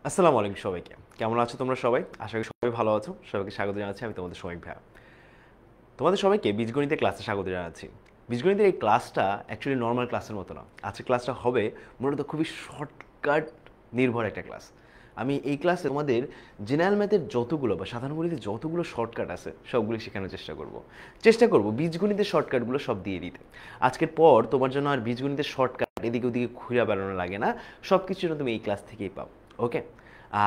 আসসালামু আলাইকুম সবাইকে। কেমন আছো তোমরা সবাই? আশা করি সবাই ভালো আছো। সবাইকে স্বাগত জানাচ্ছি। আমি তোমাদের শৌমিক ভাইয়া। তোমাদের সবাইকে বীজগণিতের ক্লাসে স্বাগত জানাচ্ছি। বীজগণিতের এই ক্লাসটা অ্যাকচুয়ালি নর্মাল ক্লাসের মতো না। আজকের ক্লাসটা হবে মূলত খুবই শর্টকাট নির্ভর একটা ক্লাস। আমি এই ক্লাসে তোমাদের জেনারেল ম্যাথের যতগুলো বা সাধারণ গণিতের যতগুলো শর্টকাট আছে সবগুলো শেখানোর চেষ্টা করব বীজগণিতের শর্টকাটগুলো সব দিয়ে দিতে। আজকের পর তোমার জন্য আর বীজগণিতের শর্টকাট এদিকে ওদিকে ঘুরে বেড়ানো লাগে না, সব কিছু তুমি এই ক্লাস থেকেই পাও। ওকে,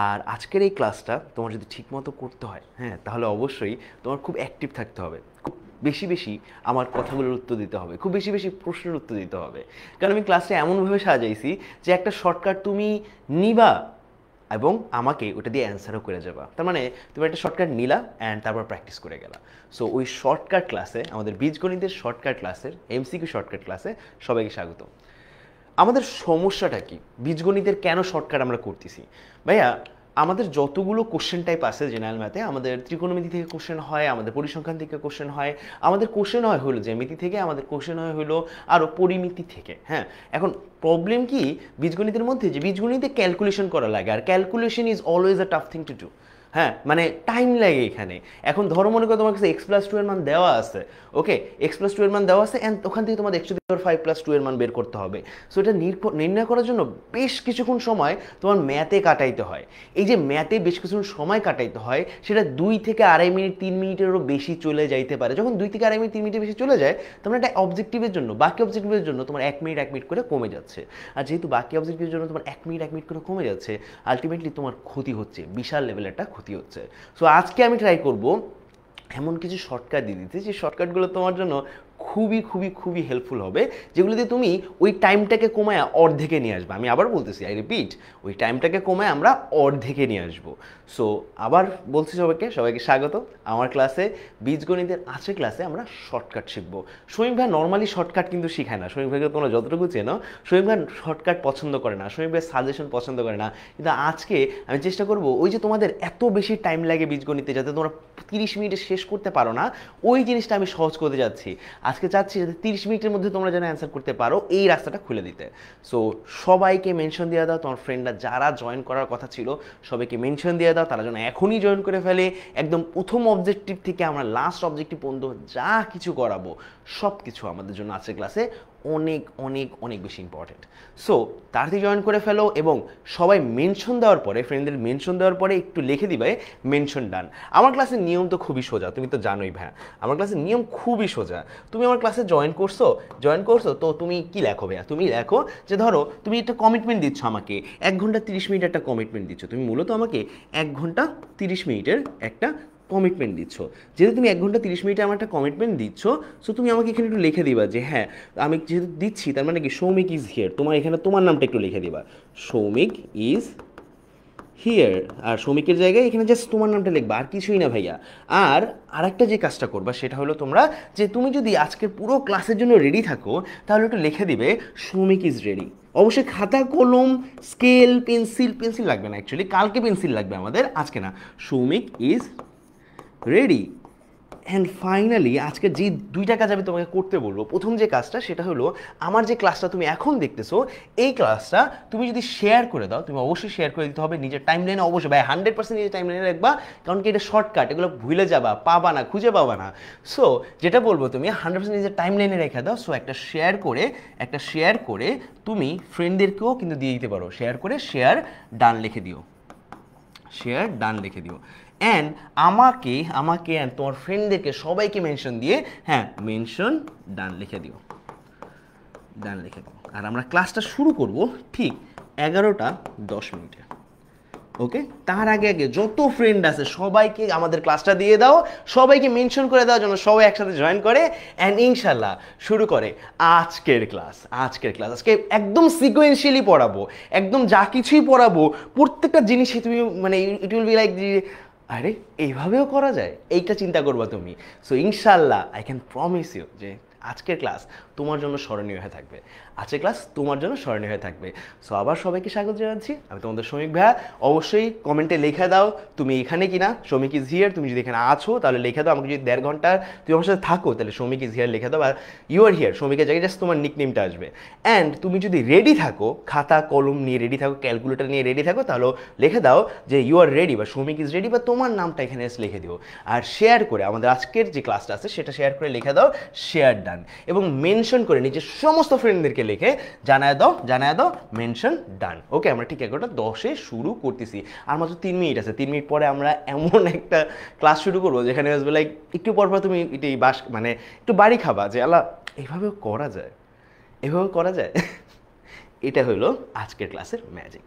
আর আজকের এই ক্লাসটা তোমার যদি ঠিকমতো করতে হয়, হ্যাঁ, তাহলে অবশ্যই তোমার খুব অ্যাক্টিভ থাকতে হবে, খুব বেশি বেশি আমার কথাগুলোর উত্তর দিতে হবে, খুব বেশি বেশি প্রশ্নের উত্তর দিতে হবে। কারণ আমি ক্লাসটা এমনভাবে সাজাইছি যে একটা শর্টকাট তুমি নিবা এবং আমাকে ওটা দিয়ে অ্যান্সারও করে যাবা। তার মানে তুমি একটা শর্টকাট নিলা অ্যান্ড তারপর প্র্যাকটিস করে গেলা। সো ওই শর্টকাট ক্লাসে, আমাদের বীজগণিতের শর্টকাট ক্লাসের এমসিকিউ শর্টকাট ক্লাসে সবাইকে স্বাগত। আমাদের সমস্যাটা কি, বীজগণিতের কেন শর্টকাট আমরা করতেছি? ভাইয়া, আমাদের যতগুলো কোশ্চেন টাইপ আছে জেনারেল ম্যাথে, আমাদের ত্রিকোণমিতি থেকে কোশ্চেন হয়, আমাদের পরিসংখ্যান থেকে কোশ্চেন হয়, আমাদের কোশ্চেন হয় হলো জ্যামিতি থেকে, আমাদের কোশ্চেন হয় হলো আরও পরিমিতি থেকে। হ্যাঁ, এখন প্রবলেম কি বীজগণিতের মধ্যে, যে বীজগণিতে ক্যালকুলেশন করা লাগে, আর calculation is always a tough thing to do. হ্যাঁ, মানে টাইম লাগে এখানে। এখন ধরো মনে করো তোমার কাছে x+2 এর মান দেওয়া আছে, ওকে, x+2 এর মান দেওয়া আছে অ্যান্ড ওখান থেকে তোমাদের x⁵ এর মান বের করতে হবে। সো এটা নির্ণয় করার জন্য বেশ কিছুক্ষণ সময় তোমার ম্যাথে কাটাইতে হয়। এই যে ম্যাথে বেশ কিছুক্ষণ সময় কাটাইতে হয়, সেটা 2 থেকে 2.5 মিনিট 3 মিনিটেরও বেশি চলে যাইতে পারে। যখন 2 থেকে 2.5 মিনিট 3 মিনিটের বেশি চলে যায়, তখন একটা অবজেক্টিভের জন্য, বাকি অবজেক্টিভের জন্য তোমার 1 মিনিট 1 মিনিট করে কমে যাচ্ছে। আর যেহেতু বাকি অবজেক্টিভের জন্য তোমার 1 মিনিট 1 মিনিট করে কমে যাচ্ছে, আলটিমেটলি তোমার ক্ষতি হচ্ছে, বিশাল লেভেলের একটা ক্ষতি হচ্ছে। সো আজকে আমি ট্রাই করব এমন কিছু শর্টকাট দিয়ে দিতে, যে শর্টকাটগুলো তোমার জন্য খুবই খুবই খুবই হেল্পফুল হবে, যেগুলো দিয়ে তুমি ওই টাইমটাকে কমায় অর্ধেকে নিয়ে আসবে। আমি আবার বলতেছি, আই রিপিট, ওই টাইমটাকে কমায় আমরা অর্ধেকে নিয়ে আসবো। সো আবার বলছি সবাইকে স্বাগত আমার ক্লাসে। বীজগণিতের আজকের ক্লাসে আমরা শর্টকাট শিখবো। শৌমিক ভাই নর্মালি শর্টকাট কিন্তু শিখায় না। শৌমিক ভাইকে তোমরা যতটুকু চেনো, শৌমিক ভাই শর্টকাট পছন্দ করে না, শৌমিক ভাই সাজেশন পছন্দ করে না। কিন্তু আজকে আমি চেষ্টা করব ওই যে তোমাদের এত বেশি টাইম লাগে বীজগণিতে, যাতে তোমরা 30 মিনিটে শেষ করতে পারো না, ওই জিনিসটা আমি সহজ করতে যাচ্ছি। আজকে চাচ্ছি যাতে 30 মিনিটের মধ্যে তোমরা যেন অ্যান্সার করতে পারো, এই রাস্তাটা খুলে দিতে। সো সবাইকে মেনশন দিয়ে দাও, তোমার ফ্রেন্ডরা যারা জয়েন করার কথা ছিল সবাইকে মেনশন দিয়ে দাও, তারা যেন এখনই জয়েন করে ফেলে। একদম প্রথম অবজেক্টিভ থেকে আমরা লাস্ট অবজেক্টিভ পর্যন্ত যা কিছু করাবো সব কিছু আমাদের জন্য আজকের ক্লাসে অনেক অনেক অনেক বেশি ইম্পর্টেন্ট। সো তাড়াতাড়ি জয়েন করে ফেলো এবং সবাই মেনশন দেওয়ার পরে, ফ্রেন্ডদের মেনশন দেওয়ার পরে একটু লিখে দিবে মেনশন ডান। আমার ক্লাসের নিয়ম তো খুবই সোজা, তুমি তো জানোই ভাইয়া, আমার ক্লাসের নিয়ম খুবই সোজা। তুমি আমার ক্লাসে জয়েন করছো তো তুমি কি লেখো ভাইয়া? তুমি লেখো যে ধরো তুমি একটা কমিটমেন্ট দিচ্ছ আমাকে, 1 ঘন্টা 30 মিনিট একটা কমিটমেন্ট দিচ্ছ। তুমি মূলত আমাকে 1 ঘন্টা 30 মিনিটের একটা কমিটমেন্ট দিচ্ছ। যেহেতু তুমি 1 ঘন্টা 30 মিনিটে আমার একটা কমিটমেন্ট দিচ্ছ, সো তুমি আমাকে এখানে একটু লিখে দিবা যে হ্যাঁ, আমি যেহেতু দিচ্ছি তার মানে কি সৌমিক ইজ হিয়ার। তোমার এখানে তোমার নামটা একটু লিখে দিবা, সৌমিক ইজ হিয়ার। আর সৌমিকের জায়গায় এখানে জাস্ট তোমার নামটা লিখবা, আর কিছুই না ভাইয়া। আর আরেকটা যে কাজটা করবা সেটা হলো তোমরা, যে তুমি যদি আজকের পুরো ক্লাসের জন্য রেডি থাকো, তাহলে একটু লিখে দিবে সৌমিক ইজ রেডি। অবশ্যই খাতা কলম স্কেল পেন্সিল লাগবে না, অ্যাকচুয়ালি কালকে পেন্সিল লাগবে আমাদের, আজকে না। Soumik is ready. And finally আজকে যে 2টা কাজ আমি তোমাকে করতে বলবো, প্রথম যে কাজটা সেটা হলো, আমার যে ক্লাসটা তুমি এখন দেখতেছো, এই ক্লাসটা তুমি যদি শেয়ার করে দাও, তুমি অবশ্যই শেয়ার করে দিতে হবে নিজের টাইম লাইনে, অবশ্যই ভাই 100% নিজের টাইম লাইনে রাখবা, কারণ কি এটা শর্টকাট, এগুলো ভুলে যাবা, পাবা না, খুঁজে পাবা না। সো যেটা বলবো, তুমি 100% নিজের টাইম লাইনে রেখে দাও। সো একটা শেয়ার করে তুমি ফ্রেন্ডদেরকেও কিন্তু দিয়ে দিতে পারো। শেয়ার ডান লিখে দিও, শেয়ার ডান লিখে দিও। অ্যান্ড আমাকে অ্যান্ড তোমার ফ্রেন্ডদেরকে সবাইকে মেনশন দিয়ে, হ্যাঁ, মেনশন ডান লিখে দিও। আর আমরা ক্লাসটা শুরু করব ঠিক 11টা 10 মিনিটে। ওকে, তার আগে যত ফ্রেন্ড আছে সবাইকে আমাদের ক্লাসটা দিয়ে দাও, সবাইকে মেনশন করে দাও যেন সবাই একসাথে জয়েন করে অ্যান্ড ইনশাল্লাহ শুরু করে আজকের ক্লাস। আজকে একদম সিকোয়েন্সিয়ালি পড়াবো, একদম যা কিছুই পড়াবো প্রত্যেকটা জিনিসই তুমি মানে ইট উইল বি লাইক, আরে এইভাবেও করা যায়, এইটা চিন্তা করবা তুমি। সো ইনশাল্লাহ আই ক্যান প্রমিস ইউ যে আজকের ক্লাস তোমার জন্য স্মরণীয় হয়ে থাকবে, আজকের ক্লাস তোমার জন্য স্মরণীয় হয়ে থাকবে। সো আবার সবাইকে স্বাগত জানাচ্ছি, আমি তোমাদের শ্রমিক ভাইয়া। অবশ্যই কমেন্টে লিখে দাও তুমি এখানে কিনা, শ্রমিক ইজ হিয়ার। তুমি যদি এখানে আছো তাহলে লিখে দাও, আমাকে যদি 1.5 ঘন্টা তুমি আমার সাথে থাকো তাহলে শ্রমিক ইজ হিয়ার লিখে দাও, আর ইউ আর হিয়ার শ্রমিকের জায়গায় জাস্ট তোমার নিকনেমটা আসবে। অ্যান্ড তুমি যদি রেডি থাকো, খাতা কলম নিয়ে রেডি থাকো, ক্যালকুলেটর নিয়ে রেডি থাকো, তাহলে লিখে দাও যে ইউ আর রেডি বা শ্রমিক ইজ রেডি, বা তোমার নামটা এখানে লিখে দিও। আর শেয়ার করে আমাদের আজকের যে ক্লাসটা আছে সেটা শেয়ার করে লিখে দাও শেয়ার ডান, এবং মেনশন করে নিজের সমস্ত ফ্রেন্ডদেরকে লিখে জানায় দাও মেনশন ডান। ওকে, আমরা ঠিক 11:10 শুরু করতেছি, আর মাত্র 3 মিনিট আছে। 3 মিনিট পরে আমরা এমন একটা ক্লাস শুরু করবো যেখানে আসবে লাইক একটু পর তুমি এটাই মানে একটু বাড়ি খাবা যে আল্লাহ এইভাবেও করা যায়, এভাবে করা যায়। এটা হলো আজকের ক্লাসের ম্যাজিক।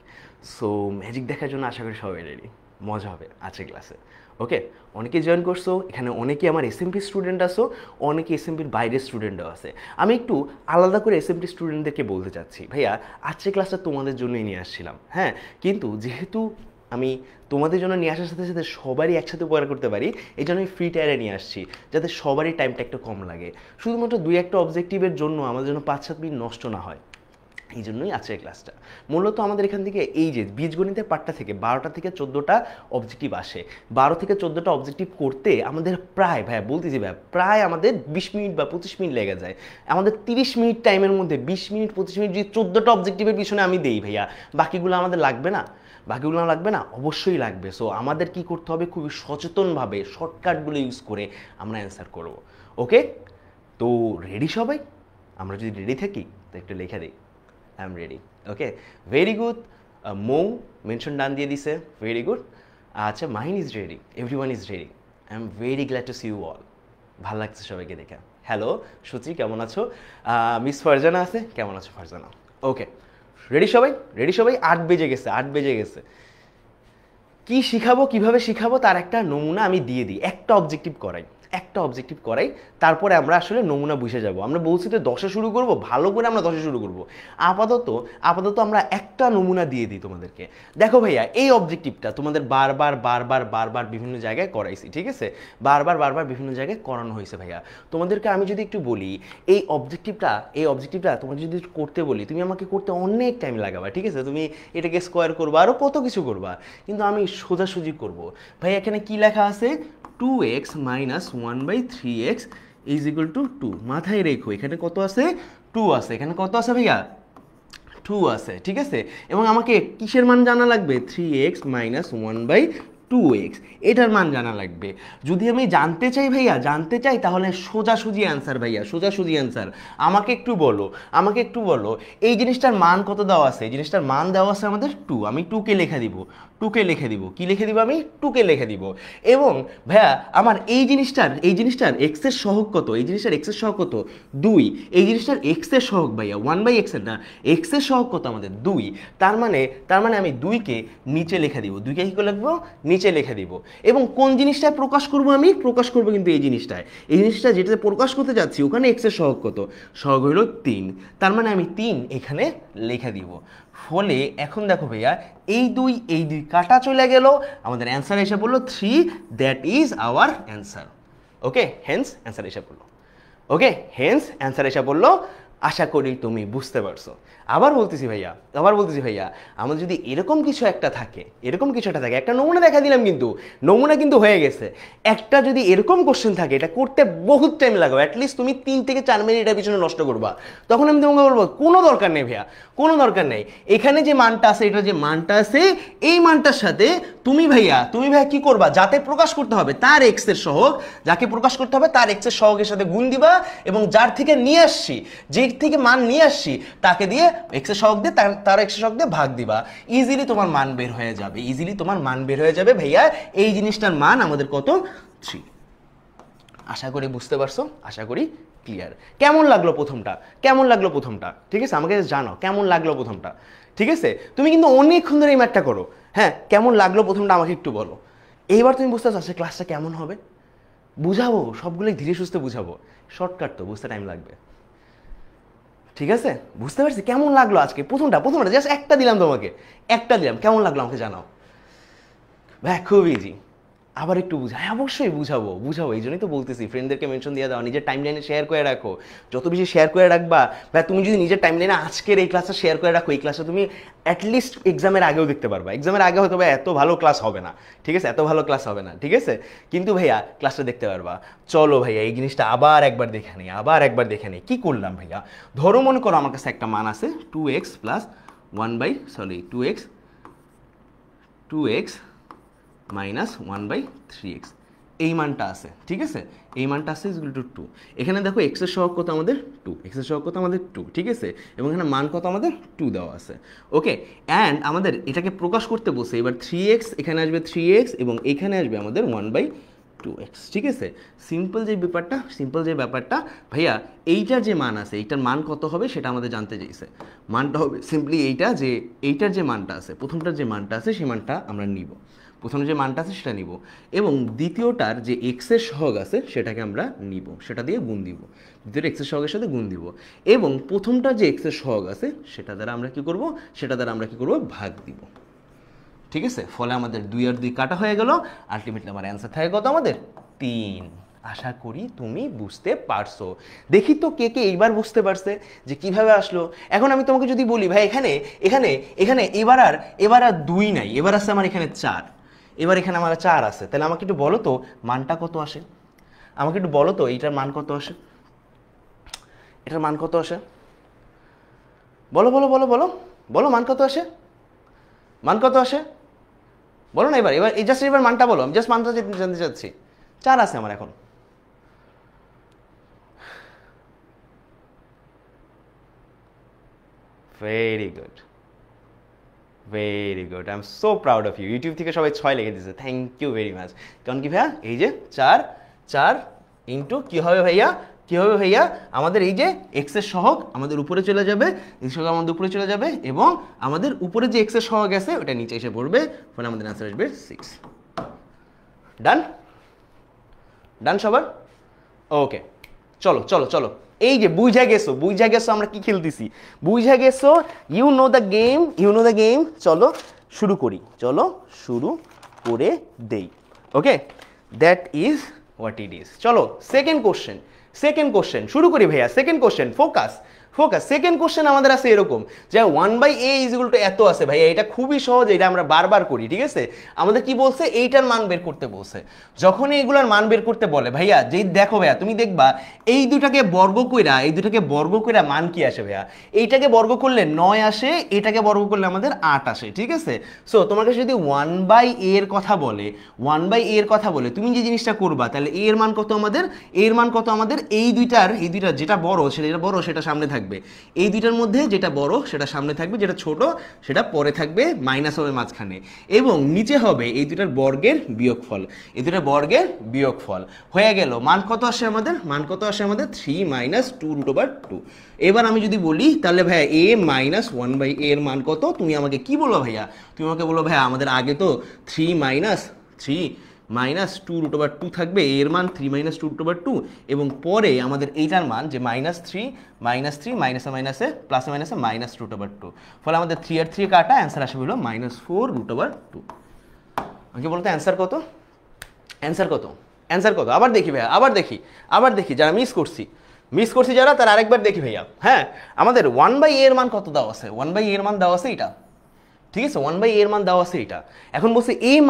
সো ম্যাজিক দেখার জন্য আশা করি সবাই রেডি, মজা হবে আজকের ক্লাসে। ওকে, অনেকে জয়েন করছো, এখানে অনেকে আমার এসএমপি স্টুডেন্ট আসো, অনেকে এসএমপির বাইরের স্টুডেন্টও আছে। আমি একটু আলাদা করে এসএমপি স্টুডেন্টদেরকে বলতে চাচ্ছি, ভাইয়া আজকের ক্লাসটা তোমাদের জন্যই নিয়ে আসছিলাম, হ্যাঁ, কিন্তু যেহেতু আমি তোমাদের জন্য নিয়ে আসার সাথে সাথে সবারই একসাথে উপকার করতে পারি, এই জন্য আমি ফ্রি টায়ারে নিয়ে আসছি, যাতে সবারই টাইমটা একটু কম লাগে। শুধুমাত্র 2-1টা অবজেক্টিভের জন্য আমাদের জন্য 5-7 মিনিট নষ্ট না হয়, এই জন্যই আজকের ক্লাসটা। মূলত আমাদের এখান থেকে এই যে বীজগণিতের পার্টটা থেকে 12টা থেকে 14টা অবজেক্টিভ আসে। 12 থেকে 14টা অবজেক্টিভ করতে আমাদের প্রায়, ভাইয়া বলতেছি ভাইয়া, প্রায় আমাদের 20 মিনিট বা 25 মিনিট লেগে যায়। আমাদের 30 মিনিট টাইমের মধ্যে 20 মিনিট 25 মিনিট যদি 14টা অবজেক্টিভের পিছনে আমি দেই ভাইয়া, বাকিগুলো আমাদের লাগবে না? বাকিগুলো লাগবে না? অবশ্যই লাগবে। সো আমাদের কি করতে হবে, খুবই সচেতনভাবে শর্টকাটগুলো ইউজ করে আমরা অ্যান্সার করব। ওকে, তো রেডি সবাই? আমরা যদি রেডি থাকি তো একটু লিখে দিই I am ready. Okay, very good. Mou mention done দিয়ে দিছে, ভেরি গুড। আচ্ছা, Mahin is ready, everyone is ready. I am very glad to see you all. ভালো লাগছে সবাইকে দেখে। হ্যালো সুচি, কেমন আছো? মিস ফারজানা আছে, কেমন আছো ফারজানা? ওকে, রেডি সবাই? রেডি সবাই? 8 বেজে গেছে, 8 বেজে গেছে। কি শিখাবো, কিভাবে শিখাবো তার একটা নমুনা আমি দিয়ে দিই। একটা অবজেক্টিভ করাই, তারপরে আমরা আসলে নমুনা বুঝে যাব। আমরা বলছি তো 10-এ শুরু করব, ভালো করে আমরা 10-এ শুরু করব। আপাতত আমরা একটা নমুনা দিয়ে দিই তোমাদেরকে। দেখো ভাইয়া, এই অবজেক্টিভটা তোমাদের বারবার বিভিন্ন জায়গায় করাইছি, ঠিক আছে? বারবার বিভিন্ন জায়গায় করানো হয়েছে ভাইয়া। তোমাদেরকে আমি যদি একটু বলি, এই অবজেক্টিভটা তোমাকে যদি করতে বলি, তুমি আমাকে করতে অনেক টাইম লাগাবা, ঠিক আছে? তুমি এটাকে স্কোয়ার করবা, আরও কত কিছু করবা, কিন্তু আমি সোজাসুজি করব। ভাই এখানে কি লেখা আছে? 2x - 1/3x = 2। মাথায় রেখো, এখানে কত আছে? 2 আছে। এখানে কত আছে ভাইয়া? 2 আছে, ঠিক আছে? এবং আমাকে কিসের মান জানা লাগবে? 3x - 1/2x, এটার মান জানা লাগবে। যদি আমি জানতে চাই তাহলে সোজাসুজি অ্যান্সার ভাইয়া, সোজাসুজি অ্যান্সার। আমাকে একটু বলো এই জিনিসটার মান কত দেওয়া আছে? এই জিনিসটার মান দেওয়া আছে আমাদের 2। আমি 2কে লিখে দিব। কি লিখে দিব? আমি 2কে লিখে দিব। এবং ভাইয়া আমার এই জিনিসটার x এর সহগ কত? এই জিনিসটার x এর সহগ কত? 2। এই জিনিসটার x এর সহগ ভাইয়া 1/x এর না, x এর সহগ কত আমাদের? 2। তার মানে আমি 2কে নিচে লিখে দিব। 2কে কি করে লিখবো? নিচে লিখে দিব। এবং কোন জিনিসটায় প্রকাশ করব? আমি প্রকাশ করব কিন্তু এই জিনিসটা যেটাতে প্রকাশ করতে যাচ্ছি, ওখানে x এর সহগ কত? সহগ হলো 3। তার মানে আমি 3 এখানে লিখে দিব। ফলে এখন দেখো ভাইয়া, এই দুই কাটা চলে গেল, আমাদের অ্যান্সার এসে পড়লো 3। That is our answer. Okay, hence answer এসে পড়লো। আশা করি তুমি বুঝতে পারছো। আবার বলতেছি ভাইয়া, আমাদের যদি এরকম কিছু একটা থাকে, একটা নমুনা দেখা দিলাম, কিন্তু নমুনা কিন্তু হয়ে গেছে। একটা যদি এরকম কোশ্চেন থাকে, এটা করতে বহুত টাইম লাগবে, অ্যাটলিস্ট তুমি 3 থেকে 4 মিনিট এটার পিছনে নষ্ট করবা। তখন আমি তোমাকে বলবো কোনো দরকার নেই ভাইয়া, কোনো দরকার নেই। এখানে যে মানটা আছে, এই মানটার সাথে তুমি ভাইয়া কি করবা? যাতে প্রকাশ করতে হবে তার x এর সহগ, এর সাথে গুণ দিবা, এবং যার থেকে মান নিয়ে আসছি তাকে দিয়ে x এর সহগ দিয়ে তার x এর সহগ দিয়ে ভাগ দিবা। ইজিলি তোমার মান বের হয়ে যাবে ভাইয়া। এই জিনিসটার মান আমাদের কত? 3। আশা করি বুঝতে পারছো, আশা করি ক্লিয়ার। কেমন লাগলো প্রথমটা? ঠিক আছে, আমাকে জানো কেমন লাগলো প্রথমটা, ঠিক আছে? তুমি কিন্তু অনেকক্ষণ ধরে এই ম্যাথটা করো। হ্যাঁ, কেমন লাগলো প্রথমটা আমাকে একটু বলো। এইবার তুমি বুঝতে পারছো ক্লাসটা কেমন হবে? বুঝাবো, সবগুলোই ধীরে সুস্থে বুঝাবো। শর্টকাট তো, বুঝতে টাইম লাগবে। ঠিক আছে, বুঝতে পারছি। কেমন লাগলো আজকে প্রথমটা জাস্ট একটা দিলাম তোমাকে, কেমন লাগলো আমাকে জানাও। ভাই খুব ইজি, আবার একটু বুঝা, হ্যাঁ অবশ্যই বুঝাবো বুঝাবো, এই জন্যই তো বলতেছি ফ্রেন্ডদেরকে মেনশন দিয়ে দাও, নিজের টাইম লাইনে শেয়ার করে রাখো। যত বেশি শেয়ার করে রাখবা বা তুমি যদি নিজের টাইম লাইনে আজকের এই ক্লাসটা শেয়ার করে রাখো, এই ক্লাসটা তুমি অ্যাটলিস্ট এক্সামের আগেও দেখতে পারবা। এক্সামের আগে হয়তো বা এত ভালো ক্লাস হবে না, ঠিক আছে, এত ভালো ক্লাস হবে না, ঠিক আছে, কিন্তু ভাইয়া ক্লাসটা দেখতে পারবা। চলো ভাইয়া এই জিনিসটা আবার একবার দেখে নিই, আবার একবার দেখে নিই কী করলাম ভাইয়া। ধরো মনে করো আমার কাছে একটা মান আছে 2x plus 2x minus 1/3x, এই মানটা আছে, ঠিক আছে, এই মানটা আছে ইজ ইকুয়াল টু 2। এখানে দেখো এক্সের সহগ কত আমাদের 2, এক্সের সহগ কত আমাদের 2, ঠিক আছে, এবং এখানে মান কত আমাদের 2 দেওয়া আছে। ওকে, অ্যান্ড আমাদের এটাকে প্রকাশ করতে বসে এবার 3x, এখানে আসবে 3x এবং এখানে আসবে আমাদের 1/2x, ঠিক আছে। সিম্পল যে ব্যাপারটা ভাইয়া, এইটার যে মান আছে এইটার মান কত হবে সেটা আমাদের জানতে চাইছে। মানটা হবে সিম্পলি এইটা, যে এইটার যে মানটা আছে, প্রথমটার যে মানটা আছে সেই মানটা আমরা নিব, প্রথমে যে মানটা আছে সেটা নিব, এবং দ্বিতীয়টার যে এক্সের সহগ আছে সেটাকে আমরা নিব, সেটা দিয়ে গুণ দিব, দ্বিতীয় এক্সের সহগের সাথে গুণ দিব, এবং প্রথমটার যে এক্সের সহগ আছে সেটা দ্বারা আমরা কি করব, ভাগ দিব, ঠিক আছে। ফলে আমাদের 2 আর 2 কাটা হয়ে গেল, আলটিমেটলি আমার অ্যান্সার থাকে কত আমাদের 3। আশা করি তুমি বুঝতে পারছো। দেখি তো কে কে এইবার বুঝতে পারছে যে কিভাবে আসলো। এখন আমি তোমাকে যদি বলি ভাই এখানে এখানে এখানে এবার আর 2 নাই, এবার আছে আমার এখানে 4, এবার এখানে আমার 4 আছে, তাহলে আমাকে একটু বলো তো মানটা কত আসে, আমাকে একটু বলো তো এইটার মান কত আসে, এটার মান কত আসে, বলো বলো বলো বলো বলো, মান কত আসে, মান কত আসে বলো না, এবার এই জাস্ট এবার মানটা বলো, আমি জাস্ট মানটা জানতে চাচ্ছি। 4 আছে আমার এখন। Very good, very good, I am so proud of you. YouTube থেকে সবাই 6 লিখে দিয়েছে, থ্যাংক ইউ ভেরি মাচ। কারণ কি ভাইয়া, এই যে 4 ইন্টু কী হবে ভাইয়া, আমাদের এই যে এক্সের সহগ আমাদের উপরে চলে যাবে, সহগ আমাদের উপরে চলে যাবে, এবং আমাদের উপরে যে এক্সের সহগ আছে ওটা নিচে এসে পড়বে, ফলে আমাদের অ্যান্সার আসবে 6। ডান ডান সবার? ওকে, চলো চলো চলো, এই যে বুঝা গেছো আমরা কি খেলতেছি, বুঝা গেছো, ইউ নো দ্য গেম। চলো শুরু করি, চলো শুরু করে দেই। Okay, that is what it is. চলো সেকেন্ড কোশ্চেন শুরু করি ভাইয়া। Second question, focus. Second question আমাদের আছে এরকম যে 1/a = এত আছে ভাইয়া, এটা খুবই সহজ, এটা আমরা বারবার করি, ঠিক আছে। আমাদের কি বলছে, এইটার মান বের করতে বলছে। যখন এইগুলার মান বের করতে বলে ভাইয়া, যেই দেখো ভাইয়া তুমি দেখবা এই দুটাকে বর্গ কইরা মান কি আসে ভাইয়া, এইটাকে বর্গ করলে 9 আসে, এটাকে বর্গ করলে আমাদের 8 আসে, ঠিক আছে। সো তোমার কাছে যদি 1/a এর কথা বলে তুমি যে জিনিসটা করবা, তাহলে a এর মান কত আমাদের, এই দুইটার যেটা বড় সেটা সামনে থাকবে, এই দুইটার মধ্যে যেটা বড় সেটা সামনে থাকবে, যেটা ছোট সেটা পরে থাকবে, মাইনাস হবে মাঝখানে, এবং নিচে হবে এই দুইটার বর্গের বিয়োগফল। হয়ে গেল। মান কত আসে আমাদের 3 - 2√2। এবার আমি যদি বলি তাহলে ভাইয়া a - 1/a এর মান কত, তুমি আমাকে কি বলবো ভাইয়া, আমাদের আগে তো 3 - 2√2 থাকবে, এর মান 3 - 2√2, এবং পরে আমাদের এইটার মান যে -3 মাইনাসে প্লাসে মাইনাসে -√2, ফলে আমাদের 3 আর 3 কাটা, অ্যান্সার আসবে হলো -4√2। আমাকে বলতো অ্যান্সার কত, আবার দেখি ভাইয়া, আবার দেখি যারা মিস করছি যারা, তার আরেকবার দেখি ভাইয়া। হ্যাঁ, আমাদের 1/a এর মান কত দেওয়া আছে, 1/a এর মান দেওয়া আছে এটা, ঠিক আছে, 1/a এর মান দেওয়া আছে এটা। এখন বলছে a -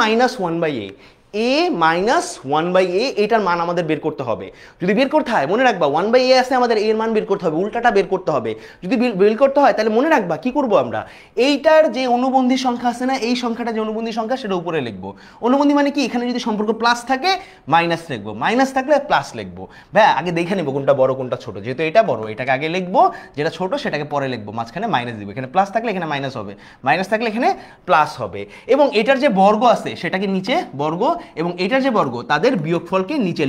1/a, এটার মান আমাদের বের করতে হবে। যদি বের করতে হয় মনে রাখবা 1/a আছে, আমাদের এর মান বের করতে হবে, উল্টাটা বের করতে হবে। যদি বের করতে হয় তাহলে মনে রাখবা কি করব আমরা, এইটার যে অনুবন্ধী সংখ্যা আছে না, এই সংখ্যাটা যে অনুবন্ধী সংখ্যা সেটা উপরে লিখবো। অনুবন্ধী মানে কি, এখানে যদি সম্পর্ক প্লাস থাকে মাইনাস লিখবো, মাইনাস থাকলে প্লাস লিখবো। ভাই আগে দেখে নেবো কোনটা বড় কোনটা ছোট, যেহেতু এটা বড় এটাকে আগে লিখবো, যেটা ছোট সেটাকে পরে লিখবো, মাঝখানে মাইনাস দিব। এখানে প্লাস থাকলে এখানে মাইনাস হবে, মাইনাস থাকলে এখানে প্লাস হবে, এবং এটার যে বর্গ আছে সেটাকে নিচে বর্গ, এবং এটার যে বর্গ তাদের বিয়োগফলকে নিচে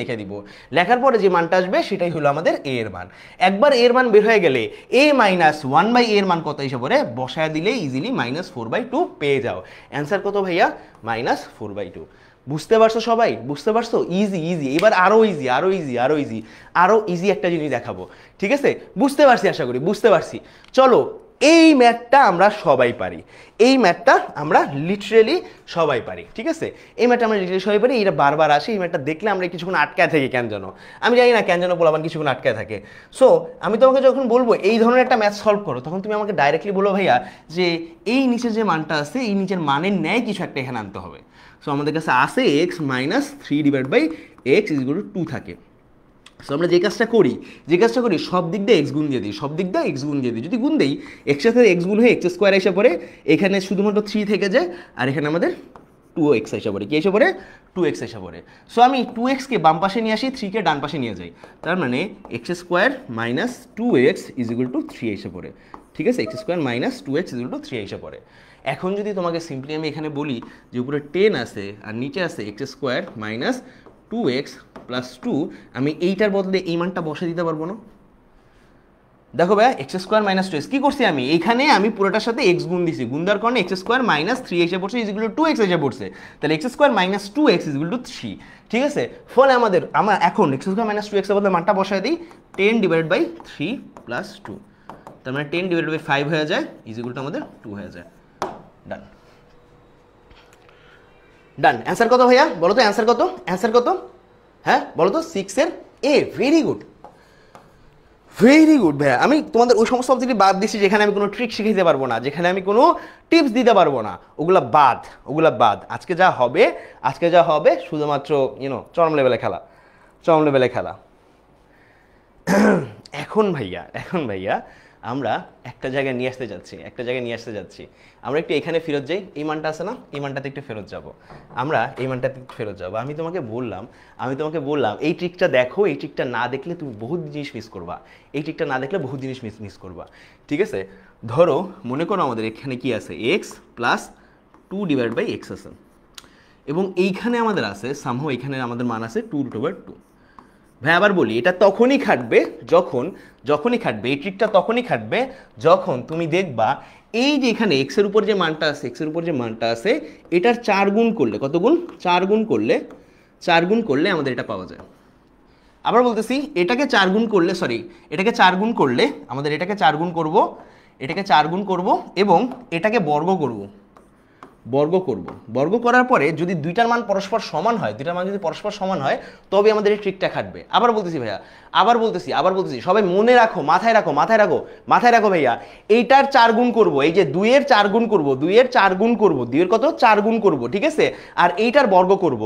লিখে দিব, লেখার পরে যে মানটা আসবে সেটাই হলো আমাদের a এর মান। একবার a এর মান বের হয়ে গেলে a - 1/a এর মান কত হিসাবে করে বসায় দিলে ইজিলি -4/2 পেয়ে যাও। অ্যান্সার কত ভাইয়া, -4/2। বুঝতে পারছো সবাই, ইজি। এবার আরো ইজি একটা জিনিস দেখাবো, ঠিক আছে। বুঝতে পারছি, আশা করি বুঝতে পারছি। চলো এই ম্যাথটা আমরা সবাই পারি, এই ম্যাথটা আমরা লিটারেলি সবাই পারি, ঠিক আছে? এই ম্যাথটা আমরা লিটারেলি সবাই পারি, এটা বারবার আসে, এই ম্যাথটা দেখলে আমরা কিছুক্ষণ আটকায় থাকি কেন যেন, আমি জানি না কেন যেন পোলাপান কিছুক্ষণ আটকায় থাকে। সো আমি তোমাকে যখন বলবো এই ধরনের একটা ম্যাথ সলভ করো, তখন তুমি আমাকে ডাইরেক্টলি বলো ভাইয়া যে এই নিচে যে মানটা আছে এই নিচের মানের ন্যায় কিছু একটা এখানে আনতে হবে। সো আমাদের কাছে আসে এক্স মাইনাস 3/x = 2 থাকে। সো আমরা যে কাজটা করি সব দিক দিয়ে এক্স গুণ দিয়ে দিই, সব দিক দিয়ে এক্স গুণ দিয়ে দিই। যদি গুণ দিই এক্সের সাথে এক্স গুণ হয়ে এক্স স্কোয়ার এসে পড়ে, এখানে শুধুমাত্র 3 থেকে যায়, আর এখানে আমাদের 2x এসে পড়ে। কি এসে পড়ে? 2x এসে পড়ে। সো আমি 2xকে বাম পাশে নিয়ে আসি, 3কে ডান পাশে নিয়ে যাই, তার মানে x² - 2x = 3 এসে পড়ে, ঠিক আছে? x² - 2x = 3 এসে পড়ে। এখন যদি তোমাকে সিম্পলি আমি এখানে বলি যে উপরে 10 আছে আর নিচে আছে x² - 2x + 2, আমি এইটার বদলে এই মানটা বসে দিতে পারবো না? দেখো ভাই x² - 2x কি করছি আমি এইখানে, আমি পুরোটার সাথে x গুণ দিছি, গুণ দেওয়ার কারণে x² - 3 এসে পড়ছে = 2x এসে পড়ছে, তাহলে x² - 2x = 3, ঠিক আছে? ফলে আমরা এখন x² - 2x এর বদলে মানটা বসায় দিই 10/3 + 2, তার মানে 10/5 হয়ে যায় = আমাদের 2 হয়ে যায়। ডান ডান। অ্যান্সার কত ভাইয়া বলো তো? অ্যান্সার কত? অ্যান্সার কত? হ্যাঁ বলো তো? 6 এর এ। ভেরি গুড, ভেরি গুড ভাইয়া। আমি তোমাদের ওই সমস্ত সাবজেক্টে বাদ দিচ্ছি যেখানে আমি কোনো ট্রিক শিখে দিতে পারবো না, যেখানে আমি কোনো টিপস দিতে পারবো না, ওগুলা বাদ। আজকে যা হবে শুধুমাত্র চরম লেভেলে খেলা। এখন ভাইয়া আমরা একটা জায়গায় নিয়ে আসতে যাচ্ছি, আমরা একটু এখানে ফেরত যাই, এই মানটা আছে না, এই মানটাতে একটু ফেরত যাব, আমি তোমাকে বললাম এই ট্রিকটা দেখো, এই ট্রিকটা না দেখলে তুমি বহুত জিনিস মিস করবা, ঠিক আছে? ধরো মনে করো আমাদের এখানে কি আছে, x + 2/x আছে, এবং এইখানে আমাদের আছে সামহাও এখানে আমাদের মান আছে 2√2। ভাই আবার বলি, এটা তখনই খাটবে এই ট্রিকটা তখনই খাটবে যখন তুমি দেখবা এই যে এখানে এক্সের উপর যে মানটা আছে এটার 4 গুণ করলে, কত গুণ? 4 গুণ করলে আমাদের এটা পাওয়া যায়। আবার বলতেছি, এটাকে 4 গুণ করলে আমাদের এটাকে 4 গুণ করব এবং এটাকে বর্গ করার পরে যদি দুইটার মান পরস্পর সমান হয়, তবে আমাদের এই ট্রিকটা খাটবে। আবার বলতেছি সবাই মনে রাখো, মাথায় রাখো ভাইয়া, এইটার 4 গুণ করব, এই যে 2 এর 4 গুণ করব, 2 এর কত? 4 গুণ করব, ঠিক আছে? আর এইটার বর্গ করব,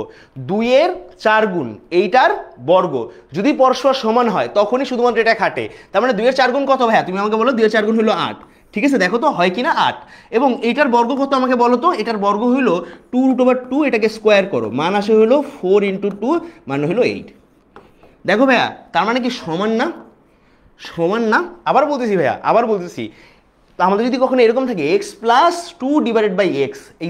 2 এর 4 গুণ এইটার বর্গ যদি পরস্পর সমান হয় তখনই শুধুমাত্র এটা খাটে। তার মানে 2 এর 4 গুণ কত ভাইয়া? তুমি আমাকে বলো 2 এর 4 গুণ হলো 8, ঠিক আছে? দেখো তো হয় কিনা 8, এবং এইটার বর্গ কত আমাকে বলো তো? এটার বর্গ হইলো 2√2, এটাকে স্কোয়ার করো, মান আসে হলো 4 × 2, মান হলো 8। দেখো ভাইয়া তার মানে কি সমান না? আবার বলতেছি ভাইয়া, আমাদের যদি কখনো এরকম থাকে x + 2/x =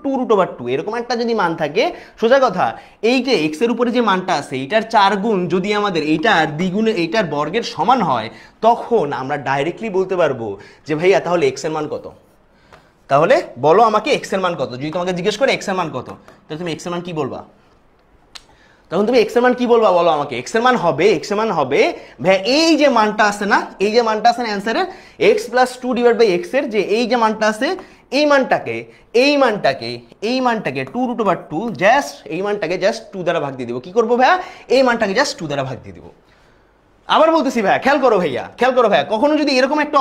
2√2, এরকম একটা যদি মান থাকে, সোজা কথা এই যে x এর উপরে যে মানটা আছে এইটার 4 গুণ যদি আমাদের এইটার দ্বিগুণে এইটার বর্গের সমান হয়, তখন আমরা ডাইরেক্টলি বলতে পারবো যে ভাইয়া তাহলে x এর মান কত? তাহলে বলো আমাকে x এর মান কত? যদি তোমাকে জিজ্ঞেস করে x এর মান কত, তাহলে তুমি x এর মান কি বলবা? বলো আমাকে। x এর মান হবে ভাই এই যে মানটা আছে না, অ্যানসারের x + 2/x এর যে এই যে মানটা আছে, এই মানটাকে 2√2 জাস্ট এই মানটাকে জাস্ট 2 দ্বারা ভাগ দিয়ে দিব। কি করবো ভাইয়া? এই মানটাকে জাস্ট 2 দ্বারা ভাগ দিয়ে দিব। আবার বলতেছি ভাইয়া, খেয়াল করো ভাইয়া, কখনো যদি এরকম একটা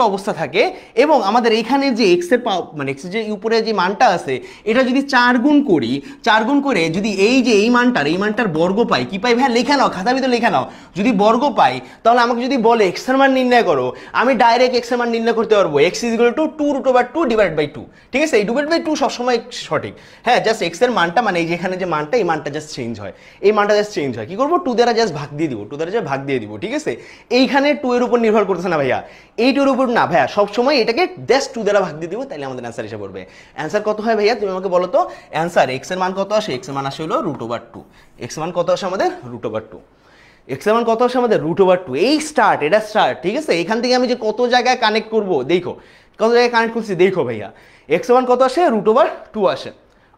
অবস্থা থাকে এবং আমাদের এইখানে যে x এর x এর যে উপরে যে মানটা আছে এটা যদি 4 গুণ করে যদি এই মানটার বর্গ পাই, কি পাই ভাইয়া? লেখা নাও, খাতার ভিতরে লেখা নাও। যদি বর্গ পাই তাহলে আমাকে যদি বলে x এর মান নির্ণয় করো, আমি ডাইরেক্ট x এর মান নির্ণয় করতে পারবো, x = 2√2/2, ঠিক আছে? এই 2/2 সবসময় সঠিক, হ্যাঁ? জাস্ট x এর মানটা মানে এই যেখানে যে মানটা, এই মানটা জাস্ট চেঞ্জ হয়, কি করবো? 2 দ্বারা জাস্ট ভাগ দিয়ে দিব, ঠিক আছে? এইখানে 2 এর উপর নির্ভর করতেছে না ভাইয়া, এই 2 এর উপর না ভাইয়া, সবসময় এটাকে জাস্ট 2 দ্বারা ভাগ দিয়ে দিব, তাহলে আমাদের অ্যান্সার এসে পড়বে। অ্যান্সার কত হয় ভাইয়া তুমি আমাকে বলো তো? অ্যান্সার x এর মান কত আসে? x এর মান আসে হলো √2। x এর মান কত আসে আমাদের? √2। এই এটা স্টার্ট, ঠিক আছে? এখান থেকে আমি যে কত জায়গায় কানেক্ট করবো দেখো, দেখো ভাইয়া, x এর মান কত আসে? √2 আসে।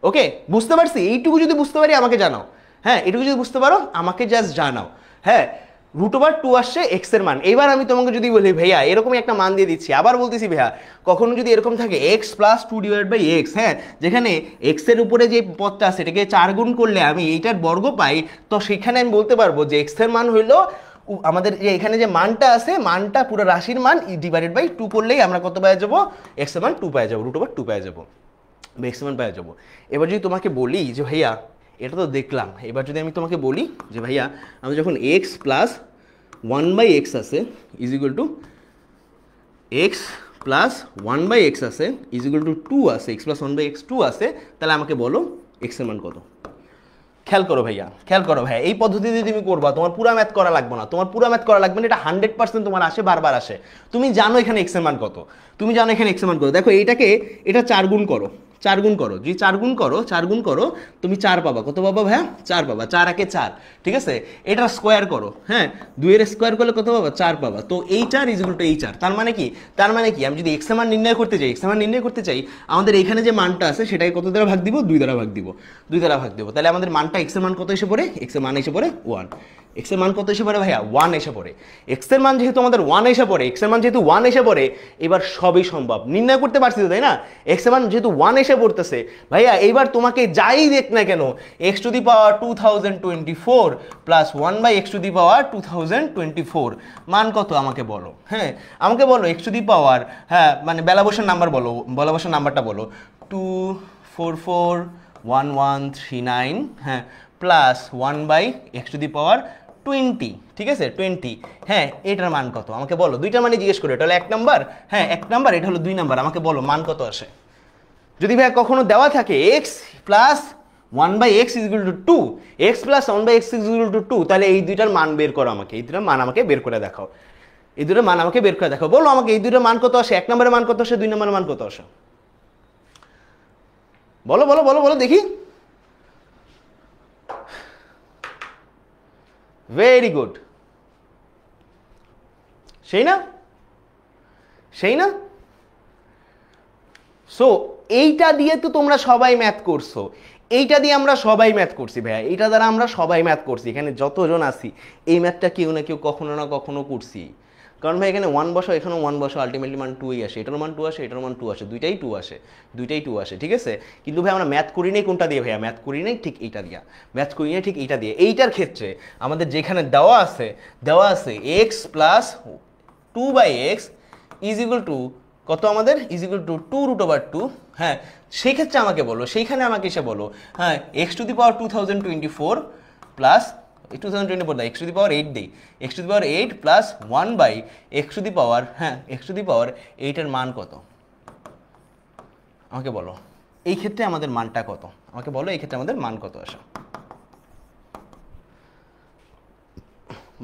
ওকে, বুঝতে পারছি? এইটুকু যদি বুঝতে পারি আমাকে জানাও, হ্যাঁ? এটুকু যদি বুঝতে পারো আমাকে জাস্ট জানাও, হ্যাঁ? √2 আসছে এক্স এর মান। এবার আমি তোমাকে যদি বলি ভাইয়া এরকমই একটা মান দিয়ে দিচ্ছি, আবার বলতেছি ভাইয়া কখনো যদি এরকম থাকে এক্স প্লাস 2/x, হ্যাঁ, যেখানে এক্স এর উপরে যে পদটা আছে এটাকে 4 গুণ করলে আমি এইটার বর্গ পাই, তো সেখানে আমি বলতে পারবো যে এক্স এর মান হইলো আমাদের যে এখানে যে মানটা আছে, মানটা পুরো রাশির মান /2 করলেই আমরা কত পেয়ে যাবো, এক্স এর মান 2 পেয়ে যাবো, √2 পেয়ে যাবো, এক্স এর মান পেয়ে যাবো। এবার যদি তোমাকে বলি যে ভাইয়া এটা তো দেখলাম, এবার যদি আমি তোমাকে বলি যে ভাইয়া আমি যখন এক্স প্লাস 1/x আছে is equal to x plus 1/x আছে ইজ ইকুয়াল টু 2 আছে, এক্স প্লাস 1/x 2 আছে, তাহলে আমাকে বলো এক্স এর মান কত। খেয়াল করো ভাইয়া, খেয়াল করো ভাইয়া, এই পদ্ধতিতে তুমি করবা, তোমার পুরা ম্যাথ করা লাগবে না, তোমার পুরা ম্যাথ করা লাগবে না, এটা 100% তোমার আসে, বারবার আসে। তুমি জানো এখানে এক্স এর মান কত, তুমি জানো এখানে এক্স এর মান কত। দেখো এইটাকে এটা 4 গুণ করো, 4 গুণ করো, যদি 4 গুণ করো, 4 গুণ করো তুমি 4 পাবা, কত পাবা ভাইয়া, 4 পাবা, 4 একে 4, ঠিক আছে। এটা স্কোয়ার করো, হ্যাঁ, 2 এর স্কোয়ার করলে কত পাবা, 4 পাবা। তো এই 4 ইজ ইকুয়াল টু এই 4, তার মানে কি, তার মানে কি আমি যদি এক্স এর মান নির্ণয় করতে চাই, এক্স এর মান নির্ণয় করতে চাই, আমাদের এখানে যে মানটা আছে সেটাকে কত দ্বারা ভাগ দিব, 2 দ্বারা ভাগ দিব, 2 দ্বারা ভাগ দিব, তাহলে আমাদের মানটা এক্স এর মান কত এসে পড়ে, এক্স এর মান এসে পড়ে 1, এক্স এর মান কত এসে পড়ে ভাইয়া, 1 এসে পড়ে। এক্স এর মান যেহেতু আমাদের 1 এসে পড়ে, এক্স এর মান যেহেতু 1 এসে পড়ে, এবার সবই সম্ভব, নির্ণয় করতে পারছি তো, তাই না। এক্স এর মান যেহেতু 1 এসে পড়তেছে ভাইয়া, এইবার তোমাকে যাই দেখ না কেন x to the power 2024 plus 1/x to the power 2024 মান কত আমাকে বলো, হ্যাঁ আমাকে বলো এক্স টু দি পাওয়ার, হ্যাঁ মানে বেলা বসার নাম্বার বলো, বেলা বসার নাম্বারটা বলো, 2441139, হ্যাঁ, প্লাস 1/x টু দি পাওয়ার 20, ঠিক আছে 20, হ্যাঁ এটার মান কত আমাকে বলো, দুইটার মানে জিজ্ঞেস করো, এটা হলো 1 নাম্বার, হ্যাঁ 1 নাম্বার, এটা হলো 2 নাম্বার, আমাকে বলো মান কত আসে। যদি ভাই কখনো দেওয়া থাকে x plus 1/x is equal to 2, x plus 1/x is equal to 2, তাহলে এই দুইটার মান বের করো আমাকে, এই দুইটার মান আমাকে বের করে দেখাও, এই দুইটার মান আমাকে বের করে দেখাও, বলো আমাকে এই দুইটার মান কত আসে, 1 নম্বরের মান কত আসে, 2 নম্বরের মান কত আসে, বলো বলো বলো বলো দেখি। ভেরি গুড, সেই না, সেই না। সো এইটা দিয়ে তো তোমরা সবাই ম্যাথ করছো, এইটা দিয়ে আমরা সবাই ম্যাথ করছি ভাইয়া, এইটা দ্বারা আমরা সবাই ম্যাথ করছি, এখানে যতজন আছি এই ম্যাথটা কেউ না কেউ কখনো না কখনো করছি। কারণ ভাই এখানে 1 বসো, এখানে 1 বসো, আলটিমেটলি মান 2ই আসে, এটার মান 2 আসে, এটার মান 2 আসে, দুইটাই 2 আসে, দুইটাই 2 আসে, ঠিক আছে। কিন্তু ভাই আমরা ম্যাথ করি নাই কোনটা দিয়ে ভাইয়া, ম্যাথ করি নাই ঠিক এইটা দিয়া, ম্যাথ করি নাই ঠিক এইটা দিয়ে। এইটার ক্ষেত্রে আমাদের যেখানে দেওয়া আছে x plus 2/x is equal to কত, আমাদের ইজ ইকুয়াল টু 2√2, হ্যাঁ সেই ক্ষেত্রে আমাকে বলো, সেইখানে আমাকে এসে বলো, হ্যাঁ x to the power 2024 plus 2024 না, এক্স টু দি পাওয়ার 8 দিই, x to the power 8 plus 1/x to the power, হ্যাঁ এক্স টু দি পাওয়ার 8 এর মান কত আমাকে বলো, এই ক্ষেত্রে আমাদের মানটা কত আমাকে বলো, এই ক্ষেত্রে আমাদের মান কত আসে।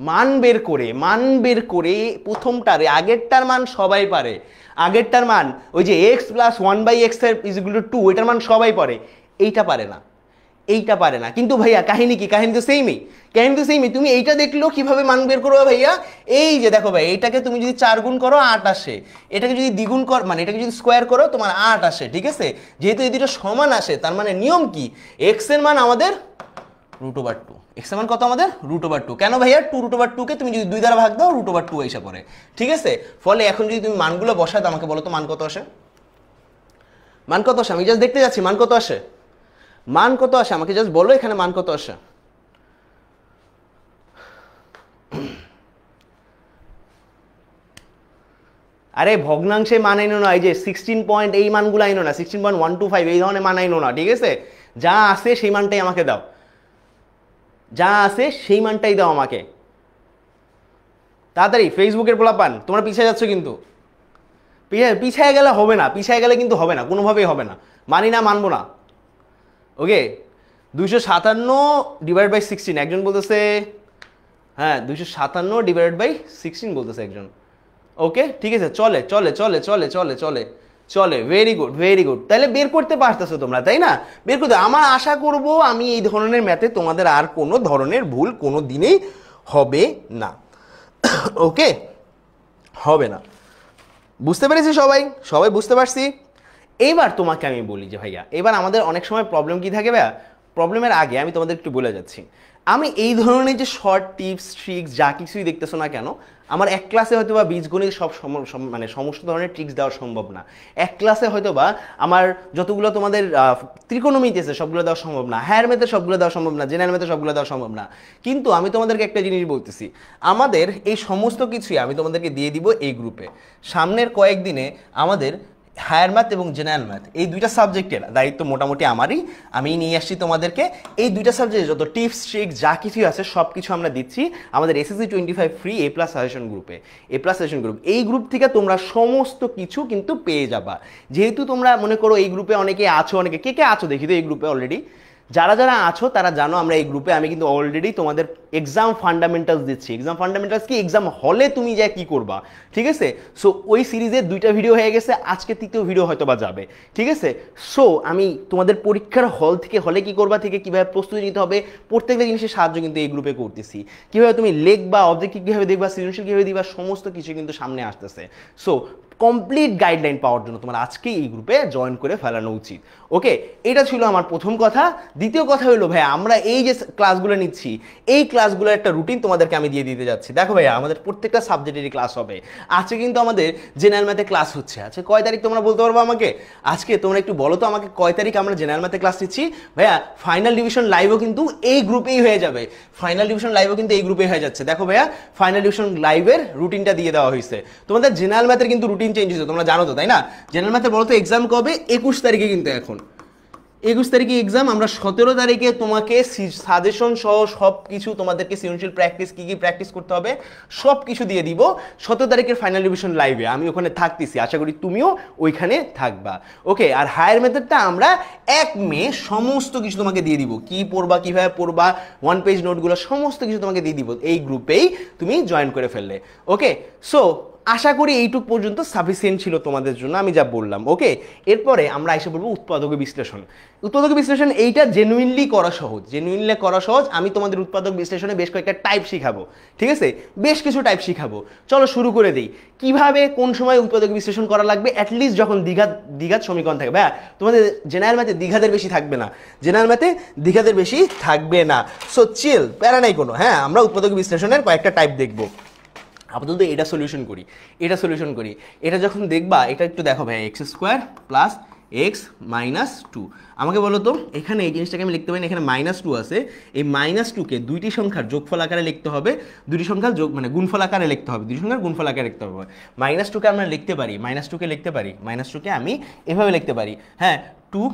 মান বের করে প্রথমটারে, আগেরটার মান সবাই পারে, আগেরটার মান ওই যে x plus 1/x is equal to 2, এটার মান সবাই পারে, এইটা পারে না, এইটা পারে না। কিন্তু ভাইয়া কাহিনী কি, কাহিনী তো সেইমই, কাহিনী তো সেইমই। তুমি এইটা দেখলো কিভাবে মান বের করো ভাইয়া, এই যে দেখো ভাই এইটাকে তুমি যদি 4 গুণ করো 8 আসে, এটাকে যদি দ্বিগুণ কর মানে এটাকে যদি স্কোয়ার করো তোমার 8 আসে, ঠিক আছে। যেহেতু এই দুটো সমান আসে তার মানে নিয়ম কি, এক্স এর মান আমাদের √2, এক্স এর মান কত আমাদের √2। কেন ভাইয়া, 2√2 কে তুমি যদি 2 দ্বারা ভাগ দাও √2 এসে পড়ে, ঠিক আছে। ফলে এখন যদি তুমি মানগুলো বসাও আমাকে বলো তো মান কত আসে, মান কত আসে, আমি জাস্ট দেখতে যাচ্ছি মান কত আসে, মান কত আসে আমাকে জাস্ট বলো এখানে মান কত আসে। আরে ভগ্নাংশে মান আইনো না, এই যে 16 পয়েন্ট এই মানগুলো আইনো না, 16.125 এই ধরনের মান আইনো না, ঠিক আছে। যা আছে সেই মানটাই আমাকে দাও, যা আছে সেই মানটাই দাও আমাকে তাড়াতাড়ি। ফেসবুকের পোলাপান তোমরা পিছিয়ে যাচ্ছ, কিন্তু পিছিয়ে গেলে হবে না, পিছিয়ে গেলে কিন্তু হবে না, কোনোভাবেই হবে না, মানি না, মানবো না। ওকে 257/16 একজন বলতেছে, হ্যাঁ 257/16 বলতেছে একজন। ওকে ঠিক আছে, চলে চলে চলে চলে চলে চলে চলে, ভেরি গুড ভেরি গুড। তাহলে বের করতে পারতেছো তোমরা, তাই না, বের করতে। আমার আশা করব আমি এই ধরনের ম্যাথে তোমাদের আর কোনো ধরনের ভুল কোনো দিনেই হবে না। ওকে হবে না, বুঝতে পেরেছি সবাই, সবাই বুঝতে পারছি। এইবার তোমাকে আমি বলি যে ভাইয়া, এবার আমাদের অনেক সময় প্রবলেম কি থাকে ভাইয়া, প্রবলেমের আগে আমি তোমাদের একটু বলে যাচ্ছি, আমি এই ধরনের যে শর্ট টিপস ট্রিক্স যা কিছুই দেখতেছো না কেন, আমার এক ক্লাসে হয়তো বা বীজগণিত মানে সমস্ত ধরনের ট্রিক্স দেওয়া সম্ভব না। এক ক্লাসে হয়তো বা আমার যতগুলো তোমাদের ত্রিকোণমিতি আছে সবগুলো দেওয়া সম্ভব না, হায়ার ম্যাথে সবগুলো দেওয়া সম্ভব না, জেনারেল ম্যাথে সবগুলো দেওয়া সম্ভব না। কিন্তু আমি তোমাদেরকে একটা জিনিস বলতেছি, আমাদের এই সমস্ত কিছুই আমি তোমাদেরকে দিয়ে দিব এই গ্রুপে। সামনের কয়েকদিনে আমাদের হায়ার ম্যাথ এবং জেনারেল ম্যাথ এই দুইটা সাবজেক্টের দায়িত্ব মোটামুটি আমারই, আমি নিয়ে আসছি তোমাদেরকে। এই দুইটা সাবজেক্টে যত টিপস ট্রিক্স যা কিছু আছে সব কিছু আমরা দিচ্ছি আমাদের SSC 25 ফ্রি A+ সাজেশন গ্রুপে। A+ সাজেশন গ্রুপ, এই গ্রুপ থেকে তোমরা সমস্ত কিছু কিন্তু পেয়ে যাবা। যেহেতু তোমরা মনে করো এই গ্রুপে অনেকে আছো, অনেকে কে কে আছো দেখি তো এই গ্রুপে অলরেডি, যারা যারা আছো তারা জানো আমরা এই গ্রুপে আমি কিন্তু অলরেডি তোমাদের এক্সাম ফান্ডামেন্টালস দিচ্ছি। এক্সাম ফান্ডামেন্টালস কি, এক্সাম হলে তুমি যা কি করবা, ঠিক আছে। সো ওই সিরিজের 2টা ভিডিও হয়ে গেছে, আজকে 3য় ভিডিও হয়তো বা যাবে, ঠিক আছে। সো আমি তোমাদের পরীক্ষার হল থেকে হলে কি করবা থেকে কীভাবে প্রস্তুতি নিতে হবে প্রত্যেকটা জিনিসের সাহায্য কিন্তু এই গ্রুপে করতেছি। কীভাবে তুমি লিখবা, অবজেক্টিভ কীভাবে দেখবা, সৃজনশীল কীভাবে দিবা, সমস্ত কিছু কিন্তু সামনে আসতেছে। সো কমপ্লিট গাইডলাইন পাওয়ার জন্য তোমার আজকেই এই গ্রুপে জয়েন করে ফেলানো উচিত। ওকে, এটা ছিল আমার প্রথম কথা। দ্বিতীয় কথা হলো ভাই, আমরা এই যে ক্লাসগুলো নিচ্ছি এই ক্লাসগুলোর একটা রুটিন তোমাদেরকে আমি দিয়ে দিতে যাচ্ছি। দেখো ভাইয়া, আমাদের প্রত্যেকটা সাবজেক্টেরই ক্লাস হবে। আজকে কিন্তু আমাদের জেনারেল ম্যাথে ক্লাস হচ্ছে। আজকে কয় তারিখ তোমরা বলতে পারবো আমাকে? আজকে তোমরা একটু বলো তো আমাকে, কয় তারিখ আমরা জেনারেল ম্যাথে ক্লাস নিচ্ছি? ভাইয়া ফাইনাল ডিভিশন লাইভও কিন্তু এই গ্রুপেই হয়ে যাবে। ফাইনাল ডিভিশন লাইভও কিন্তু এই গ্রুপেই হয়ে যাচ্ছে। দেখো ভাইয়া, ফাইনাল ডিভিশন লাইভের রুটিনটা দিয়ে দেওয়া হয়েছে। তোমাদের জেনারেল ম্যাথের কিন্তু রুটিন চেঞ্জ হয়েছে, তোমরা জানো তো, তাই না? জেনারেল ম্যাথে বলো তো এক্সাম কবে? 21 তারিখে। কিন্তু এখন 21 তারিখে এক্সাম। আমরা 17 তারিখে তোমাকে সাজেশন সহ সব কিছু তোমাদেরকে সৃজনশীল প্র্যাকটিস কী কী প্র্যাকটিস করতে হবে সব কিছু দিয়ে দিব 17 তারিখের ফাইনাল ডিভিশন লাইভে। আমি ওখানে থাকতেছি, আশা করি তুমিও ওইখানে থাকবা। ওকে, আর হায়ার মেথডটা আমরা 1 মে সমস্ত কিছু তোমাকে দিয়ে দিব, কি পড়বা, কীভাবে পড়বা, 1 পেজ নোটগুলো সমস্ত কিছু তোমাকে দিয়ে দিব এই গ্রুপেই তুমি জয়েন করে ফেললে। ওকে, সো আশা করি এইটুক পর্যন্ত সাফিসিয়েন্ট ছিল তোমাদের জন্য আমি যা বললাম। ওকে, এরপরে আমরা এসে বলবো উৎপাদক বিশ্লেষণ। উৎপাদক বিশ্লেষণ এইটা জেনুইনলি করা সহজ, জেনুইনলি করা সহজ। আমি তোমাদের উৎপাদক বিশ্লেষণে বেশ কয়েকটা টাইপ শিখাবো, ঠিক আছে? বেশ কিছু টাইপ শিখাবো। চলো শুরু করে দিই। কিভাবে কোন সময় উৎপাদক বিশ্লেষণ করা লাগবে, অ্যাটলিস্ট যখন দ্বিঘাত সমীকরণ থাকবে। হ্যাঁ, তোমাদের জেনারেল ম্যাথে দ্বিঘাতের বেশি থাকবে না, জেনারেল ম্যাথে দ্বিঘাতের বেশি থাকবে না। সো চিল, প্যারা নাই কোনো। হ্যাঁ, আমরা উৎপাদক বিশ্লেষণের কয়েকটা টাইপ দেখবো। আপাতত এটা সলিউশন করি। এটা যখন দেখবা, এটা একটু দেখো ভাই, x² প্লাস x মাইনাস 2। আমাকে বলো তো, এখানে এই জিনিসটাকে আমি লিখতে পারি না, এখানে -2 আছে। এই -2কে দুইটি সংখ্যার যোগফল আকারে লিখতে হবে, দুইটি সংখ্যার মানে গুণফল আকারে লিখতে হবে, দুইটি সংখ্যার গুণফল আকারে লিখতে হবে। -2কে আমরা লিখতে পারি, -2কে আমি এভাবে লিখতে পারি। হ্যাঁ, 2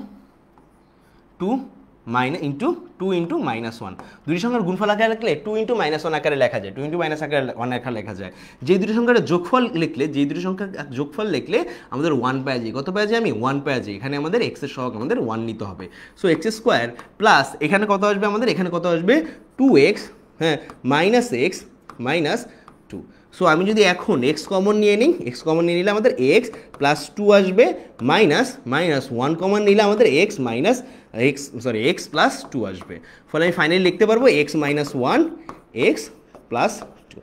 ইন্টু -1। দুটি সংখ্যার গুণফল আকারে লিখলে 2 × -1 আকারে লেখা যায়, 2 × -1 আকারে লেখা যায়। যে দুটি সংখ্যার যোগফল লিখলে আমাদের 1 পেয়ে যায়। কত পেয়ে যায়? আমি 1 পেয়ে যাই। এখানে আমাদের x এর সহগ আমাদের 1 নিতে হবে। সো x² প্লাস এখানে কত আসবে আমাদের? এখানে কত আসবে? 2x, হ্যাঁ, -x মাইনাস 2। সো আমি যদি এখন x কমন নিয়ে নিই, নিলে আমাদের x প্লাস 2 আসবে, মাইনাস 1 কমন নিলে আমাদের x প্লাস 2 আসবে। ফলে আমি ফাইনালি লিখতে পারবো x - 1 x প্লাস 2।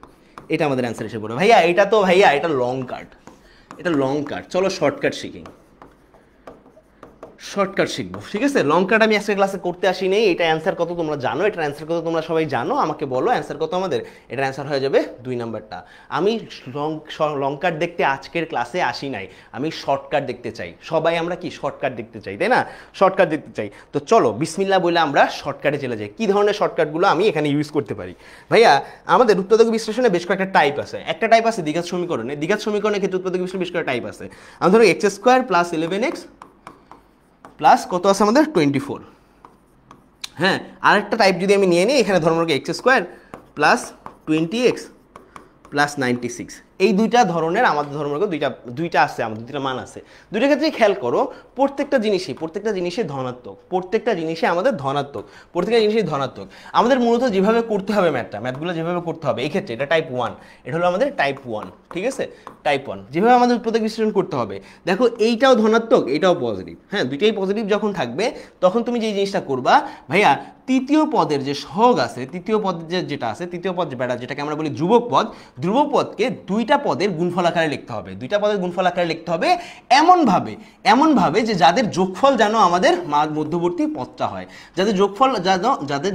এটা আমাদের অ্যান্সার এসে পড়বে। ভাইয়া এটা লং কাট, চলো শর্টকাট শিখবো, ঠিক আছে? লং কাট আমি আজকে ক্লাসে করতে আসি নেই। এটা অ্যান্সার কত তোমরা জানো, এটার অ্যান্সার কত তোমরা সবাই জানো, আমাকে বলো অ্যান্সার কত আমাদের। এটার অ্যান্সার হয়ে যাবে 2 নাম্বারটা। আমি লং কাট দেখতে আজকের ক্লাসে আসি নাই, আমি শর্টকাট দেখতে চাই। সবাই আমরা কি শর্টকাট দেখতে চাই, তাই না? শর্টকাট দেখতে চাই। তো চলো বিসমিল্লাহ বলে আমরা শর্টকাটে চলে যাই। কী ধরনের শর্টকাটগুলো আমি এখানে ইউজ করতে পারি? ভাইয়া, আমাদের উৎপাদক বিশ্লেষণে বেশ কয়েকটা টাইপ আছে। একটা টাইপ আছে দ্বিঘাত সমীকরণের ক্ষেত্রে উৎপাদক বিশ্লেষণে বেশ কয়েকটা টাইপ আছে। আমি ধরো x² প্লাস 11x প্লাস কত আছে আমাদের? 24। হ্যাঁ, আরেকটা টাইপ যদি আমি নিয়ে নিই, এখানে ধর্মকে x² প্লাস 20x প্লাস 96। এই দুইটা ধরনের আমাদের ধর্মকে দুইটা আছে, আমাদের দুইটা মান আছে। দুইটা ক্ষেত্রে খেয়াল করো, প্রত্যেকটা জিনিসই ধনাত্মক, প্রত্যেকটা জিনিসই ধনাত্মক। আমাদের মূলত যেভাবে করতে হবে ম্যাথগুলো যেভাবে করতে হবে, এই ক্ষেত্রে এটা টাইপ 1, এটা হলো আমাদের টাইপ 1, ঠিক আছে? টাইপ 1 যেভাবে আমাদের উৎপাদক বিশ্লেষণ করতে হবে, দেখো এইটাও ধনাত্মক, এটাও পজিটিভ। হ্যাঁ, দুইটাই পজিটিভ যখন থাকবে তখন তুমি যে জিনিসটা করবা, ভাইয়া তৃতীয় পদের যে সহগ আছে, তৃতীয় পদ যেটা আছে, তৃতীয় পদ যেটাকে আমরা বলি ধ্রুবক পদ, ধ্রুবক পদকে দুইটা পদের গুণফল আকারে লিখতে হবে, দুইটা পদের গুণফল আকারে লিখতে হবে এমনভাবে যে যাদের যোগফল যেন আমাদের মধ্যবর্তী পদটা হয়, যাদের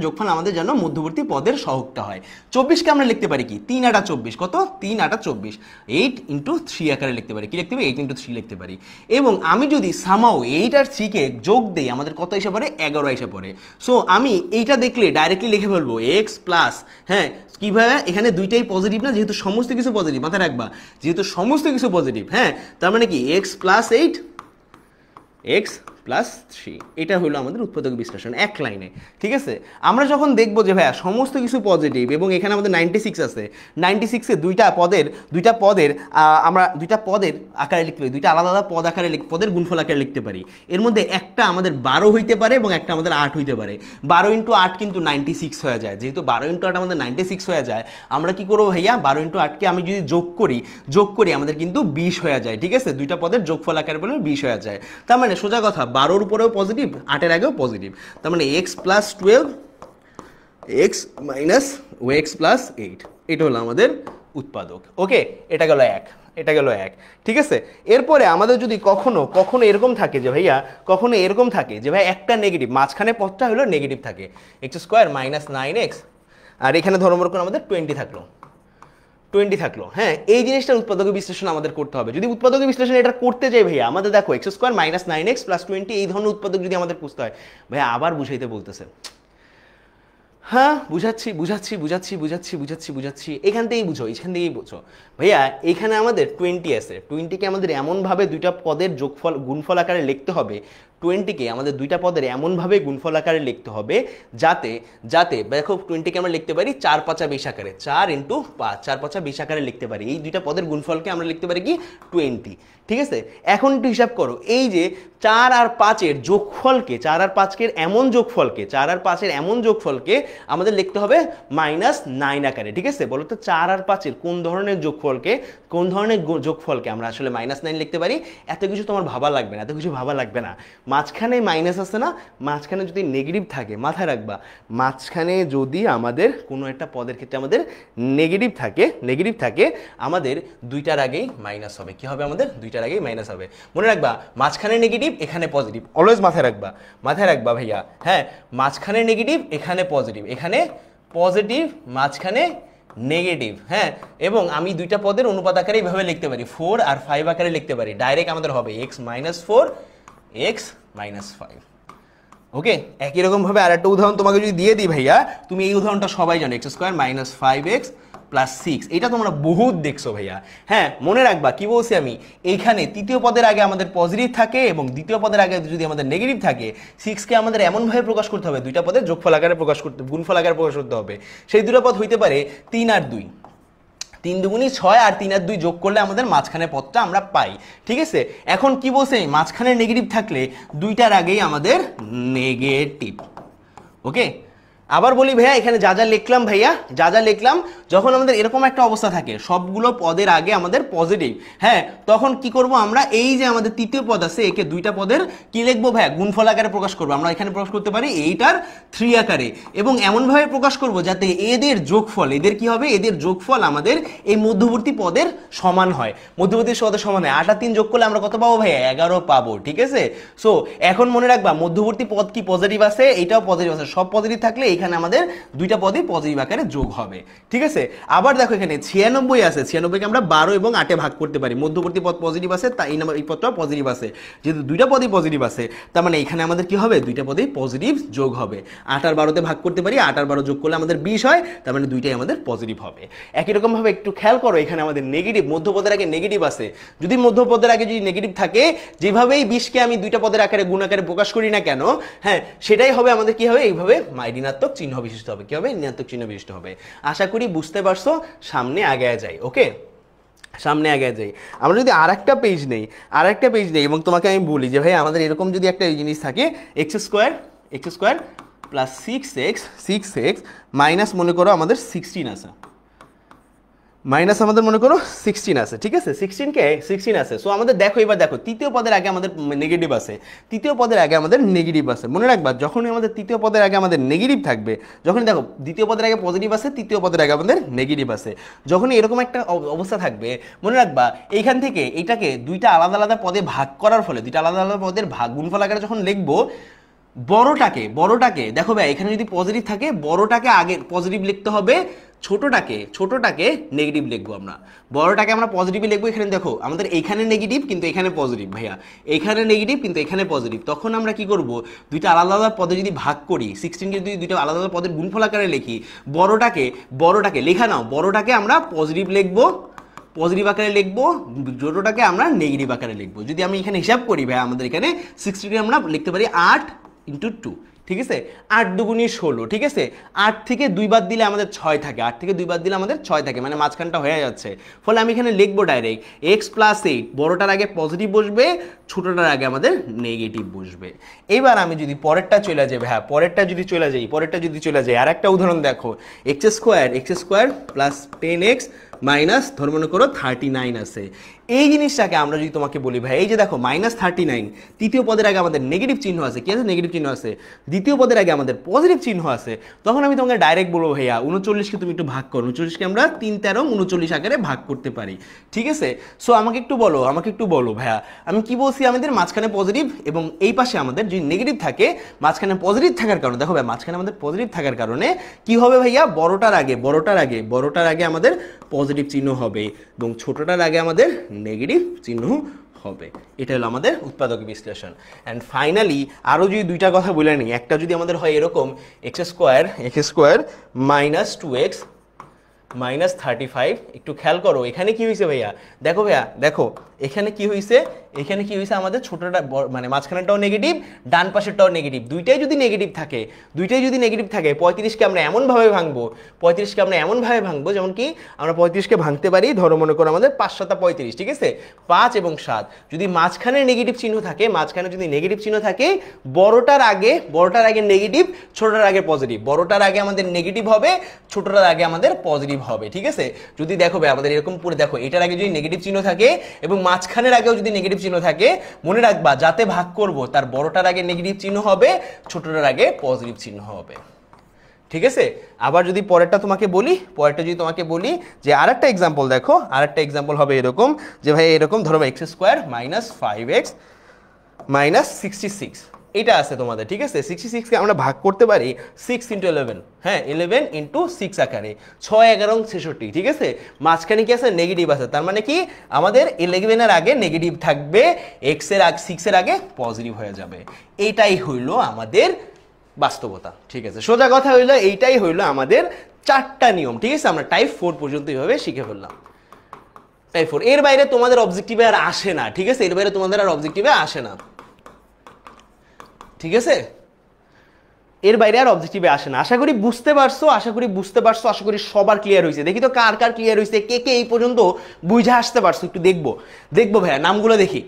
যোগফল আমাদের যেন মধ্যবর্তী পদের সহগটা হয়। 24কে আমরা লিখতে পারি কি 3 8 24, কত 3 8 24, 8 × 3 আকারে লিখতে পারি, কি লিখতে পারি 8 × 3 লিখতে পারি। এবং আমি যদি সামাও 8 আর 3 কে যোগ দেই আমাদের কত এসে পড়ে 11 এসে পড়ে। সো আমি এইটা দেখলে ডাইরেক্টলি লিখে ফেলবো x প্লাস, হ্যাঁ কিভাবে, এখানে দুইটাই পজিটিভ না, যেহেতু সমস্ত কিছু পজিটিভ, মাথায় রাখবা যেহেতু সমস্ত কিছু পজিটিভ, হ্যাঁ তার মানে কি x প্লাস 8 x প্লাস 3, এটা হলো আমাদের উৎপাদক বিশ্লেষণ এক লাইনে। ঠিক আছে, আমরা যখন দেখবো যে ভাইয়া সমস্ত কিছু পজিটিভ এবং এখানে আমাদের 96 আছে, 96-এ দুইটা পদের আমরা দুইটা পদের আকারে লিখতে পারি, দুইটা আলাদা আলাদা পদ আকারে পদের গুণফল আকারে লিখতে পারি। এর মধ্যে একটা আমাদের 12 হইতে পারে এবং একটা আমাদের 8 হইতে পারে। 12 × 8 কিন্তু 96 হয়ে যায়, যেহেতু 12 × 8 আমাদের 96 হয়ে যায়, আমরা কি করবো ভাইয়া 12 × 8কে আমি যদি যোগ করি আমাদের কিন্তু 20 হয়ে যায়। ঠিক আছে, দুইটা পদের যোগফল আকারে বলে 20 হয়ে যায়। তার মানে সোজা কথা 12-র উপরেও পজিটিভ, 8-এর আগেও পজিটিভ, তার মানে x plus 12 x minus x plus 8, এটা হলো আমাদের উৎপাদক। ওকে, এটা গেল এক। ঠিক আছে, এরপরে আমাদের যদি কখনো এরকম থাকে যে ভাইয়া ভাই একটা নেগেটিভ, মাঝখানে পদটা হলো নেগেটিভ থাকে, x² মাইনাস 9x, আর এখানে ধরো মনে করো আমাদের 20 থাকলো। হ্যাঁ, এই জিনিসটার উৎপাদক বিশ্লেষণ আমাদের করতে হবে। যদি উৎপাদক বিশ্লেষণ এটা করতে যাই ভাইয়া, আমাদের দেখো x² মাইনাস 9x প্লাস 20, এই ধরনের উৎপাদক যদি আমাদের বুঝতে হয়, ভাইয়া আবার বুঝাইতে বলতেছে। হ্যাঁ বুঝাচ্ছি, এখান থেকেই বুঝো ভাইয়া। এখানে আমাদের 20 আছে, 20কে আমাদের এমনভাবে দুইটা পদের গুণফল আকারে লিখতে হবে, 20কে আমাদের দুইটা পদের এমনভাবে গুণফল আকারে লিখতে হবে যাতে দেখো 20কে আমরা লিখতে পারি 4 5 20 আকারে, 4 × 5, 4 5 20 আকারে লিখতে পারি। এই দুইটা পদের গুণফলকে আমরা লিখতে পারি কি 20। ঠিক আছে, এখন একটু হিসাব করো, এই যে 4 আর 5-এর যোগফলকে, 4 আর 5-এর এমন যোগফলকে আমাদের লিখতে হবে -9 আকারে। ঠিক আছে, বলো তো 4 আর 5-এর কোন ধরনের যোগফলকে আমরা আসলে -9 লিখতে পারি? এত কিছু তোমার ভাবা লাগবে না, মাঝখানে মাইনাস আছে না, মাঝখানে যদি নেগেটিভ থাকে, মাথায় রাখবা মাঝখানে যদি আমাদের কোনো একটা পদের ক্ষেত্রে আমাদের নেগেটিভ থাকে আমাদের দুইটার আগেই মাইনাস হবে। কি হবে? আমাদের দুইটার আগেই মাইনাস হবে। মনে রাখবা মাঝখানে নেগেটিভ, এখানে পজিটিভ, অলওয়েজ মাথায় রাখবা ভাইয়া। হ্যাঁ, মাঝখানে নেগেটিভ, এখানে পজিটিভ, মাঝখানে নেগেটিভ। হ্যাঁ, এবং আমি দুইটা পদের অনুপাত আকারে এইভাবে লিখতে পারি, 4 আর 5 আকারে লিখতে পারি। ডাইরেক্ট আমাদের হবে x - 4 x - 5। ওকে, একই রকম ভাবে আরেকটা উদাহরণ তোমাকে যদি দিয়ে দিই ভাইয়া, তুমি এই উদাহরণটা সবাই জানো, x² - 5x + 6, এটা তোমরা বহুত দেখছো ভাইয়া। হ্যাঁ, মনে রাখবা কি বলছি আমি, এইখানে তৃতীয় পদের আগে আমাদের পজিটিভ থাকে এবং দ্বিতীয় পদের আগে যদি আমাদের নেগেটিভ থাকে, 6কে আমাদের এমনভাবে প্রকাশ করতে হবে, দুইটা পদের গুণফল আকারে প্রকাশ করতে হবে। সেই দুটো পদ হইতে পারে 3 আর 2, 3 দুগুণী 6 আর 3 আর 2 যোগ করলে আমাদের মাঝখানে পদটা আমরা পাই। ঠিক আছে, এখন কি বলছে, মাঝখানে নেগেটিভ থাকলে দুইটার আগেই আমাদের নেগেটিভ। ওকে, আবার বলি ভাইয়া, এখানে যা যা লিখলাম, যখন আমাদের এরকম একটা অবস্থা থাকে সবগুলো পদের আগে আমাদের পজিটিভ, হ্যাঁ, তখন কি করব আমরা, এই যে আমাদের তৃতীয় পদ আছে, একে দুইটা পদের কি লিখবো ভাইয়া, গুণফল আকারে প্রকাশ করবো। আমরা এখানে প্রকাশ করতে পারি 8 আর 3 আকারে, এবং এমনভাবে প্রকাশ করব যাতে এদের যোগফল আমাদের এই মধ্যবর্তী পদের সমান হয়, 8 আর 3 যোগ করলে আমরা কত পাবো ভাইয়া, 11 পাবো। ঠিক আছে, সো এখন মনে রাখবা মধ্যবর্তী পদ কি পজিটিভ আছে, এইটাও পজিটিভ আছে, সব পজিটিভ থাকলে এখানে আমাদের দুইটা পদই পজিটিভ আকারে যোগ হবে। ঠিক আছে, আবার দেখো এখানে 96 আছে, 96কে আমরা 12 এবং 8-এ ভাগ করতে পারি, মধ্যবর্তী পদ পজিটিভ আছে, তাই এই পদটাও পজিটিভ আছে, যেহেতু দুইটা পদই পজিটিভ আছে, তার মানে এখানে আমাদের কি হবে, দুইটা পদই পজিটিভ যোগ হবে। 8 আর 12-তে ভাগ করতে পারি, 8 আর 12 যোগ করলে আমাদের 20 হয়, তার মানে দুইটাই আমাদের পজিটিভ হবে। একই রকম ভাবে একটু খেয়াল করো, এখানে আমাদের নেগেটিভ, মধ্যপদের আগে নেগেটিভ আছে, যদি মধ্যপদের আগে যদি নেগেটিভ থাকে, যেভাবেই 20কে আমি দুইটা পদের আকারে গুণ আকারে প্রকাশ করি না কেন, হ্যাঁ, সেটাই হবে আমাদের কি হবে, এইভাবে ঋণাত্মক চিহ্ন বিশিষ্ট হবে। কি হবে? ঋণাত্মক চিহ্ন বিশিষ্ট হবে। আশা করি বুঝতে পারছো, সামনে আগায় যাই। ওকে, সামনে আগায় যাই। আমরা যদি আরেকটা পেজ নেই এবং তোমাকে আমি বলি যে ভাই আমাদের এরকম যদি একটা জিনিস থাকে, x² + 6x মাইনাস মনে করো আমাদের 16 আছে, মাইনাস আমাদের মনে করো 16 আছে, ঠিক আছে, 16 আছে। সো আমাদের দেখো এবার দেখো তৃতীয় পদের আগে আমাদের নেগেটিভ আছে, তৃতীয় পদের আগে আমাদের নেগেটিভ আছে। মনে রাখবা যখনই আমাদের তৃতীয় পদের আগে আমাদের নেগেটিভ থাকবে, যখনই দেখো দ্বিতীয় পদের আগে পজিটিভ আছে, তৃতীয় পদের আগে আমাদের নেগেটিভ আছে, যখনই এরকম একটা অবস্থা থাকবে, মনে রাখবা এইখান থেকে এটাকে দুইটা আলাদা আলাদা পদে ভাগ করার ফলে, দুইটা আলাদা আলাদা পদের ভাগ গুণফল আকারে যখন লিখবো, বড়টাকে দেখো ভাই এখানে যদি পজিটিভ থাকে বড়টাকে আগে পজিটিভ লিখতে হবে, ছোটটাকে নেগেটিভ লিখবো আমরা। বড়টাকে আমরা পজিটিভই লিখবো। এখানে দেখো আমাদের এইখানে নেগেটিভ কিন্তু এখানে পজিটিভ, ভাইয়া এখানে নেগেটিভ কিন্তু এখানে পজিটিভ। তখন আমরা কি করব, দুইটা আলাদা আলাদা পদে যদি ভাগ করি, 16কে যদি দুইটা আলাদা আলাদা পদের গুণফল আকারে লিখি, বড়টাকে লেখা নাও, বড়টাকে আমরা পজিটিভ লিখবো, পজিটিভ আকারে লিখবো, ছোটটাকে আমরা নেগেটিভ আকারে লিখবো। যদি আমি এখানে হিসাব করি ভাই, আমাদের এখানে 16 আমরা লিখতে পারি 8 × 2, ঠিক আছে, 8 দুগুণী 16, ঠিক আছে, 8 থেকে 2 বাদ দিলে আমাদের 6 থাকে, 8 থেকে 2 বাদ দিলে আমাদের 6 থাকে, মানে মাঝখানটা হয়ে যাচ্ছে। ফলে আমি এখানে লিখবো ডাইরেক্ট x + 8, বড়টার আগে পজিটিভ বসবে, ছোটটার আগে আমাদের নেগেটিভ বসবে। এবার আমি যদি পরেরটা চলে যাই ভাইয়া, পরেরটা যদি চলে যাই আর একটা উদাহরণ দেখো, x² + 10x মাইনাস ধর মনে করো 39 আছে। এই জিনিসটাকে আমরা যদি তোমাকে বলি ভাই, এই যে দেখো -39, তৃতীয় পদের আগে আমাদের নেগেটিভ চিহ্ন আছে, কি আছে, নেগেটিভ চিহ্ন আছে, দ্বিতীয় পদের আগে আমাদের পজিটিভ চিহ্ন আছে, তখন আমি তোমাকে ডাইরেক্ট বলবো ভাইয়া 39কে তুমি একটু ভাগ করো, 39কে আমরা 3 13 39 আকারে ভাগ করতে পারি, ঠিক আছে। সো আমাকে একটু বলো ভাইয়া, আমি কি বলছি, আমাদের মাঝখানে পজিটিভ এবং এই পাশে আমাদের যদি নেগেটিভ থাকে, মাঝখানে পজিটিভ থাকার কারণে, দেখো ভাই মাঝখানে আমাদের পজিটিভ থাকার কারণে কি হবে ভাইয়া, বড়টার আগে আমাদের পজিটিভ চিহ্ন হবে এবং ছোটটার আগে আমাদের নেগেটিভ চিহ্ন হবে। এটা হলো আমাদের উৎপাদক বিশ্লেষণ। অ্যান্ড ফাইনালি আরও যদি দুইটা কথা বলে নিই, একটা যদি আমাদের হয় এরকম x² - 2x - 35, একটু খেয়াল করো এখানে কি হয়েছে ভাইয়া, দেখো এখানে কি হয়েছে, আমাদের ছোটটা মানে মাঝখানেরটাও নেগেটিভ, ডান পাশেরটাও নেগেটিভ, দুইটাই যদি নেগেটিভ থাকে 35কে আমরা এমনভাবে ভাঙবো, যেমন কি আমরা 35কে ভাঙতে পারি, ধরো মনে করো আমাদের 5 7 35, ঠিক আছে, 5 এবং 7, যদি মাঝখানে নেগেটিভ চিহ্ন থাকে, বড়টার আগে নেগেটিভ, ছোটটার আগে পজিটিভ, বড়টার আগে আমাদের নেগেটিভ হবে, ছোটটার আগে আমাদের পজিটিভ হবে, ঠিক আছে। যদি দেখো ভাই আমাদের এরকম পুরো দেখো, এটার আগে যদি নেগেটিভ চিহ্ন থাকে এবং মাঝখানের আগেও যদি নেগেটিভ চিহ্ন থাকে, মনে রাখবা যাতে ভাগ করব তার বড়টার আগে নেগেটিভ চিহ্ন হবে, ছোটটার আগে পজিটিভ চিহ্ন হবে, ঠিক আছে। আবার যদি পরেরটা তোমাকে বলি যে আরেকটা এক্সাম্পল দেখো, আরেকটা এক্সাম্পল হবে এরকম যে ভাই এরকম ধরো x² - 5x - 66, এটা আছে তোমাদের, ঠিক আছে। 66কে আমরা ভাগ করতে পারি 6 × 11, হ্যাঁ 11 × 6 আকারে, 6 11 66, ঠিক আছে। মাঝখানে কি আছে, নেগেটিভ আছে, তার মানে কি আমাদের 11 এর আগে নেগেটিভ থাকবে, 6 এর আগে পজিটিভ হয়ে যাবে। এইটাই হইল আমাদের বাস্তবতা, ঠিক আছে। সোজা কথা হইলো এইটাই হইলো আমাদের 4টা নিয়ম, ঠিক আছে। আমরা টাইপ 4 পর্যন্ত এইভাবে শিখে ফেললাম, টাইপ 4। এর বাইরে তোমাদের অবজেক্টিভে আর আসে না, ঠিক আছে, ঠিক আছে, এর বাইরে আর অবজেক্টিভে আসে না। আশা করি বুঝতে পারছো, আশা করি সবার ক্লিয়ার হয়েছে। দেখি তো কার ক্লিয়ার হয়েছে, কে এই পর্যন্ত বুঝে আসতে পারছো, একটু দেখবো ভাইয়া, নামগুলো দেখি।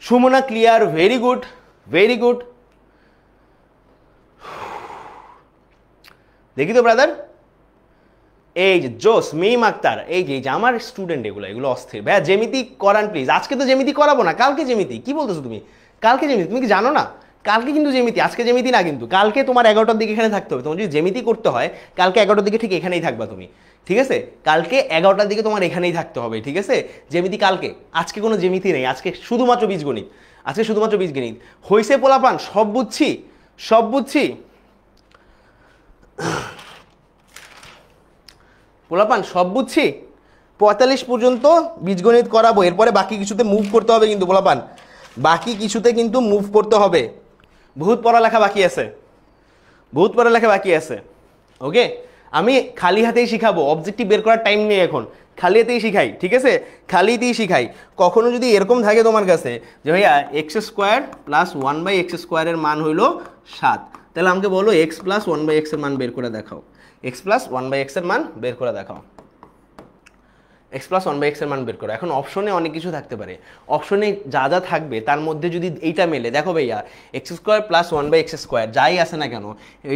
Sumana clear, very good. দেখি তো ব্রাদার, এই যে জোস, মিম আক্তার, এই যে আমার স্টুডেন্ট, এগুলো অস্থির। ভাইয়া জ্যামিতি করান প্লিজ। আজকে তো জ্যামিতি করাবো না, কালকে জ্যামিতি। কি বলতেছো তুমি, কালকে জ্যামিতি? তুমি কি জানো না কালকে কিন্তু জ্যামিতি, আজকে জ্যামিতি না কিন্তু। কালকে তোমার 11টার দিকে এখানে থাকতে হবে। তোমার যদি জ্যামিতি করতে হয় কালকে 11টার দিকে ঠিক এখানেই থাকবা তুমি, ঠিক আছে। কালকে 11টার দিকে তোমার এখানেই থাকতে হবে, ঠিক আছে। জ্যামিতি কালকে, আজকে কোনো জ্যামিতি নেই, আজকে শুধুমাত্র বীজগণিত, হইছে পোলাপান, সব বুঝছি। পোলাপান সব বুঝছি, 45 পর্যন্ত বীজগণিত করাবো, এরপরে বাকি কিছুতে মুভ করতে হবে কিন্তু পোলাপান, মুভ করতে হবে। বহুত পড়ালেখা বাকি আছে, ওকে। আমি খালি হাতেই শিখাবো, অবজেক্টিভ বের করার টাইম নেই এখন, খালি হাতেই শিখাই, ঠিক আছে, শিখাই। কখনো যদি এরকম থাকে তোমার কাছে যে ভাইয়া x² + 1/x² এর মান হইল 7, তাহলে আমাকে বলো x + 1/x এর মান বের করে দেখাও, x + 1/x এর মান বের করে দেখাও। এক্স প্লাস ওয়ান বাই এক্সের মান বের করো। এখন অপশনে অনেক কিছু থাকতে পারে, অপশনে যা যা থাকবে তার মধ্যে যদি এইটা মেলে, দেখো ভাইয়া x square plus one by x square যাই আসে না কেন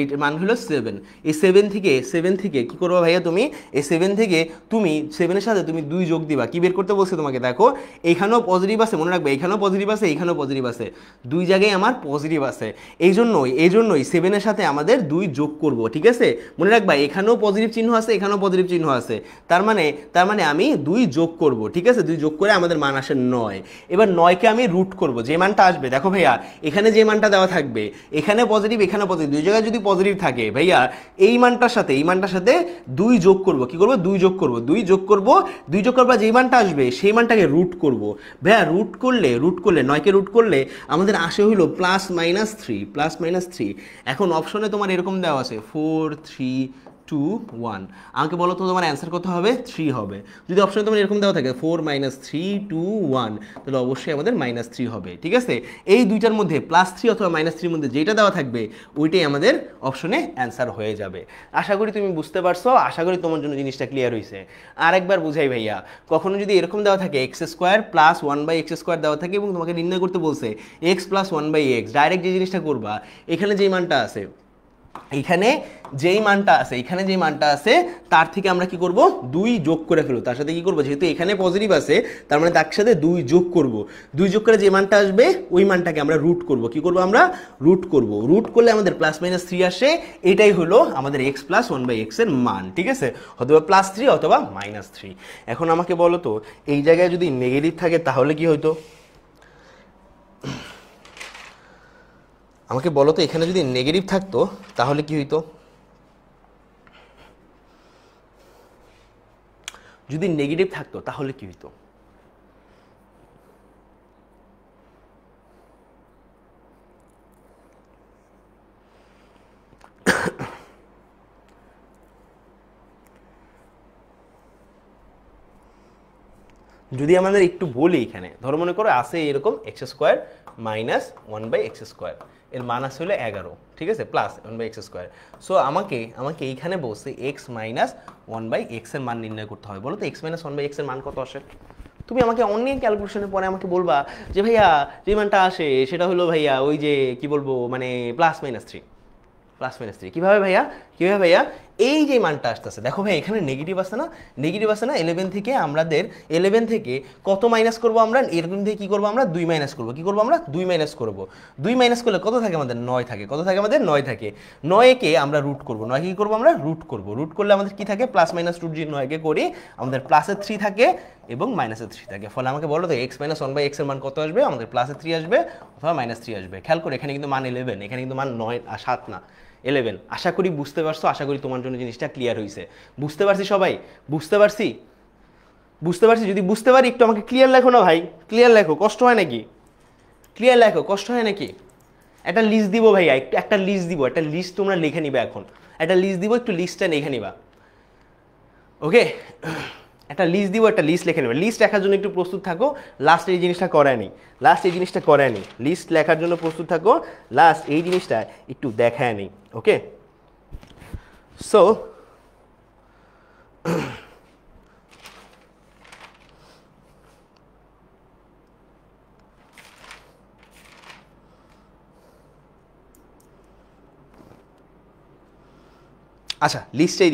এইটার মান হলো 7। এই 7 থেকে কী করবো ভাইয়া, তুমি এই 7 থেকে তুমি 7-এর সাথে তুমি 2 যোগ দিবা। কী বের করতে বলছে তোমাকে, দেখো এইখানেও পজিটিভ আছে, মনে রাখবে এইখানেও পজিটিভ আছে, এইখানেও পজিটিভ আছে, 2 জায়গায় আমার পজিটিভ আছে। এই জন্যই 7-এর সাথে আমাদের 2 যোগ করব, ঠিক আছে? মনে রাখবা এখানেও পজিটিভ চিহ্ন আছে, এখানেও পজিটিভ চিহ্ন আছে, তার মানে আমি 2 যোগ করব, ঠিক আছে? 2 যোগ করে আমাদের মান আসে 9। এবার 9কে আমি রুট করব, যে মানটা আসবে, দেখো ভাইয়া এখানে যে মানটা দেওয়া থাকবে, এখানে পজিটিভ এখানে পজিটিভ, 2 জায়গায় যদি পজিটিভ থাকে ভাইয়া এই মানটার সাথে 2 যোগ করব। কি করব? 2 যোগ করব, 2 যোগ করব যেই মানটা আসবে সেই মানটাকে রুট করব। ভাইয়া রুট করলে 9কে রুট করলে আমাদের আসে হইলো প্লাস মাইনাস 3। এখন অপশনে তোমার এরকম দেওয়া আছে 4 3 2 1। আমাকে বলো তো তোমার অ্যান্সার কত হবে? 3 হবে। যদি অপশনে তোমার এরকম দেওয়া থাকে 4 - 3 2 1, তাহলে অবশ্যই আমাদের -3 হবে, ঠিক আছে? এই দুইটার মধ্যে +3 অথবা -3 মধ্যে যেটা দেওয়া থাকবে ওইটাই আমাদের অপশনে অ্যান্সার হয়ে যাবে। আশা করি তুমি বুঝতে পারছো, আশা করি তোমার জন্য জিনিসটা ক্লিয়ার হয়েছে। আরেকবার বুঝাই ভাইয়া, কখনো যদি এরকম দেওয়া থাকে x square plus 1/x square দেওয়া থাকে এবং তোমাকে নির্ণয় করতে বলছে x + 1/x, ডাইরেক্ট যে জিনিসটা করবা, এখানে যেই মানটা আছে তার থেকে আমরা কি করব? 2 যোগ করে ফেলবো। তার সাথে কি করব? যেহেতু এখানে পজিটিভ আছে তার মানে তার সাথে 2 যোগ করব। 2 যোগ করে যে মানটা আসবে ওই মানটাকে আমরা রুট করব। কি করব? আমরা রুট করব। রুট করলে আমাদের +-3 আসে। এটাই হলো আমাদের x + 1/x এর মান, ঠিক আছে? অথবা +3 অথবা -3। এখন আমাকে বলো তো এই জায়গায় যদি নেগেটিভ থাকে তাহলে কি হইতো? আমাকে বলো তো এখানে যদি নেগেটিভ থাকতো তাহলে কি হইতো? যদি নেগেটিভ থাকতো তাহলে কি হইতো? যদি আমাদের একটু বলি, এখানে ধরো মনে করো আছে এরকম x square minus 1/x square, এর মান আছে হলো 11, ঠিক আছে? Plus 1/x square. সো আমাকে এইখানে বসে x - 1/x এর মান নির্ণয় করতে হবে। বলো তো x - 1/x এর মান কত আসে? তুমি আমাকে অনেক ক্যালকুলেশনের পরে আমাকে বলবা যে ভাইয়া যে মানটা আসে সেটা হলো ভাইয়া ওই যে কি বলবো মানে +-3। কীভাবে ভাইয়া এই যে মানটা আসতেছে, দেখো ভাই এখানে নেগেটিভ আছে না? 11 থেকে আমাদের 11 থেকে কত মাইনাস করবো আমরা? এরকম থেকে কী করবো আমরা? 2 মাইনাস করবো। কী করবো আমরা? 2 মাইনাস করবো। 2 মাইনাস করলে কত থাকে আমাদের? 9 থাকে। কত থাকে আমাদের? 9 থাকে। 9কে আমরা রুট করবো। 9কে কী করবো আমরা? রুট করবো। রুট করলে আমাদের কী থাকে? +- রুট যদি 9কে করি আমাদের +3 থাকে এবং -3 থাকে। ফলে আমাকে বলো তো x - 1/x এর মান কত আসবে? আমাদের +3 আসবে অথবা -3 আসবে। খেয়াল করে এখানে কিন্তু মান 11, এখানে কিন্তু মান 9 আর 7 না, 11। আশা করি বুঝতে পারছো, আশা করি তোমার জন্য জিনিসটা ক্লিয়ার হয়েছে। বুঝতে পারছি সবাই? বুঝতে পারছি? যদি বুঝতে পারি একটু আমাকে ক্লিয়ার লেখো না ভাই, ক্লিয়ার লেখো, কষ্ট হয় নাকি? ক্লিয়ার লেখো, কষ্ট হয় নাকি? একটা লিস্ট দিব ভাইয়া, একটা লিস্ট দিব, একটা লিস্ট তোমরা লিখে নিবে। এখন একটা লিস্ট দিব, একটু লিস্টটা লিখে নিবা, ওকে? একটা লিস্ট দিব, একটা লিস্ট লিখে নেবে। লিস্ট লেখার জন্য একটু প্রস্তুত থাকো, লাস্ট এই জিনিসটা করায়নি, লিস্ট লেখার জন্য প্রস্তুত থাকো, লাস্ট এই জিনিসটা একটু দেখায় নেই, ওকে? সো আচ্ছা লিস্টটাই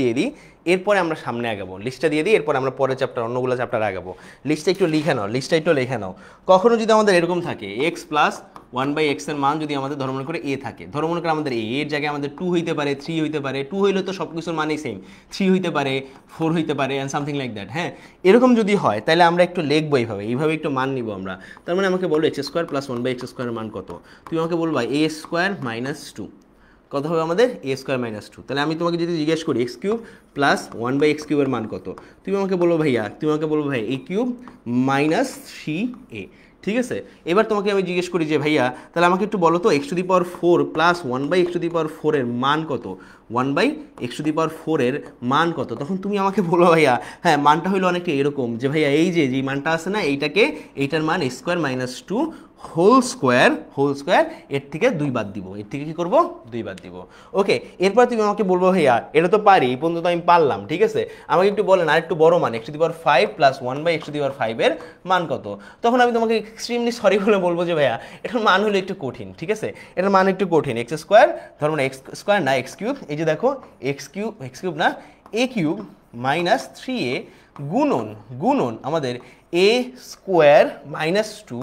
দিয়ে দিই, এরপরে আমরা সামনে আগাবো। লিস্টটা দিয়ে দিই, এরপর আমরা পরের চ্যাপ্টার অন্যগুলো চ্যাপ্টার আগাবো। লিস্টটা একটু লিখে নাও। কখনো যদি আমাদের এরকম থাকে x + 1/x এর মান যদি আমাদের ধরো মনে করে a থাকে, ধরো মনে করে আমাদের এর জায়গায় আমাদের 2 হইতে পারে, 3 হইতে পারে, 2 হইলে তো সব কিছুর মানেই সেম, 3 হইতে পারে, 4 হইতে পারে অ্যান্ড সামথিং লাইক দ্যাট। হ্যাঁ, এরকম যদি হয় তাহলে আমরা একটু লিখবো এইভাবে একটু মান নিব আমরা। তার মানে আমাকে বলো x স্কোয়ার + 1/x স্কোয়ারের মান কত? তুমি আমাকে বলবা a স্কোয়ার - 2। কত হবে আমাদের? a square - 2। তাহলে আমি তোমাকে যদি জিজ্ঞেস করি x কিউব + 1/x কিউবের মান কত, তুমি আমাকে বলবো ভাই a কিউব - 3a, ঠিক আছে? এবার তোমাকে আমি জিজ্ঞেস করি যে ভাইয়া তাহলে আমাকে একটু বলো তো x⁴ + 1/x⁴ এর মান কত? 1/x⁴ এর মান কত? তখন তুমি আমাকে বলো ভাইয়া হ্যাঁ মানটা হইলো অনেকটা এরকম যে ভাইয়া এই যে মানটা আছে না এইটার মান a² - 2 হোল স্কোয়ার এর থেকে 2 বাদ দিব, এর থেকে কি করব 2 বাদ দিব। ওকে, এরপর তুমি আমাকে বলবো ভাইয়া এটা তো পারি, এই পর্যন্ত আমি পারলাম, ঠিক আছে, আমাকে একটু বলেন আর একটু বড় মান x⁵ প্লাস 1/x⁵ এর মান কত। তখন আমি তোমাকে এক্সট্রিমলি সরি বলে বলবো যে ভাইয়া এটার মান হলো একটু কঠিন, ঠিক আছে, এটার মান একটু কঠিন, x স্কোয়ার ধরো না, x স্কোয়ার না x কিউব, এই যে দেখো x কিউব না a কিউব মাইনাস 3a গুণন আমাদের a স্কোয়ার মাইনাস 2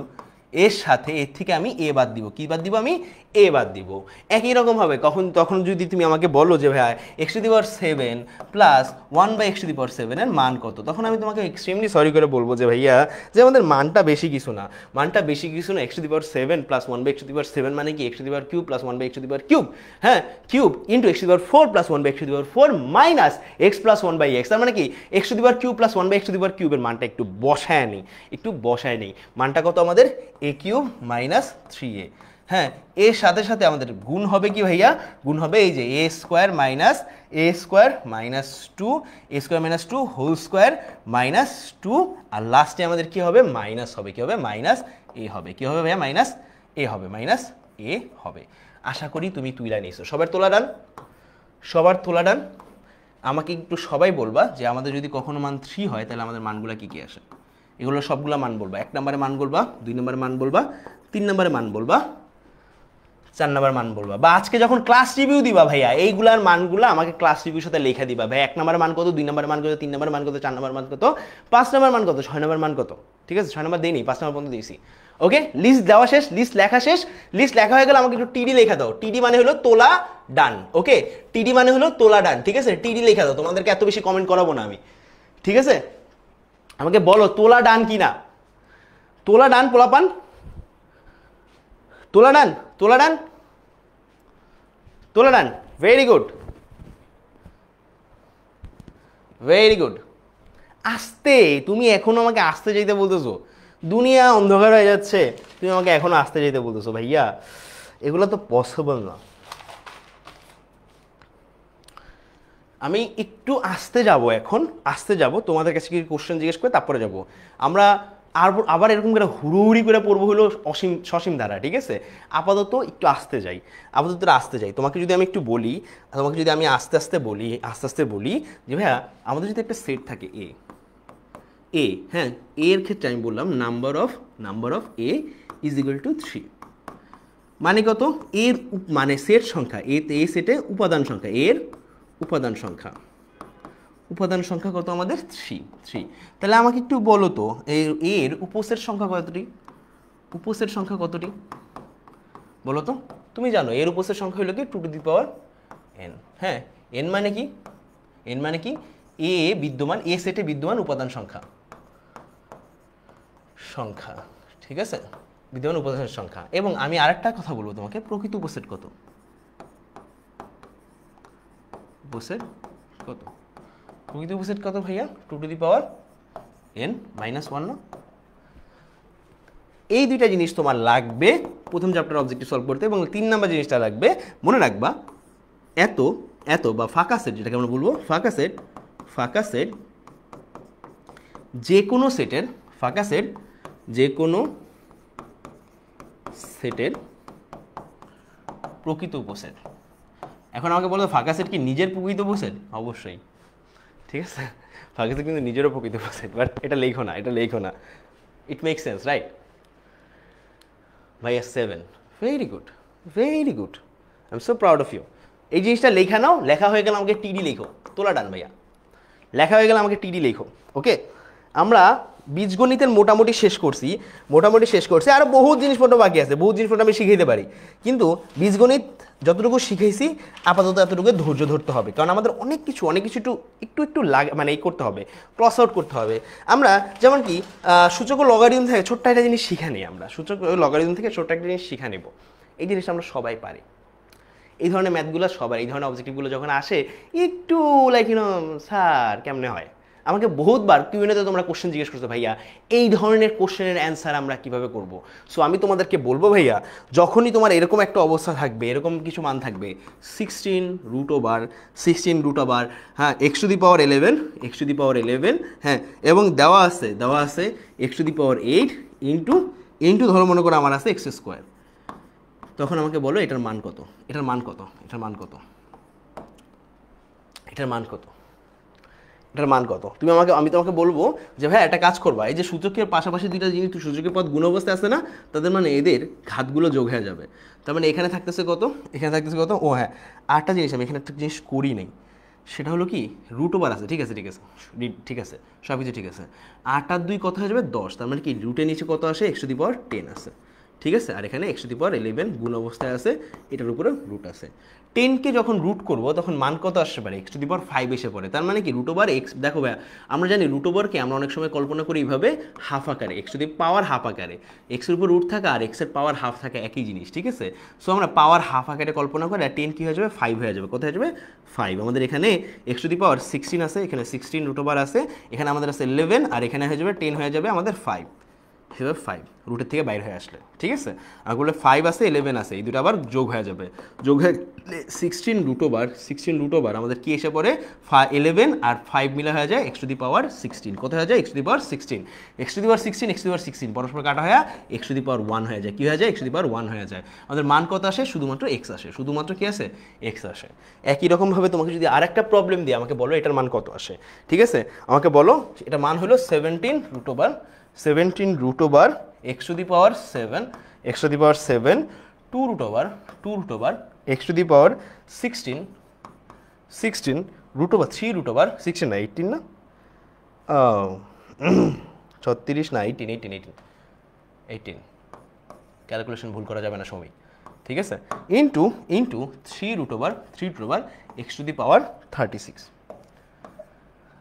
এর সাথে এর থেকে আমি এ বাদ দিব, কি বাদ দিব আমি এ বাদ দিব। একই রকমভাবে তখন যদি তুমি আমাকে বলো যে ভাই x⁷ প্লাস 1/x⁷ এর মান কত, তখন আমি তোমাকে এক্সট্রিমলি সরি করে বলবো যে ভাইয়া যে আমাদের মানটা বেশি কিছু না, x⁷ প্লাস 1/x⁷ মানে কি x³ প্লাস 1/x³ হ্যাঁ cube into x⁴ plus 1/x⁴ minus x plus 1/x, তার মানে কি x³ প্লাস 1/x³ এর মানটা একটু বসায় নেই, মানটা কত আমাদের a³ মাইনাস 3a। হ্যাঁ, এর সাথে সাথে আমাদের গুণ হবে কি ভাইয়া, গুণ হবে এই যে a square minus 2 whole square minus 2, আর লাস্টে আমাদের কি হবে মাইনাস হবে, কি হবে মাইনাস a হবে, কি হবে ভাইয়া মাইনাস a হবে। আশা করি তুমি তুইলা নিয়েছো, সবার তোলা ডান। আমাকে একটু সবাই বলবা যে আমাদের যদি কখনো মান 3 হয় তাহলে আমাদের মানগুলো কি কি আসে, এগুলো সবগুলো মান বলবা, 1 নম্বরে মান বলবা, 2 নম্বরে মান বলবা, 3 নম্বরে মান বলবা, 4 নম্বর মান বলবা, বা আজকে যখন ক্লাস রিভিউ দিবা ভাইয়া এইগুলার মানগুলো আমাকে ক্লাস রিভিউর সাথে লেখা দিবা, ভাই 1 নম্বর মান কত, 2 নম্বর মান কত, 3 নম্বর মান কত, 4 নম্বর মান কত, 5 নম্বর মান কত, 6 নম্বর মান কত, ঠিক আছে, 6 নম্বর দেইনি, 5 নম্বর পর্যন্ত দিয়েছি। ওকে, লিস্ট দেওয়া শেষ, লিস্ট লেখা হয়ে গেল, আমাকে একটু টিডি লেখা দাও, টিডি মানে হলো তোলা ডান। ওকে, টিডি মানে হলো তোলা ডান, ঠিক আছে, টিডি লেখা দাও, তোমাদেরকে এত বেশি কমেন্ট করাবো না আমি, ঠিক আছে, আমাকে বলো তোলা ডান কি না, তোলা ডান পোলাপান, তোলা ডান, ভেরি গুড। আস্তে, তুমি এখনো আমাকে আসতে যেতে বলতেছো, দুনিয়া অন্ধকার হয়ে যাচ্ছে, তুমি আমাকে এখনো আসতে যেতে বলতেছো, ভাইয়া এগুলো তো পসিবল না। আমি একটু আসতে যাব, তোমাদের কাছে কি কোশ্চেন জিজ্ঞেস করে তারপরে যাব আমরা, আবার এরকম করে হুড়ুহুড়ি করে পড়বো হলো সসীম ধারা, ঠিক আছে, আপাতত একটু আসতে যাই, তোমাকে যদি আমি একটু বলি, তোমাকে যদি আমি আস্তে আস্তে বলি যে ভাইয়া আমাদের যদি একটা সেট থাকে এ হ্যাঁ, এর ক্ষেত্রে আমি বললাম number of A is equal to 3, মানে কত, এর মানে সেট সংখ্যা, এ সেটে উপাদান সংখ্যা, এর উপাদান সংখ্যা কত আমাদের 3। তাহলে আমাকে একটু বলো তো এর উপসেট সংখ্যা কতটি, বলো তো, তুমি জানো এর উপসেট সংখ্যা হলো কি 2n। হ্যাঁ, n মানে কি এ সেটে বিদ্যমান উপাদান সংখ্যা, ঠিক আছে, বিদ্যমান উপাদানের সংখ্যা। এবং আমি আরেকটা কথা বলবো তোমাকে, প্রকৃত উপসেট কত, প্রকৃত উপসেট কত ভাইয়া, 2n-1 না। এই দুইটা জিনিস তোমার লাগবে প্রথম চ্যাপ্টার অবজেক্টিভ সলভ করতে, এবং 3 নাম্বার জিনিসটা লাগবে মনে রাখবা, এত বা ফাঁকা সেট, যেটাকে আমরা বলবো ফাঁকা সেট যে কোনো সেটের প্রকৃত উপসেট। এখন আমাকে বলো ফাঁকা সেট কি নিজের প্রকৃত উপসেট, অবশ্যই, ঠিক আছে, ফাঁকা সেট কিন্তু নিজেরও প্রকৃত উপসেট, বাট এটা লেখো না, ইট মেক সেন্স, রাইট ভাইয়া 7, very good, I am so proud of you. এই জিনিসটা লেখা নাও, লেখা হয়ে গেলে আমাকে টিডি লেখো, তোলা ডান ভাইয়া, লেখা হয়ে গেলে আমাকে টিডি লেখো। ওকে, আমরা বীজগণিতের মোটামুটি শেষ করছি, আরও বহু জিনিসপত্র বাকি আছে, বহু জিনিসপত্র আমি শিখাইতে পারি, কিন্তু বীজগণিত যতটুকু শিখাইছি আপাতত এতটুকু ধৈর্য ধরতে হবে, কারণ আমাদের অনেক কিছু একটু লাগে, মানে এই করতে হবে, ক্রস আউট করতে হবে। আমরা যেমন কি সূচক লগারিদম থেকে ছোট্ট একটা জিনিস শিখা নিই, আমরা সূচক লগারিদম থেকে ছোট্ট একটা জিনিস শিখা নেব, এই জিনিসটা আমরা সবাই পারি। এই ধরনের ম্যাথগুলো সবার, এই ধরনের অবজেক্টিভগুলো যখন আসে একটু লাইক স্যার কেমনে হয়, আমাকে বহুতবার কিউএনএতে তোমরা কোশ্চেন জিজ্ঞেস করছো ভাইয়া এই ধরনের কোশ্চেনের অ্যান্সার আমরা কিভাবে করব। সো আমি তোমাদেরকে বলবো ভাইয়া, যখনই তোমার এরকম একটা অবস্থা থাকবে, এরকম কিছু মান থাকবে 16 রুট ওভার হ্যাঁ x⁻11 হ্যাঁ, এবং দেওয়া আছে x⁻8 ইন্টু ইন্টু ধরো মনে করো আমার আছে এক্স স্কোয়ার, তখন আমাকে বলো এটার মান কত, এটার মান কত, এটার মান কত, এটার মান কত, এটার মান কত। আমি তোমাকে বলবো যে ভাই একটা কাজ করবা, এই যে সূচকের পাশাপাশি দুইটা জিনিস সূচকের পদ গুণ অবস্থায় আছে না, তাদের মানে এদের ঘাতগুলো যোগ হয়ে যাবে। তার মানে এখানে থাকতেছে কত, এখানে থাকতেছে কত, ও হ্যাঁ আটটা জিনিস আমি এখানে একটা জিনিস করি নাই, সেটা হলো কি রুট ওভার আছে, ঠিক আছে ঠিক আছে ঠিক আছে, সব কিছু ঠিক আছে। 8 আর 2 কত হয়ে যাবে 10, তার মানে কি রুটের নিচে কত আসে x⁻10 আছে, ঠিক আছে। আর এখানে x⁻11 গুণ অবস্থায় আছে, এটার উপরে রুট আছে। 10কে যখন রুট করবো তখন মান কত আসতে পারে, x⁵ এসে পড়ে। তার মানে কি রুট ওভার এক্স, দেখো ভাইয়া আমরা জানি রুট ওভারকে আমরা অনেক সময় কল্পনা করি এইভাবে হাফ আকারে, x⁻½ আকারে, এক্সের উপর রুট থাকা আর এক্সের পাওয়ার হাফ থাকা একই জিনিস, ঠিক আছে। সো আমরা পাওয়ার হাফ আকারে কল্পনা করি, আর 10 কী হয়ে যাবে 5 হয়ে যাবে, কত হয়ে যাবে 5। আমাদের এখানে x⁻16 আছে, এখানে 16 রুট ওভার আছে, এখানে আমাদের আছে 11, আর এখানে হয়ে যাবে 10 হয়ে যাবে আমাদের 5, হিসেবে 5 রুটের থেকে বাইরে হয়ে আসলে, ঠিক আছে। আর বলে 5 আছে 11 আছে, এই দুটো আবার যোগ হয়ে যাবে, যোগ হয়ে 16 রুট ওভার আমাদের কি এসে পড়ে 11 আর 5 মিলে হয়ে যায় x⁻16, কত হয়ে যায় x⁻16 পরস্পর কাটা হয়ে x⁻1 হয়ে যায়, কি হয়ে যায় x⁻1 হয়ে যায়। আমাদের মান কত আসে, শুধুমাত্র x আসে, শুধুমাত্র কি আসে x আসে। একই রকমভাবে তোমাকে যদি আরেকটা প্রবলেম দিই, আমাকে বলো এটার মান কত আসে, ঠিক আছে। আমাকে বলো এটা মান হলো 17 root over x⁻7 2 root over x⁻16 root over 3 root over 16 না 18 না 36 না 18 ক্যালকুলেশন ভুল করা যাবে না সময়, ঠিক আছে। Into 3 root over x⁻36।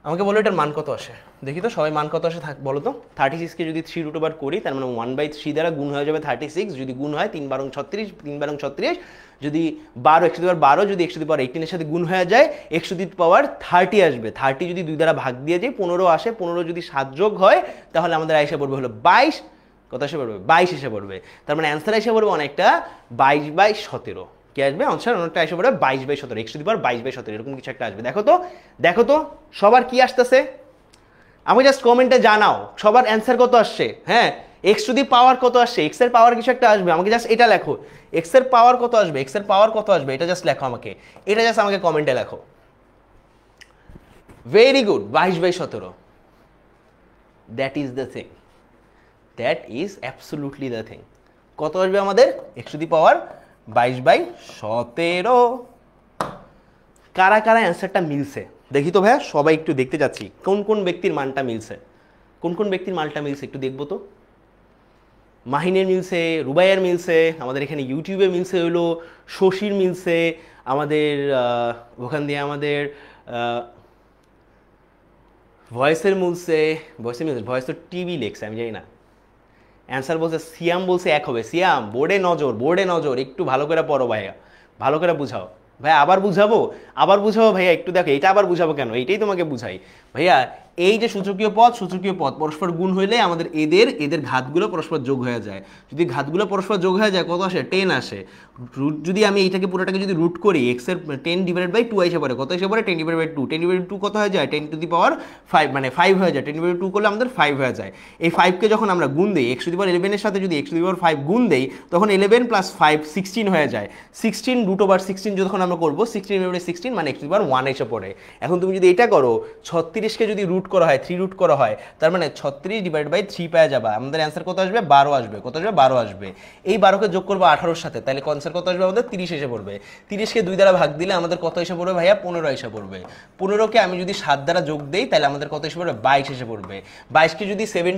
আমাকে বলো এটার মান কত আসে, দেখি তো সবাই মান কত আসে বলো তো। 36কে যদি 3 রুট ওভার করি তার মানে 1/3 দ্বারা গুণ হয়ে যাবে 36, যদি গুণ হয় 3 বারং 36, 3 বারং 36, যদি 12 x⁻12 যদি x⁻18 এর সাথে গুণ হয়ে যায় x⁻30 আসবে। 30 যদি 2 দ্বারা ভাগ দিয়ে যায় 15 আসে, 15 যদি 7 যোগ হয় তাহলে আমাদের এসে পড়বে হলো 22, কত এসে পড়বে 22 এসে পড়বে। তার মানে অ্যান্সার এসে পড়বে অনেকটা 22/17, কি আসবে আনসার অনেকটা এসে পড়বে 22/17, x⁻22/17 এরকম কিছু একটা আসবে। দেখো তো সবার কি আসতেছে, আমি জাস্ট কমেন্টে জানাও সবার অ্যান্সার কত আসছে। হ্যাঁ x⁻ কত আসছে, x এর পাওয়ার কিছু একটা আসবে, আমাকে জাস্ট এটা লেখো, x এর পাওয়ার কত আসবে, এটা জাস্ট লেখো আমাকে, এটা জাস্ট আমাকে কমেন্টে লেখো। Very good, 22/17, that is the thing, that is absolutely the thing. কত আসবে আমাদের x⁻22/17। কারা কারা অ্যান্সারটা মিলছে দেখি তো ভাইয়া, সবাই একটু দেখতে যাচ্ছি কোন কোন ব্যক্তির মানটা মিলছে, একটু দেখবো তো। মাহিনের মিলছে, রুবাইয়ের মিলছে, আমাদের এখানে ইউটিউবে মিলছে হলো শশীর মিলছে, আমাদের ওখান দিয়ে আমাদের ভয়েসের মিলছে, ভয়েস তো টিভি লেখছে আমি জানি না। অ্যান্সার বলছে সিয়াম, বলছে 1 হবে। সিয়াম বোর্ডে নজর, একটু ভালো করে পড়ো ভাইয়া, ভালো করে বুঝাও ভাইয়া। আবার বুঝাবো ভাইয়া, একটু দেখো এটা আবার বুঝাবো কেন, এইটাই তোমাকে বুঝাই ভাইয়া। এই যে সূচকীয় পদ পরস্পর গুণ হইলে আমাদের এদের ঘাতগুলো পরস্পর যোগ হয়ে যায়, যদি ঘাতগুলো পরস্পর যোগ হয়ে যায় কত আসে 10 আসে। রুট যদি আমি এইটাকে পুরোটাকে যদি রুট করি x এর 10/2 এসে পড়ে, কত এসে পড়ে 10/2 কত হয়ে যায় 10⁵, মানে 5 হয়ে যায়। 10/2 করলে আমাদের 5 হয়ে যায়। এই 5কে যখন আমরা গুণ দিই x⁻11 এর সাথে, যদি x⁻5 গুণ দেই তখন 11 + 5 16 হয়ে যায়। 16 √16 যখন আমরা করবো 16 মানে x⁻1 এসে পড়ে। এখন তুমি যদি এটা করো 36কে যদি রুট করা হয় 3 রুট করা হয়, তার মানে 36/3 পেয়ে যাবা। আমাদের অ্যান্সার কত আসবে 12 আসবে, কত আসবে 12 আসবে। এই 12কে যোগ করবো 18-র সাথে, তাহলে অ্যান্সার কত আসবে আমাদের 30 এসে পড়বে। 30কে 2 দ্বারা ভাগ দিলে আমাদের কত এসে পড়বে ভাইয়া 15 এসে পড়বে। 15কে আমি যদি 7 দ্বারা যোগ দেই তাহলে আমাদের কত এসে পড়বে 22 এসে পড়বে। 22কে যদি 17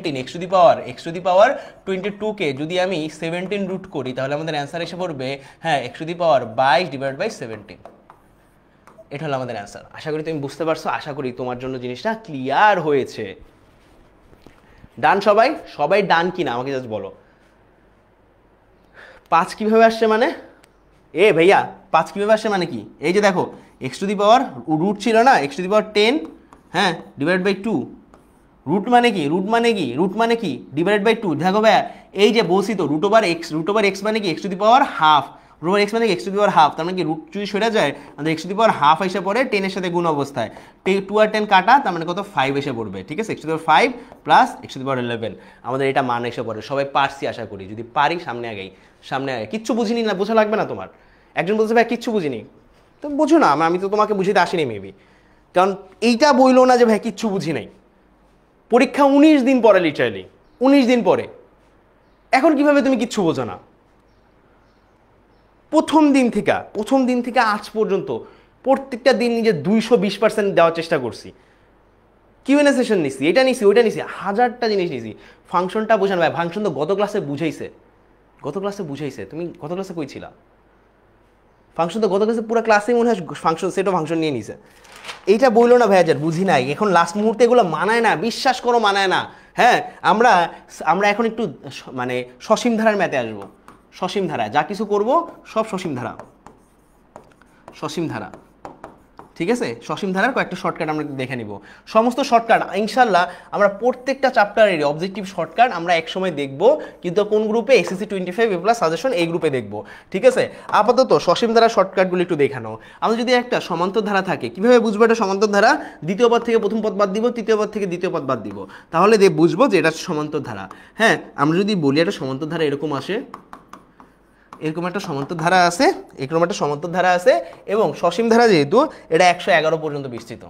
x⁻22কে যদি আমি 17 রুট করি তাহলে আমাদের অ্যান্সার এসে পড়বে হ্যাঁ x⁻22/17। এটা হলো আমাদের অ্যান্সার। আশা করি তুমি বুঝতে পারছো, আশা করি তোমার জন্য জিনিসটা ক্লিয়ার হয়েছে। ডান সবাই ডান কিনা আমাকে জাস্ট বলো। 5 কিভাবে আসছে মানে, ভাইয়া 5 কিভাবে আসছে মানে কি, এই যে দেখো x⁻, রুট ছিল না x⁻10, হ্যাঁ /2, রুট মানে কি /2। দেখো ভাইয়া এই যে বলছি তো √x মানে কি x⁻½ রুট ওভার এক্স মানে x to the power half, তার মানে কি রুট যদি সরে যায় আমাদের x to the power half এসে পড়ে 10 এর সাথে গুণ অবস্থায়, 2 আর 10 কাটা, তার মানে কত 5 এসে পড়বে, ঠিক আছে, x to the power 5 plus x to the power 11 আমাদের এটা মান এসে পড়ে। সবাই পারছি আশা করি, যদি পারি সামনে আগে কিচ্ছু বুঝিনি না, বোঝা লাগবে না তোমার। একজন বলছে ভাই কিচ্ছু বুঝিনি, তো বুঝো না, আমি তো তোমাকে বুঝিতে আসিনি মেবি, কারণ এইটা বইলো না যে ভাই কিচ্ছু বুঝি নাই। পরীক্ষা 19 দিন পরে, লিটারালি 19 দিন পরে, এখন কিভাবে তুমি কিচ্ছু বোঝো না? প্রথম দিন থেকে আজ পর্যন্ত প্রত্যেকটা দিন নিজে 220% দেওয়ার চেষ্টা করছি। কিউএনএ সেশন নিছি, এটা নিছি, ওইটা নিছি, হাজারটা জিনিস নিছি। ফাংশনটা বোঝানো ভাই, ফাংশন তো গত ক্লাসে বুঝাইছে, তুমি গত ক্লাসে কই ছিলা? ফাংশন তো গত ক্লাসে পুরো ক্লাসেই মনে হয় ফাংশন সেটও ফাংশন নিয়ে নিছে। এইটা বললো না ভাইয়া যার বুঝি নাই, এখন লাস্ট মুহূর্তে এগুলো মানায় না, বিশ্বাস করো মানায় না। হ্যাঁ, আমরা এখন একটু মানে সসীম ধারার ম্যাথে আসবো। সসীম ধারা, যা কিছু করব সব সসীম ধারা, ঠিক আছে। সসীম ধারার কয়েকটা শর্টকাট আমরা দেখে নিব। সমস্ত শর্টকাট ইনশাল্লাহ আমরা প্রত্যেকটা চ্যাপ্টারের অবজেক্টিভ শর্টকাট আমরা একসময় দেখব, কিন্তু কোন গ্রুপে? এসএসসি 25 এ প্লাস সাজেশন এই গ্রুপে দেখব, ঠিক আছে। আপাতত সসীম ধারার শর্টকাটগুলো একটু দেখানো। আমাদের যদি একটা সমান্তর ধারা থাকে, কিভাবে বুঝবো এটা সমান্তর ধারা? দ্বিতীয় পদ থেকে প্রথম পদ বাদ দিব, তৃতীয় পদ থেকে দ্বিতীয় পদ বাদ দিব, তাহলে বুঝবো যে এটা সমান্তর ধারা। হ্যাঁ, আমরা যদি বলি একটা সমান্তর ধারা এরকম আসে, এরকম একটা সমান্তর ধারা আছে, এবং সসীম ধারা যেহেতু এটা 111 পর্যন্ত বিস্তৃত,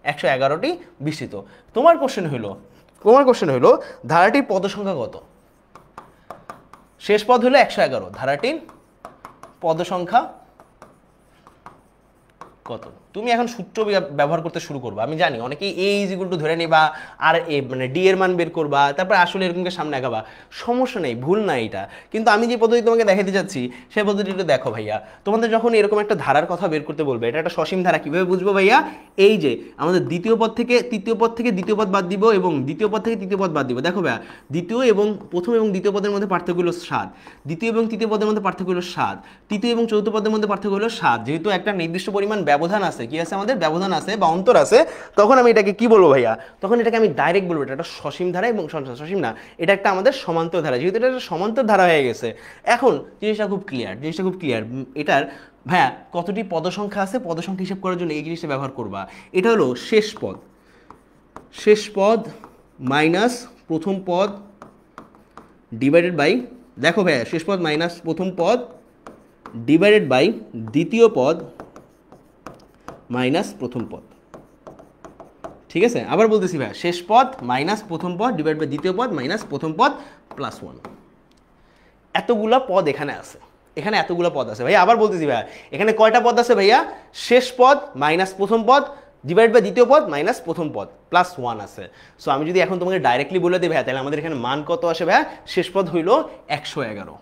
111টি বিস্তৃত। তোমার কোশ্চেন হইল ধারাটির পদ সংখ্যা কত? শেষ পদ হলো 111, ধারাটির পদ সংখ্যা কত? তুমি এখন সূত্র ব্যবহার করতে শুরু করবা, আমি জানি অনেকেই এ ইজ ইকুয়াল টু ধরে নিবা, আর এ মানে ডি এর মান বের করবা, তারপর আসলে এরকমকে সামনে আগাবা, সমস্যা নেই, ভুল না এটা। কিন্তু আমি যে পদ্ধতি তোমাকে দেখাতে যাচ্ছি সেই পদ্ধতিটা দেখো ভাইয়া। তোমাদের যখন এরকম একটা ধারার কথা বের করতে বলবে, এটা একটা সসীম ধারা, কিভাবে বুঝবো ভাইয়া? এই যে আমাদের দ্বিতীয় পদ থেকে তৃতীয় পদ বাদ দিব, এবং দ্বিতীয় পদ থেকে তৃতীয় পদ বাদ দিব। দেখো ভাইয়া, প্রথম এবং দ্বিতীয় পদের মধ্যে পার্থক্য হলো 7, দ্বিতীয় এবং তৃতীয় পদের মধ্যে পার্থক্য হলো 7, তৃতীয় এবং চতুর্থ পদের মধ্যে পার্থক্য হলো 7। যেহেতু একটা নির্দিষ্ট পরিমাণ ব্যবধান আছে, কি আছে আমাদের? ব্যবধান আছে বা অন্তর আছে, তখন আমি এটাকে কি বলবো ভাইয়া? তখন এটাকে আমি ডাইরেক্ট বলবো এটা একটা সসীম ধারা, এবং সসীম না, এটা একটা আমাদের সমান্তর ধারা। যেহেতু এটা একটা সমান্তর ধারা হয়ে গেছে, এখন জিনিসটা খুব ক্লিয়ার। এটার ভাইয়া কতটি পদ সংখ্যা আছে, পদ সংখ্যা হিসাব করার জন্য এই জিনিসটা ব্যবহার করবা। এটা হলো শেষ পদ মাইনাস প্রথম পদ ডিভাইডেড বাই, দেখো ভাইয়া, শেষ পদ মাইনাস প্রথম পদ ডিভাইডেড বাই দ্বিতীয় পদ মাইনাস প্রথম পদ, ঠিক আছে। আবার বলতেছি ভাইয়া, শেষ পদ মাইনাস প্রথম পদ ডিভাইড বাই দ্বিতীয় পদ মাইনাস প্রথম পদ প্লাস 1। এতগুলা পদ এখানে আছে, এতগুলো পদ আছে ভাইয়া। আবার বলতেছি ভাইয়া, এখানে কয়টা পদ আছে ভাইয়া? শেষ পদ মাইনাস প্রথম পদ ডিভাইড বাই দ্বিতীয় পদ মাইনাস প্রথম পদ প্লাস 1 আছে। সো আমি যদি এখন তোমাকে ডাইরেক্টলি বলে দিই ভাইয়া, তাহলে আমাদের এখানে মান কত আসে ভাইয়া? শেষ পদ হইল 111,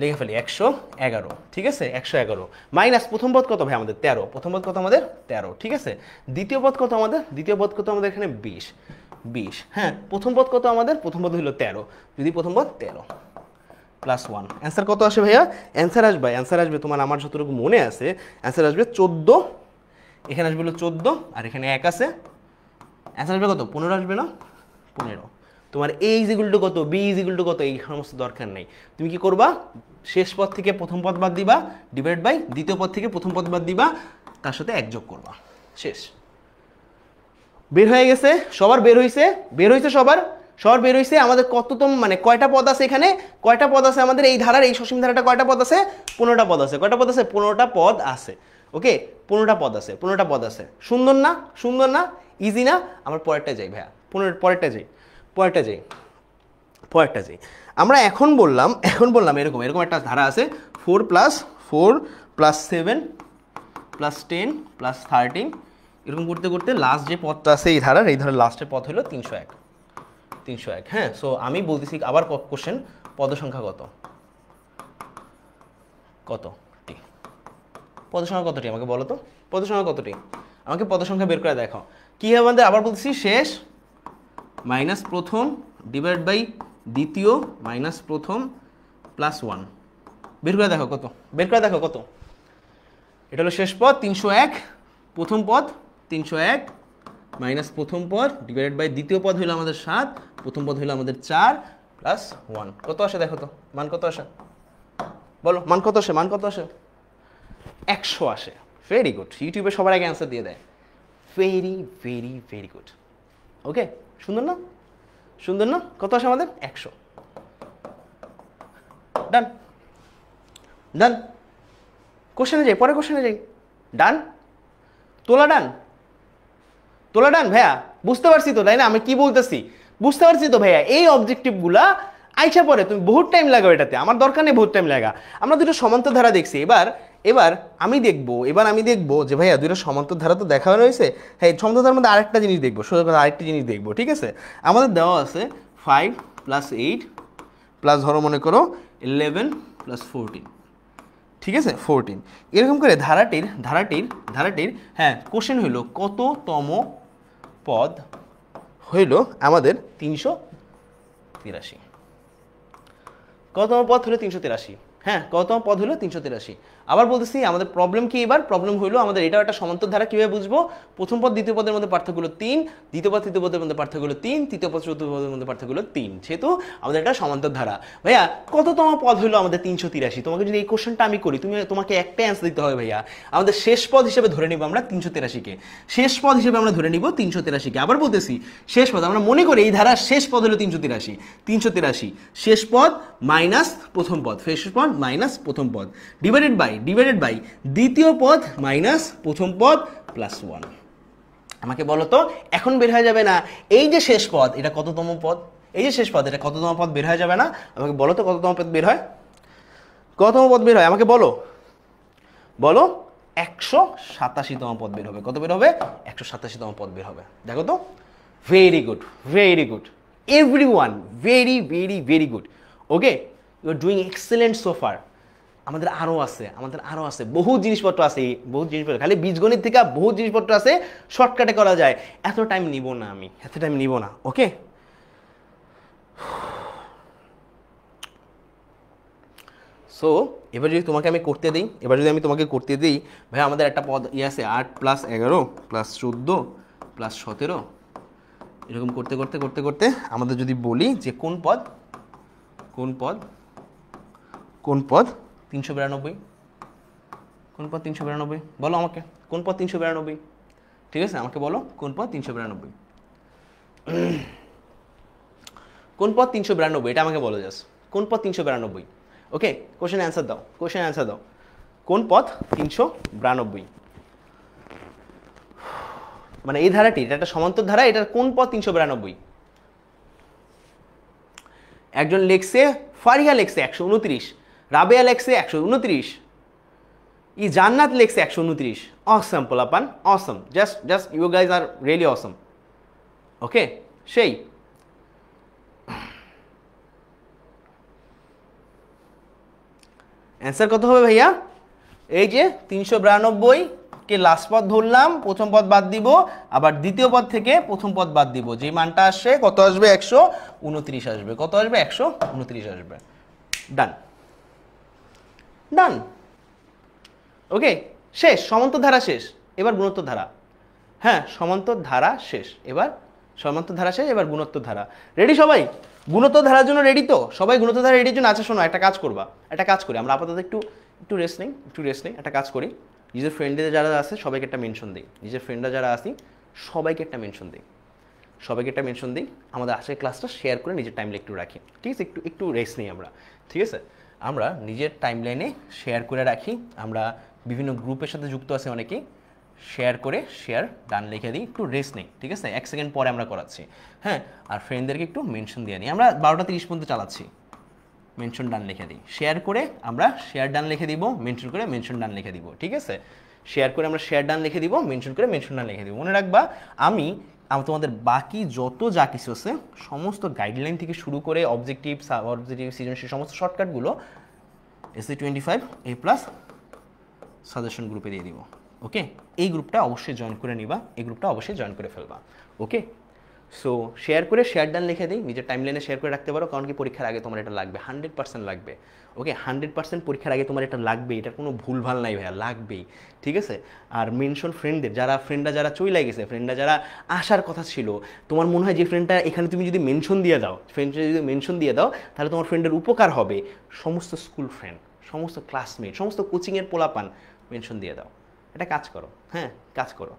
লিখে ফেলি 111, ঠিক আছে, 111 মাইনাস প্রথম পদ কত ভাই আমাদের? 13, প্রথম পদ কত আমাদের? 13, ঠিক আছে। দ্বিতীয় পদ কত আমাদের? এখানে 20। হ্যাঁ, প্রথম পদ কত আমাদের? প্রথম পদ হইল 13, যদি প্রথম পদ 13 প্লাস 1, অ্যান্সার কত আসে ভাইয়া? অ্যান্সার আসবে তোমার, আমার যতটুকু মনে আছে অ্যান্সার আসবে 14, এখানে আসবে হলো 14, আর এখানে 1 আছে, অ্যান্সার আসবে কত? 15 আসবে না? 15। তোমার এ ইজ ইকুয়াল টু কত, বি ইজ ইকুয়াল টু কত, এই সমস্ত দরকার নেই। তুমি কি করবা? শেষ পদ থেকে প্রথম পদ বাদ দিবা, ডিভাইড বাই দ্বিতীয় পদ থেকে প্রথম পদ বাদ দিবা, তার সাথে 1 যোগ করবা, শেষ। বের হয়ে গেছে, সবার বের হয়েছে সবার বের হয়েছে। আমাদের কততম মানে কয়টা পদ আছে এখানে? কয়টা পদ আছে আমাদের এই ধারার, এই সসীম ধারাটা কয়টা পদ আছে? 15টা পদ আছে। কয়টা পদ আছে? 15টা পদ আছে। ওকে, 15টা পদ আছে। সুন্দর না? ইজি না? আমার পরেরটা যাই ভাইয়া, পরেরটা যাই। আমরা এখন বললাম এরকম একটা ধারা আছে, 4 প্লাস 7 প্লাস 10 প্লাস 13, এরকম করতে করতে লাস্ট যে পদটা আছে এই ধারার লাস্টের পদ হলো 301। হ্যাঁ, সো আমি বলতেছি আবার কোশ্চেন, পদ সংখ্যা কতটি? পদ সংখ্যা কতটি আমাকে বলো তো? আমাকে পদ সংখ্যা বের করে দেখাও। কি হবে আমাদের? আবার বলতেছি, শেষ মাইনাস প্রথম ডিভাইড বাই দ্বিতীয় মাইনাস প্রথম প্লাস 1। বের করে দেখো কত। এটা হলো শেষ পদ 301, প্রথম পদ 301 মাইনাস প্রথম পদ ডিভাইডেড বাই দ্বিতীয় পদ হইলো আমাদের 7, প্রথম পদ হইলো আমাদের 4 প্লাস 1। কত আসে দেখো তো, মান কত আসে? বলো মান কত আসে, মান কত আসে? 100 আসে। ভেরি গুড, ইউটিউবে সবার আগে অ্যান্সার দিয়ে দেয়। Very very very good. Okay, সুন্দর না? সুন্দর না? কত আসে আমাদের? 100। ডান ডান, কোশ্চেনে যাই, পরে কোশ্চেনে যাই। ডান, তোলা ডান, তোলা ডান ভাইয়া, বুঝতে পারছি তো তাই না আমি কি বলতেছি? বুঝতে পারছি তো ভাইয়া, এই অবজেক্টিভগুলা আইসা পরে তুমি বহুত টাইম লাগাও এটাতে, আমার দরকার নেই বহুত টাইম লাগা। আমরা দুটো সমান্তর ধারা দেখছি, এবার এবার আমি দেখবো যে ভাইয়া দুটো সমান্তর ধারা তো দেখা হয়েছে, হ্যাঁ সমান্তর ধারার মধ্যে আরেকটা জিনিস দেখবো, সোজা কথা আরেকটা জিনিস দেখবো, ঠিক আছে? আমাদের দেওয়া আছে 5 + 8 প্লাস ধরো মনে করো 11 + 14, ঠিক আছে 14, এরকম করে ধারাটির হ্যাঁ কোশ্চেন হইল কততম পদ হইল আমাদের 383। কততম পদ হলো 383, হ্যাঁ কততম পদ হলো 383। আবার বলতেছি আমাদের প্রবলেম কি, এবার প্রবলেম হইলো আমাদের এটাও একটা সমান্তর ধারা, কিভাবে বুঝবো? প্রথম পদ দ্বিতীয় পদের মধ্যে পার্থক্য হলো 3, দ্বিতীয় পদ তৃতীয় পদের মধ্যে পার্থক্য হলো 3, তৃতীয় পদ চতুর্থ পদের মধ্যে পার্থক্য হলো 3, সেহেতু আমাদের এটা সমান্তর ধারা। ভাইয়া কততম পদ হলো আমাদের 383? তোমাকে যদি এই কোশ্চেনটা আমি করি, তোমাকে একটা অ্যান্সার দিতে হবে ভাইয়া। আমাদের শেষ পদ হিসেবে ধরে নিব আমরা 383-কে, শেষ পদ হিসেবে আমরা ধরে নিব 383-কে। আবার বলতেছি শেষ পদ, আমরা মনে করি এই ধারার শেষ পদ হলো 383, শেষ পদ মাইনাস প্রথম পদ, শেষ পদ মাইনাস প্রথম পদ ডিভাইডেড বাই দ্বিতীয় পদ মাইনাস প্রথম পদ প্লাস 1। আমাকে বলো তো, এখন বের হয়ে যাবে না এই যে শেষ পদ এটা কততম পদ? এই যে শেষ পদ এটা কততম পদ বের হয়ে যাবে না? আমাকে বলো তো কততম পদ বের হয়? কততম পদ বের হয় আমাকে বলো, বলো। 187তম পদ বের হবে। কত বের হবে? 187তম পদ বের হবে। দেখো তো, very good, very good everyone, very very very good. Okay, you are doing excellent so far. আমাদের আরও আছে বহু জিনিসপত্র আছে, খালি বীজগণিত থেকে বহু জিনিসপত্র আছে, শর্টকাটে করা যায়। এত টাইম নিব না, ওকে? সো এবার যদি তোমাকে আমি করতে দিই, ভাই আমাদের একটা পদ আছে 8 + 11 + 14 + 17, এরকম করতে আমাদের যদি বলি যে কোন পদ 392, কোন পদ 392 বলো আমাকে, কোন পদ 392? ঠিক আছে, আমাকে বলো কোন পদ 392, কোন পদ 392, এটা আমাকে বলো জাস্ট, কোন পদ 392? ওকে, কোশ্চেন অ্যান্সার দাও, কোন পদ 392? মানে এই ধারাটি, এটা একটা সমান্তর ধারা, এটার কোন পদ 392? একজন লেখছে, ফারিয়া লেখছে 129, রাবেয়া লেখছে 129, জান্নাত লেখছে 129। অসম পোলাপান, awesome, just you guys are really awesome. Okay, সেই অ্যান্সার কত হবে ভাইয়া? এই যে 392-কে লাস্ট পদ ধরলাম, প্রথম পদ বাদ দিব, আবার দ্বিতীয় পদ থেকে প্রথম পদ বাদ দিব, যে মানটা আসে কত আসবে? 129 আসবে। কত আসবে? 129 আসবে। ডান। ওকে, শেষ, সমান্তর ধারা শেষ, এবার গুণোত্তর ধারা। হ্যাঁ, সমান্তর ধারা শেষ, এবার গুণোত্তর ধারা। রেডি সবাই? গুণোত্তর ধারার জন্য রেডি তো সবাই? গুণোত্তর ধারা রেডির জন্য? আচ্ছা শোনো, একটা কাজ করি আমরা আপাতত একটু রেস্ট নেই, একটা কাজ করি, নিজের ফ্রেন্ডদের যারা আছে সবাইকে একটা মেনশন দিই, সবাইকে একটা মেনশন দিই, আমাদের আজকের ক্লাসটা শেয়ার করে নিজের টাইমলাইনে একটু রাখি, ঠিক আছে? একটু রেস্ট নেই আমরা, ঠিক আছে? আমরা নিজের টাইমলাইনে শেয়ার করে রাখি, আমরা বিভিন্ন গ্রুপের সাথে যুক্ত আছে অনেকেই, শেয়ার ডান লিখে দিই, একটু রেস্ট নেই, ঠিক আছে? 1 সেকেন্ড পরে আমরা করাচ্ছি, হ্যাঁ? আর ফ্রেন্ডদেরকে একটু মেনশন দিয়ে নিই, আমরা 12টা 30 পর্যন্ত চালাচ্ছি। মেনশন ডান লিখে দিই, শেয়ার করে আমরা শেয়ার ডান লিখে দিব, মেনশন করে মেনশন ডান লিখে দিব, ঠিক আছে? শেয়ার করে আমরা শেয়ার ডান লিখে দিব, মেনশন করে মেনশন ডান লিখে দিব। মনে রাখবা, আমি তোমাদের বাকি যত যা কিছু আছে সমস্ত গাইডলাইন থেকে শুরু করে অবজেক্টিভ সৃজনশীল সমস্ত শর্টকাটগুলো SC25A+ সাজেশন গ্রুপে দিয়ে দিব। ওকে, এই গ্রুপটা অবশ্যই জয়েন করে নিবা, এই গ্রুপটা অবশ্যই জয়েন করে ফেলবা। ওকে, সো শেয়ার ডান লিখে দিই, নিজের টাইমলাইনে শেয়ার করে রাখতে পারো, কারণ কি পরীক্ষার আগে তোমার এটা লাগবে, 100% লাগবে। ওকে, 100% পরীক্ষার আগে তোমার এটা লাগবে, এটার কোনো ভুলভাল নাই ভাইয়া, লাগবেই, ঠিক আছে? আর মেনশন ফ্রেন্ডরা যারা চইলা গেছে, ফ্রেন্ডরা যারা আসার কথা ছিল, তোমার মনে হয় যে ফ্রেন্ডটা এখানে তুমি যদি মেনশন দিয়ে দাও, তাহলে তোমার ফ্রেন্ডের উপকার হবে। সমস্ত সমস্ত ক্লাসমেট, সমস্ত কোচিংয়ের পোলাপান মেনশন দিয়ে দাও। এটা কাজ করো, হ্যাঁ কাজ করো,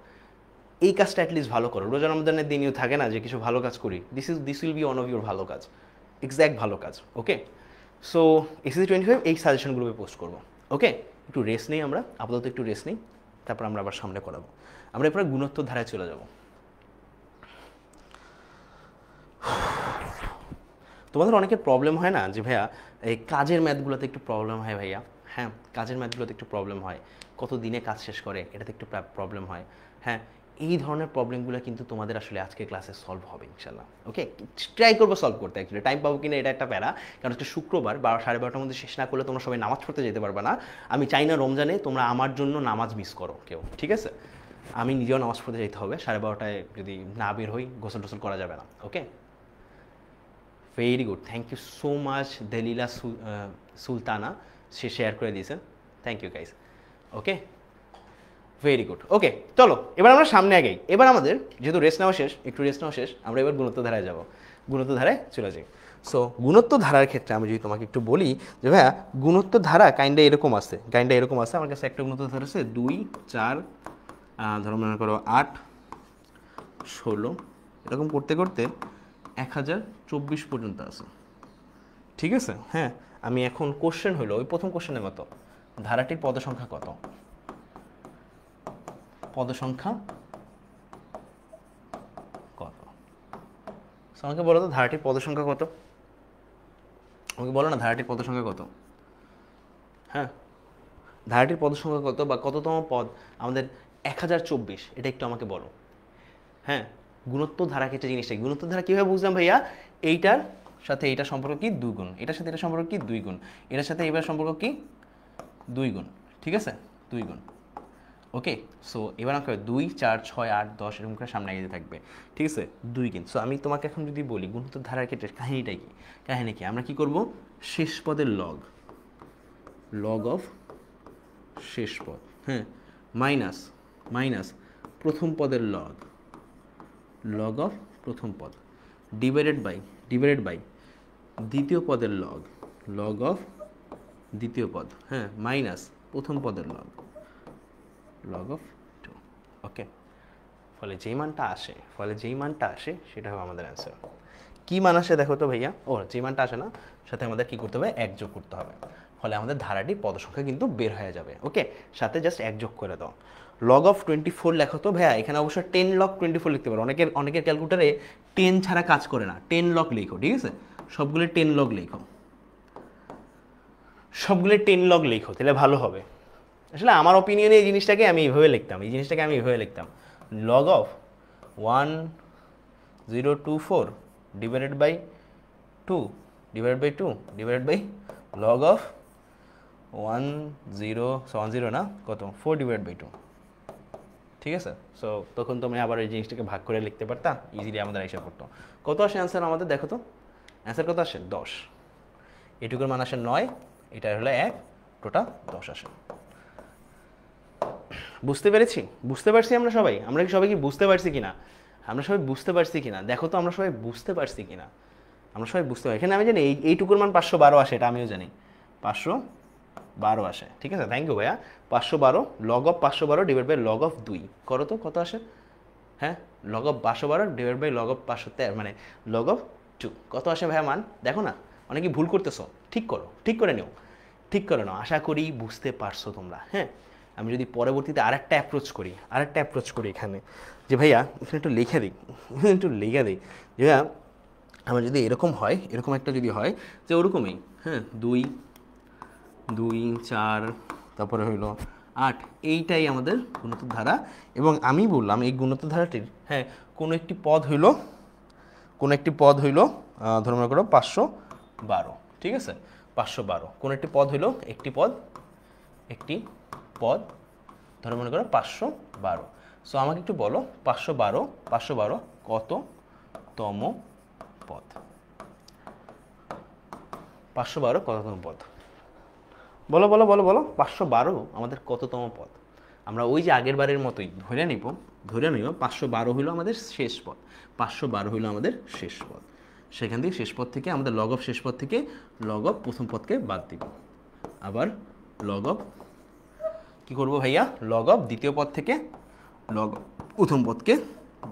এই কাজটা অ্যাটলিস্ট ভালো করো। রোজা রমজানের দিনও থাকে না যে কিছু ভালো কাজ করি, this will be one of your ভালো কাজ, এক্স্যাক্ট ভালো কাজ। ওকে, সো এসএসসি 25 এই সাজেশন গ্রুপে পোস্ট করবো। ওকে, একটু রেস্ট নেই আমরা, আপাতত একটু রেস্ট নেই, তারপর আমরা আবার সামনে করাবো। আমরা এরপরে গুণোত্তর ধারায় চলে যাব। তোমাদের অনেকের প্রবলেম হয় না যে ভাইয়া এই কাজের ম্যাথগুলোতে একটু প্রবলেম হয় ভাইয়া? হ্যাঁ, কাজের ম্যাথগুলোতে একটু প্রবলেম হয়, কত দিনে কাজ শেষ করে এটাতে একটু প্রবলেম হয়। হ্যাঁ, এই ধরনের প্রবলেমগুলো কিন্তু তোমাদের আসলে আজকে ক্লাসে সলভ হবে ইনশাল্লাহ। ওকে, ট্রাই করবো সলভ করতে। অ্যাকচুয়ালি টাইম পাবো কিনা এটা একটা প্যারা, কারণ হচ্ছে শুক্রবার 12-12:30টার মধ্যে শেষ না করলে তোমরা সবাই নামাজ পড়তে যেতে পারবে না। আমি চাই না রমজানে তোমরা আমার জন্য নামাজ মিস করো কেউ, ঠিক আছে? আমি নিজেও নামাজ পড়তে যেতে হবে, 12:30টায় যদি না বের হই গোসল টোসল করা যাবে না। Okay, very good, thank you so much Dalila Sultana, সে শেয়ার করে দিয়েছেন, thank you guys. Okay, very good. Okay, চলো এবার আমরা সামনে আগাই। এবার আমাদের যেহেতু রেস্ট নেওয়া শেষ, একটু রেস্ট নেওয়া শেষ, আমরা এবার গুণোত্তর ধারায় যাব। গুণোত্তর ধারায় চলে যাই। সো গুণোত্তর ধারার ক্ষেত্রে আমি যদি তোমাকে একটু বলি যে ভাইয়া গুণোত্তর ধারা কাইন্ডা এরকম আছে, আমার কাছে একটা গুণোত্তর ধারা আছে 2, 4, ধরো মনে করো 8, 16, এরকম করতে করতে 1024 পর্যন্ত আছে, ঠিক আছে? হ্যাঁ, আমি এখন কোশ্চেন হলো ওই প্রথম কোশ্চেনের মতো, ধারাটির পদ সংখ্যা কত? পদ সংখ্যা কত? আমাকে বলো তো ধারাটির পদ সংখ্যা কত? আমাকে বলো না ধারাটির পদ সংখ্যা কত? হ্যাঁ, ধারাটির পদ সংখ্যা কত বা কততম পদ আমাদের 1024, এটা একটু আমাকে বলো। হ্যাঁ, গুণোত্তর ধারা ক্ষেত্রে জিনিসটা, গুণোত্তর ধারা কীভাবে বুঝলাম ভাইয়া? এইটার সাথে এইটা সম্পর্ক কি 2 গুণ, এটার সাথে এটা সম্পর্ক কি 2 গুণ, এটার সাথে এবার সম্পর্ক কি 2 গুণ, ঠিক আছে? 2 গুণ। ওকে, সো এবার আমাকে 2, 4, 6, 8, 10 এরকম করে সামনে এগিয়ে থাকবে, ঠিক আছে? 2 গুণ। সো আমি তোমাকে এখন যদি বলি গুণোত্তর ধারার ক্ষেত্রে কাহিনীটাই কি? কাহিনী কি? আমরা কি করব? শেষ পদের লগ অফ শেষ পদ, হ্যাঁ, মাইনাস প্রথম পদের লগ অফ প্রথম পদ, ডিভাইডেড বাই দ্বিতীয় পদের লগ অফ দ্বিতীয় পদ, হ্যাঁ, মাইনাস প্রথম পদের লগ অফ 2। ওকে, ফলে যেই মানটা আসে সেটা হবে আমাদের অ্যান্সার। কী মান আসে দেখো তো ভাইয়া? যেই মানটা আসে না, সাথে আমাদের কী করতে হবে? 1 যোগ করতে হবে, ফলে আমাদের ধারাটির পদ সংখ্যা কিন্তু বের হয়ে যাবে। ওকে, সাথে জাস্ট 1 যোগ করে দাও। লগ অফ 24 লেখো তো ভাইয়া, এখানে অবশ্য 10 লগ 24 লিখতে পারো। অনেকের ক্যালকুলেটারে 10 ছাড়া কাজ করে না, 10 লগ লিখো, ঠিক আছে? সবগুলো 10 লগ লিখো, তাহলে ভালো হবে। আসলে আমার অপিনিয়নে এই জিনিসটাকে আমি এইভাবে লিখতাম, log of 1024 divided by 2 divided by log of 10 না কত 4 ডিভাইড বাই 2, ঠিক আছে? সো তখন তুমি আবার এই জিনিসটাকে ভাগ করে লিখতে পারতা, ইজিলি আমাদের হিসাব করতো। কত আসে অ্যান্সার আমাদের? দেখো তো অ্যান্সার কত আসে? 10। এটুকুর মান আসে 9, এটা হলো 1, টোটাল 10 আসে। বুঝতে পারছি আমরা সবাই? আমরা কি সবাই বুঝতে পারছি কিনা? দেখো তো আমরা সবাই বুঝতে পারছি কিনা? আমরা সবাই বুঝতে পারি। এখানে আমি জানি এইটুকুর মান 512 আসে, এটা আমিও জানি 512 আসে, ঠিক আছে? থ্যাংক ইউ ভাইয়া। 512 log of 512 divide by log of 2 করো তো কত আসে? হ্যাঁ, log of 512 divide by log of 513 মানে লগ অফ 2 কত আসে ভাইয়া মান? দেখো না, অনেকে ভুল করতেছো, ঠিক করে নাও। আশা করি বুঝতে পারছো তোমরা। হ্যাঁ, আমি যদি পরবর্তীতে আরেকটা অ্যাপ্রোচ করি এখানে, যে ভাইয়া এখানে একটু লিখে দিই যে ভাইয়া আমার যদি এরকম একটা যদি হয় যে ওরকমই, হ্যাঁ, 2, 4, তারপরে হইলো 8, এইটাই আমাদের গুণোত্তর ধারা। এবং আমি বললাম এই গুণোত্তর ধারাটির, হ্যাঁ, কোনো একটি পদ হইলো ধরে মনে করো 512, ঠিক আছে? 512 কোন একটি পদ হইলো, একটি পদ ধরে মনে করো 512। সো আমাকে একটু বলো 512 কততম পদ? 512 কততম পদ? বলো 512 আমাদের কততম পদ? আমরা ওই যে আগের বারের মতোই ধরে নিব 512 হইলো আমাদের শেষ পদ, সেখান থেকে শেষ পদ থেকে আমাদের লগ অফ শেষ পদ থেকে লগ অফ প্রথম পদকে বাদ দিব, আবার লগ অফ কী করবো ভাইয়া, লগ অফ দ্বিতীয় পদ থেকে লগ প্রথম পদকে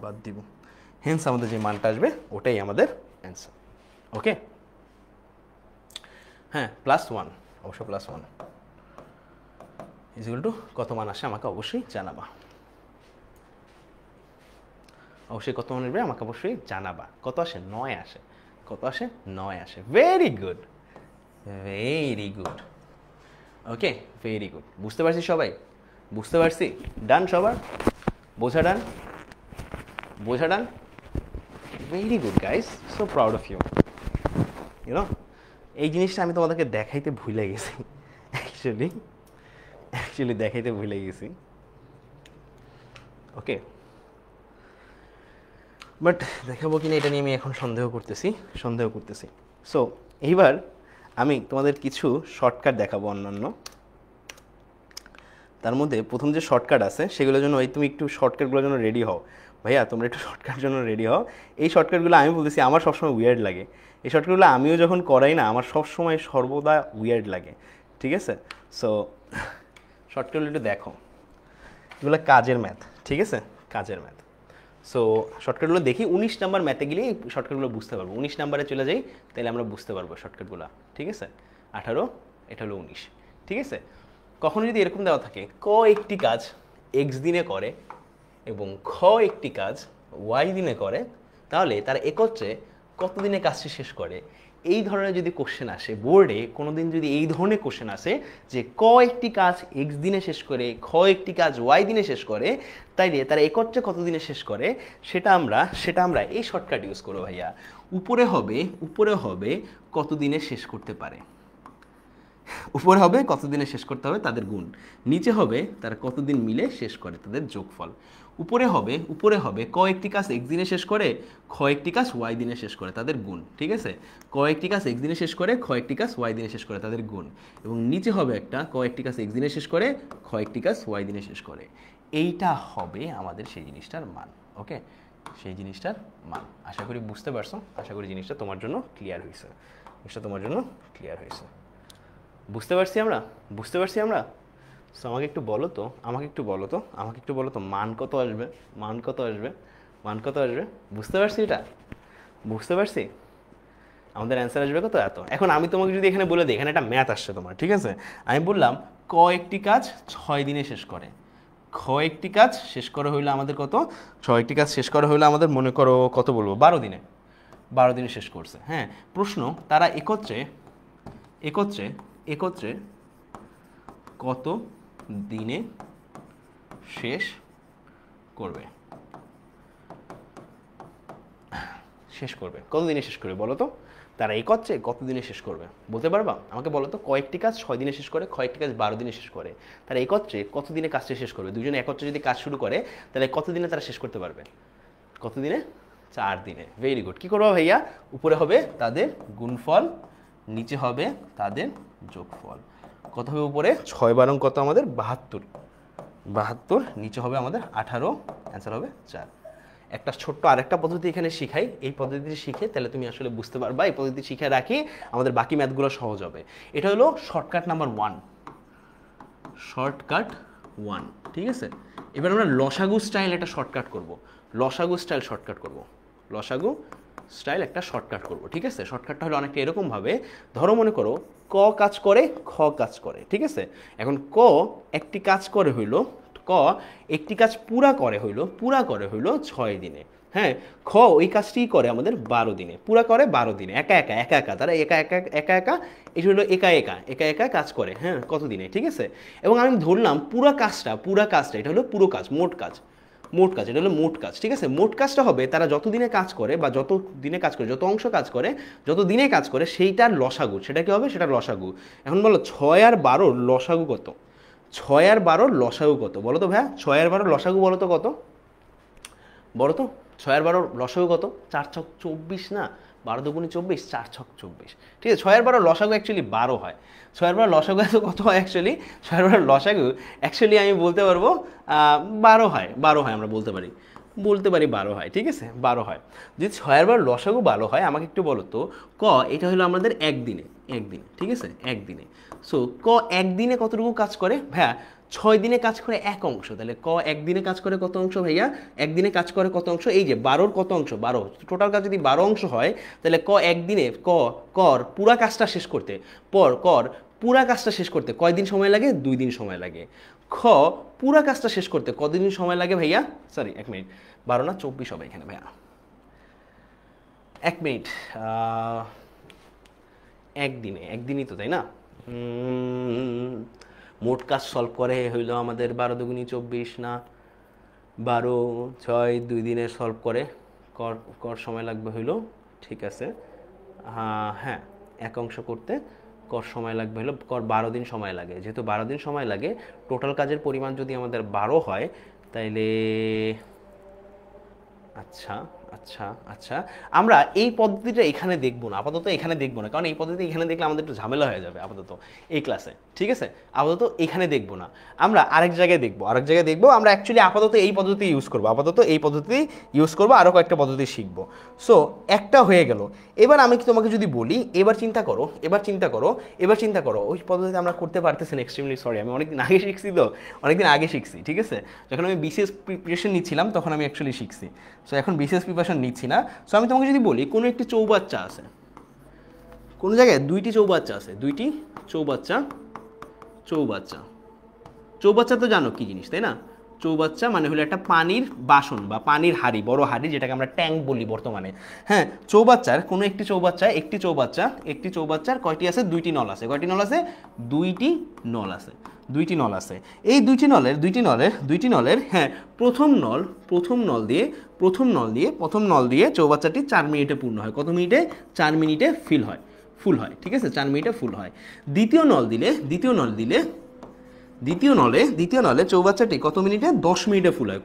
বাদ দিব, হেন্স আমাদের যে মানটা আসবে ওটাই আমাদের অ্যান্সার। ওকে, হ্যাঁ +1, অবশ্য +1 ইজ ইকুয়াল টু কত মান আসে আমাকে অবশ্যই জানাবা, অবশ্যই কত মান আসবে আমাকে অবশ্যই জানাবা। কত আসে? 9 আসে। কত আসে? 9 আসে। Very good, very good. Okay, very good. বুঝতে পারছি সবাই? বুঝতে পারছি? ডান সবার? বোঝা ডান? বোঝা done? Very good guys, so proud of you. You know, এই জিনিসটা আমি তোমাদেরকে দেখাইতে ভুলে গেছি, অ্যাকচুয়ালি দেখাইতে ভুলে গেছি। ওকে, বাট দেখাবো কিনা এটা নিয়ে আমি এখন সন্দেহ করতেছি। সো এইবার আমি তোমাদের কিছু শর্টকাট দেখাবো অন্যান্য। তার মধ্যে প্রথম যে শর্টকাট আছে সেগুলোর জন্য তুমি একটু শর্টকাটগুলোর জন্য রেডি হও ভাইয়া, তোমরা একটু শর্টকাটের জন্য রেডি হও। এই শর্টকাটগুলো আমি বলতেছি আমার সবসময় উইয়ার্ড লাগে, এই শর্টকাটগুলো আমিও যখন করাই না আমার সবসময় সর্বদা উইয়ার্ড লাগে, ঠিক আছে? সো শর্টকাটগুলো একটু দেখো, এগুলো কাজের ম্যাথ, ঠিক আছে? কাজের ম্যাথ। সো শর্টকাটগুলো দেখি, 19 নাম্বার ম্যাথে গেলেই শর্টকাটগুলো বুঝতে পারবো। 19 নাম্বারে চলে যাই, তাহলে আমরা বুঝতে পারবো শর্টকাটগুলো, ঠিক আছে? 18, এটা হলো 19, ঠিক আছে? কখনো যদি এরকম দেওয়া থাকে ক একটি কাজ এক্স দিনে করে এবং খ একটি কাজ ওয়াই দিনে করে, তাহলে তার একত্রে কত দিনে কাজটি শেষ করে, এই ধরনের যদি কোশ্চেন আসে বোর্ডে, কোনোদিন যদি এই ধরনের কোশ্চেন আসে যে ক একটি কাজ এক্স দিনে শেষ করে, খ একটি কাজ ওয়াই দিনে শেষ করে, তাইলে তারা একত্রে কত দিনে শেষ করে, সেটা আমরা এই শর্টকাট ইউজ করবো ভাইয়া। উপরে হবে কত দিনে শেষ করতে পারে, উপরে হবে কতদিনে শেষ করতে হবে তাদের গুণ, নিচে হবে তারা কতদিন মিলে শেষ করে তাদের যোগফল। উপরে হবে ক একটি কাজ এক্স দিনে শেষ করে, খ একটি কাজ ওয়াই দিনে শেষ করে তাদের গুণ, ঠিক আছে? ক একটি কাজ এক্স দিনে শেষ করে, খ একটি কাজ ওয়াই দিনে শেষ করে তাদের গুণ, এবং নিচে হবে একটা ক একটি কাজ এক্স দিনে শেষ করে, খ একটি কাজ ওয়াই দিনে শেষ করে। এইটা হবে আমাদের সেই জিনিসটার মান। ওকে, সেই জিনিসটার মান। আশা করি বুঝতে পারছো, আশা করি জিনিসটা তোমার জন্য ক্লিয়ার হয়েছে, বুঝতে পারছি আমরা। সো আমাকে একটু বলো তো মান কত আসবে? বুঝতে পারছি আমাদের অ্যান্সার আসবে কত? এত। এখন আমি তোমাকে যদি এখানে বলে দিই, এখানে একটা ম্যাথ আসছে তোমার, ঠিক আছে? আমি বললাম ক একটি কাজ 6 দিনে শেষ করে, খ একটি কাজ শেষ করা হইলো আমাদের কত? 6 একটি কাজ শেষ করা হইলো আমাদের, মনে করো কত বলবো, 12 দিনে শেষ করছে। হ্যাঁ, প্রশ্ন তারা একত্রে কত দিনে শেষ করবে? কত দিনে শেষ করবে বলো তো? তারা একত্রে কত দিনে শেষ করবে বলতে পারবা? আমাকে বলো তো, কয়েকটি কাজ 6 দিনে শেষ করে, কয়েকটি কাজ 12 দিনে শেষ করে, তারা একত্রে কত দিনে কাজটা শেষ করবে? দুজনে একত্রে যদি কাজ শুরু করে তাহলে কত দিনে তারা শেষ করতে পারবে? কত দিনে? 4 দিনে। Very good. কি করবো ভাইয়া? উপরে হবে তাদের গুণফল, নিচে হবে তাদের যোগফল। কত হবে উপরে? 6 12 কত আমাদের? 72, নিচে হবে আমাদের 18, অ্যান্সার হবে 4। একটা ছোট্ট আরেকটা পদ্ধতি এখানে শিখাই, এই পদ্ধতিটি শিখে তাহলে তুমি আসলে বুঝতে পারবা, এই পদ্ধতি শিখে রাখি আমাদের বাকি ম্যাথগুলো সহজ হবে। এটা হলো শর্টকাট নাম্বার 1, ঠিক আছে? এবার আমরা লসাগু স্টাইল একটা শর্টকাট করব, লসাগু স্টাইল একটা শর্টকাট করব, ঠিক আছে? শর্টকাটটা হলো অনেকটা এরকমভাবে, ধরো মনে করো ক কাজ করে, খ কাজ করে, ঠিক আছে? এখন ক একটি কাজ করে হইলো, একটি কাজ পুরা করে হইলো 6 দিনে। হ্যাঁ, খ ওই কাজটিই করে আমাদের 12 দিনে, পুরা করে 12 দিনে, একা একা তারা একা এটা হলো একা কাজ করে। হ্যাঁ, কত দিনে, ঠিক আছে? এবং আমি ধরলাম পুরা কাজটা এটা হলো পুরো কাজ, মোট কাজ, এটা হলো মোট কাজ, ঠিক আছে? মোট কাজটা হবে তারা যত দিনে কাজ করে, বা যত দিনে কাজ করে, যত অংশ কাজ করে, যত দিনে কাজ করে, সেইটার লসাগু, সেটা কি হবে? সেটার লসাগু। এখন বলো 6 আর 12 লসাগু কত? 6 আর 12 লসাগু কত বলো তো ভাইয়া? 6 আর 12 লসাগু বলো তো কত? 6 আর 12 লসাগু কত? 4 ছক 24 না? 12 দুগুণে 24, 4 ছক 24, ঠিক আছে? 6 আর 12 লসাগু অ্যাকচুয়ালি 12 হয়। 6 আর 12 লসাগু কত হয় অ্যাকচুয়ালি? 6 আর 12 লসাগু অ্যাকচুয়ালি আমি বলতে পারবো 12 হয়, আমরা বলতে পারি বলতে পারি 12 হয়, ঠিক আছে 12 হয়। যদি 6 বার লসাগু 12 হয়, আমাকে একটু বলো তো ক এটা হলো আমাদের একদিনে, একদিনে, ঠিক আছে একদিনে। সো ক একদিনে কতটুকু কাজ করে ভাইয়া? 6 দিনে কাজ করে 1 অংশ। তাহলে ক একদিনে কাজ করে কত অংশ ভাইয়া? একদিনে কাজ করে কত অংশ? এই যে 12-র কত অংশ? 12, টোটাল কাজ যদি 12 অংশ হয় তাহলে ক একদিনে কর পুরা কাজটা শেষ করতে, কর পুরা কাজটা শেষ করতে কয়দিন সময় লাগে? 2 দিন সময় লাগে। খ পুরা কাজটা শেষ করতে কতদিন সময় লাগে ভাইয়া? সরি 1 মিনিট, 12 না 24 হবে এখানে ভাইয়া, 1 মিনিট, একদিনে, একদিনই তো তাই না? মোট কাজ সলভ করে হইলো আমাদের 12 দুগুণী 24 না, 12 6 2 দিনে সলভ করে কর কর সময় লাগবে হইলো, ঠিক আছে হ্যাঁ 1 অংশ করতে কর সময় লাগবে হলো, কর 12 দিন সময় লাগে। যেহেতু 12 দিন সময় লাগে, টোটাল কাজের পরিমাণ যদি আমাদের 12 হয় তাইলে আচ্ছা আচ্ছা আচ্ছা, আমরা এই পদ্ধতিটা এখানে দেখবো না আপাতত, এখানে দেখবো না, কারণ এই পদ্ধতি এখানে দেখলে আমাদের একটু ঝামেলা হয়ে যাবে আপাতত এই ক্লাসে, ঠিক আছে আপাতত এখানে দেখবো না, আমরা আরেক জায়গায় দেখবো, আরেক জায়গায় দেখবো। আমরা অ্যাকচুয়ালি আপাতত এই পদ্ধতি ইউজ করবো, আপাতত এই পদ্ধতি ইউজ করবো, আরও কয়েকটা পদ্ধতি শিখবো। সো একটা হয়ে গেল। এবার আমি কি তোমাকে যদি বলি, এবার চিন্তা করো, এবার চিন্তা করো, এবার চিন্তা করো, ওই পদ্ধতি আমরা করতে পারতেছি না, এক্সট্রিমলি সরি, আমি অনেকদিন আগে শিখছি তো, অনেকদিন আগে শিখছি, ঠিক আছে যখন আমি বিসিএস প্রিপারেশন নিচ্ছিলাম তখন আমি অ্যাকচুয়ালি শিখছি। সো এখন বিসিএস প্রিপারেশন নিচ্ছি না। সো আমি তোমাকে যদি বলি কোনো একটি চৌবাচ্চা আছে, কোনো জায়গায় 2টি চৌবাচ্চা আছে, 2টি চৌবাচ্চা, চৌবাচ্চা, চৌবাচ্চা তো জানো কি জিনিস তাই না? চৌবাচ্চা মানে হলো একটা পানির বাসন বা পানির হাঁড়ি, বড় হাঁড়ি যেটাকে আমরা ট্যাঙ্ক বলি বর্তমানে। হ্যাঁ চৌবাচ্চার কোনো একটি চৌবাচ্চা, একটি চৌবাচ্চার কয়টি আছে? 2টি নল আছে। কয়টি নল আছে? 2টি নল আছে, 2টি নল আছে। এই 2টি নলের হ্যাঁ প্রথম নল দিয়ে চৌবাচ্চাটি 4 মিনিটে পূর্ণ হয়। কত মিনিটে? 4 মিনিটে ফুল হয়, ঠিক আছে 4 মিনিটে ফুল হয়। দ্বিতীয় নলে চৌবাচ্চাটি কত মিনিটে? 10 মিনিটে ফুল হয়।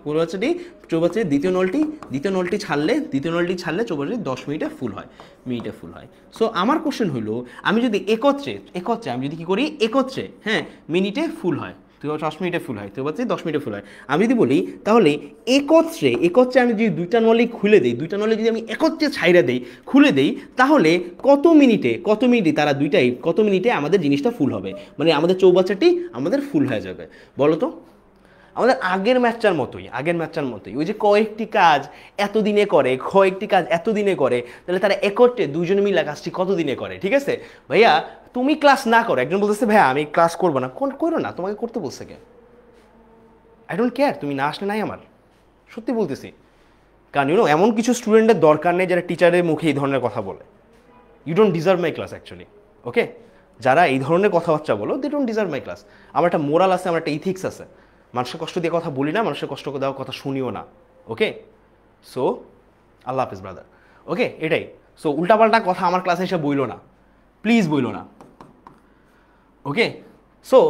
চৌবাচ্চাটি দ্বিতীয় নলটি ছাড়লে চৌবাচ্চাটি 10 মিনিটে ফুল হয়। সো আমার কোশ্চেন হইল, আমি যদি একত্রে আমি যদি কি করি একত্রে, হ্যাঁ মিনিটে ফুল হয়, 10 মিনিটে ফুল হয়, চৌবাচ্চাটি 10 মিনিটে ফুল হয়। আমি যদি বলি তাহলে একত্রে আমি যদি 2টা নলই খুলে দিই, 2টা নলে যদি আমি একত্রে ছাইরা দেই, খুলে দেই, তাহলে কত মিনিটে তারা দুইটাই কত মিনিটে আমাদের জিনিসটা ফুল হবে, মানে আমাদের চৌবাচ্চাটি আমাদের ফুল হয়ে যাবে। বলো তো, আমাদের আগের ম্যাচটার মতোই ওই যে কয়েকটি কাজ এতদিনে করে, তাহলে তারা একত্রে দুজনে মিলে কাজটি কত দিনে করে, ঠিক আছে ভাইয়া? তুমি ক্লাস না করো, একজন বলতেছে ভাইয়া আমি ক্লাস করবো না, করো না, তোমাকে করতে বলছে কে? আই ডোন্ট কেয়ার, তুমি না আসলে নাই আমার, সত্যি বলতেছি। কারণ এমন কিছু স্টুডেন্টের দরকার নেই যারা টিচারের মুখে এই ধরনের কথা বলে। You don't deserve my class actually, okay? যারা এই ধরনের কথাবার্তা বলো, they don't deserve my class. আমার একটা মোরাল আছে, আমার একটা ইথিক্স আছে, মানুষের কষ্ট দিয়ে কথা বলি না, মানুষের কষ্ট দেওয়ার কথা শুনিও না, ওকে? সো আল্লাহ হাফিজ ব্রাদার, ওকে এটাই। সো উল্টাপাল্টা কথা আমার ক্লাসে এসে বইলো না, প্লিজ বইলো না, ওকে? সো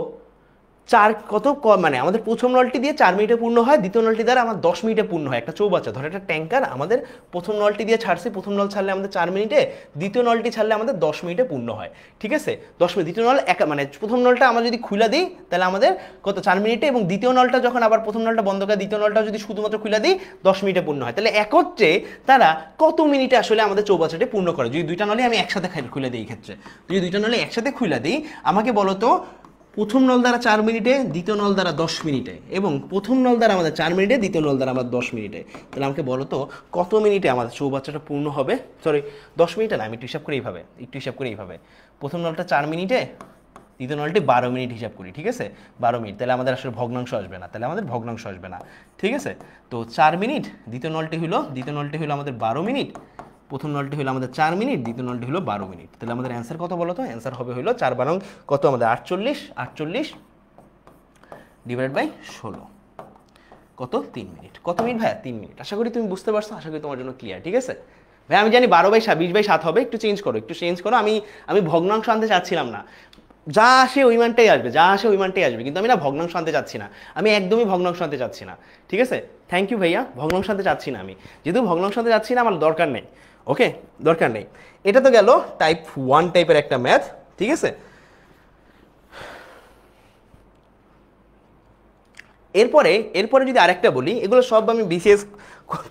মানে আমাদের প্রথম নলটি দিয়ে 4 মিনিটে পূর্ণ হয়, দ্বিতীয় নলটি দ্বারা আমার 10 মিনিটে পূর্ণ হয়। একটা চৌবাচ্চা ধরে একটা ট্যাঙ্কার, আমাদের প্রথম নলটি দিয়ে ছাড়ছি, প্রথম নল ছাড়লে আমাদের 4 মিনিটে, দ্বিতীয় নলটি ছাড়লে আমাদের 10 মিনিটে পূর্ণ হয়, ঠিক আছে 10 মিনিট। দ্বিতীয় নল মানে প্রথম নলটা আমরা যদি খুলে দিই তাহলে আমাদের কত? 4 মিনিটে, এবং দ্বিতীয় নলটা যখন আবার প্রথম নলটা বন্ধ করে দ্বিতীয় নলটা যদি শুধুমাত্র খুলে দিই 10 মিনিটে পূর্ণ হয়। তাহলে একত্রে তারা কত মিনিটে আসলে আমাদের চৌবাচ্চাটি পূর্ণ করে? যদি 2টা নলে আমি একসাথে খুলে দিই, এই ক্ষেত্রে যদি 2টা নলে একসাথে খুলে দিই, আমাকে বলো তো প্রথম নল দ্বারা 4 মিনিটে, দ্বিতীয় নল দ্বারা 10 মিনিটে, এবং প্রথম নল দ্বারা আমাদের 4 মিনিটে, দ্বিতীয় নল দ্বারা আমাদের 10 মিনিটে, তাহলে আমাকে বলো তো কত মিনিটে আমাদের চৌবাচ্চাটা পূর্ণ হবে? সরি 10 মিনিটে না, আমি একটু হিসাব করি এইভাবে, প্রথম নলটা 4 মিনিটে, দ্বিতীয় নলটি 12 মিনিট হিসাব করি, ঠিক আছে 12 মিনিট, তাহলে আমাদের আসলে ভগ্নাংশ আসবে না, ঠিক আছে? তো 4 মিনিট, দ্বিতীয় নলটি হলো আমাদের 12 মিনিট, প্রথম নলটি হলো আমাদের 4 মিনিট, দ্বিতীয় নলটি হলো 12 মিনিট। তাহলে আমাদের অ্যান্সার কত বলো তো? অ্যান্সার হবে হলো 4 কত আমাদের 48 ডিভাইড বাই 16 কত? 3 মিনিট। কত মিনিট ভাইয়া? 3 মিনিট। আশা করি তুমি বুঝতে পারছো, আশা করি তোমার জন্য ক্লিয়ার, ঠিক আছে ভাই? আমি জানি 20/7 হবে, একটু চেঞ্জ করো। আমি ভগ্নাংশ আনতে চাচ্ছিলাম না, যা আসে ওই মানটাই আসবে, কিন্তু আমি না ভগ্নাংশ আনতে চাচ্ছি না, আমি একদমই ভগ্নাংশ আনতে চাচ্ছি না, ঠিক আছে? থ্যাংক ইউ ভাইয়া, ভগ্নাংশ আনতে চাচ্ছি না আমি, যেহেতু ভগ্নাংশ আনতে চাচ্ছি না, আমার দরকার নেই, ওকে দরকার নেই। এটা তো গেল টাইপ 1 টাইপের একটা ম্যাথ, ঠিক আছে? এরপরে এরপরে যদি আরেকটা বলি, এগুলো সব আমি বিসিএস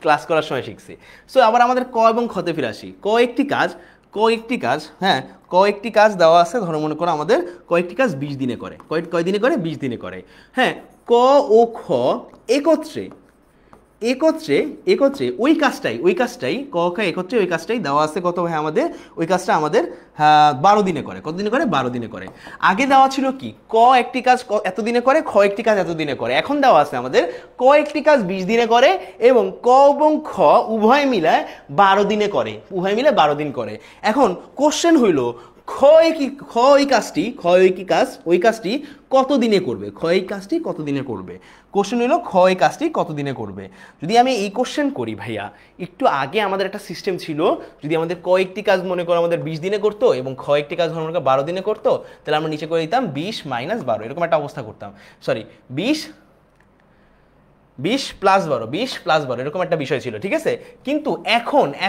ক্লাস করার সময় শিখছি। সো আবার আমাদের ক এবং খতে ফিরে আসি। ক একটি কাজ, হ্যাঁ, কয়েকটি কাজ দেওয়া আছে, ধরো মনে করো আমাদের কয়েকটি কাজ 20 দিনে করে, কয় দিনে করে, 20 দিনে করে। হ্যাঁ, ক ও খ একত্রে ওই কাজটাই ক খ একত্রে ওই কাজটাই দেওয়া আছে কত ভাই আমাদের, ওই কাজটা আমাদের 12 দিনে করে। কত দিনে করে? 12 দিনে করে। আগে দেওয়া ছিল কি, ক একটি কাজ এত দিনে করে, খ একটি কাজ এত দিনে করে। এখন দেওয়া আছে আমাদের ক একটি কাজ 20 দিনে করে এবং ক এবং খ উভয় মিলায় 12 দিনে করে, উভয় মিলে 12 দিন করে। এখন কোশ্চেন হইল ওই কাজটি কত দিনে করবে, কত দিনে করবে। কোশ্চেন হলো এই কাজটি কত দিনে করবে। যদি আমি এই কোশ্চেন করি ভাইয়া, একটু আগে আমাদের একটা সিস্টেম ছিল, যদি আমাদের কয়েকটি কাজ মনে করো আমাদের 20 দিনে করতো এবং একটি কাজ মনে করো 12 দিনে করতো, তাহলে আমরা নিচে করে দিতাম 20 - 12, এরকম একটা অবস্থা করতাম। সরি, 20 + 12 এরকম একটা বিষয় ছিল, ঠিক আছে। কিন্তু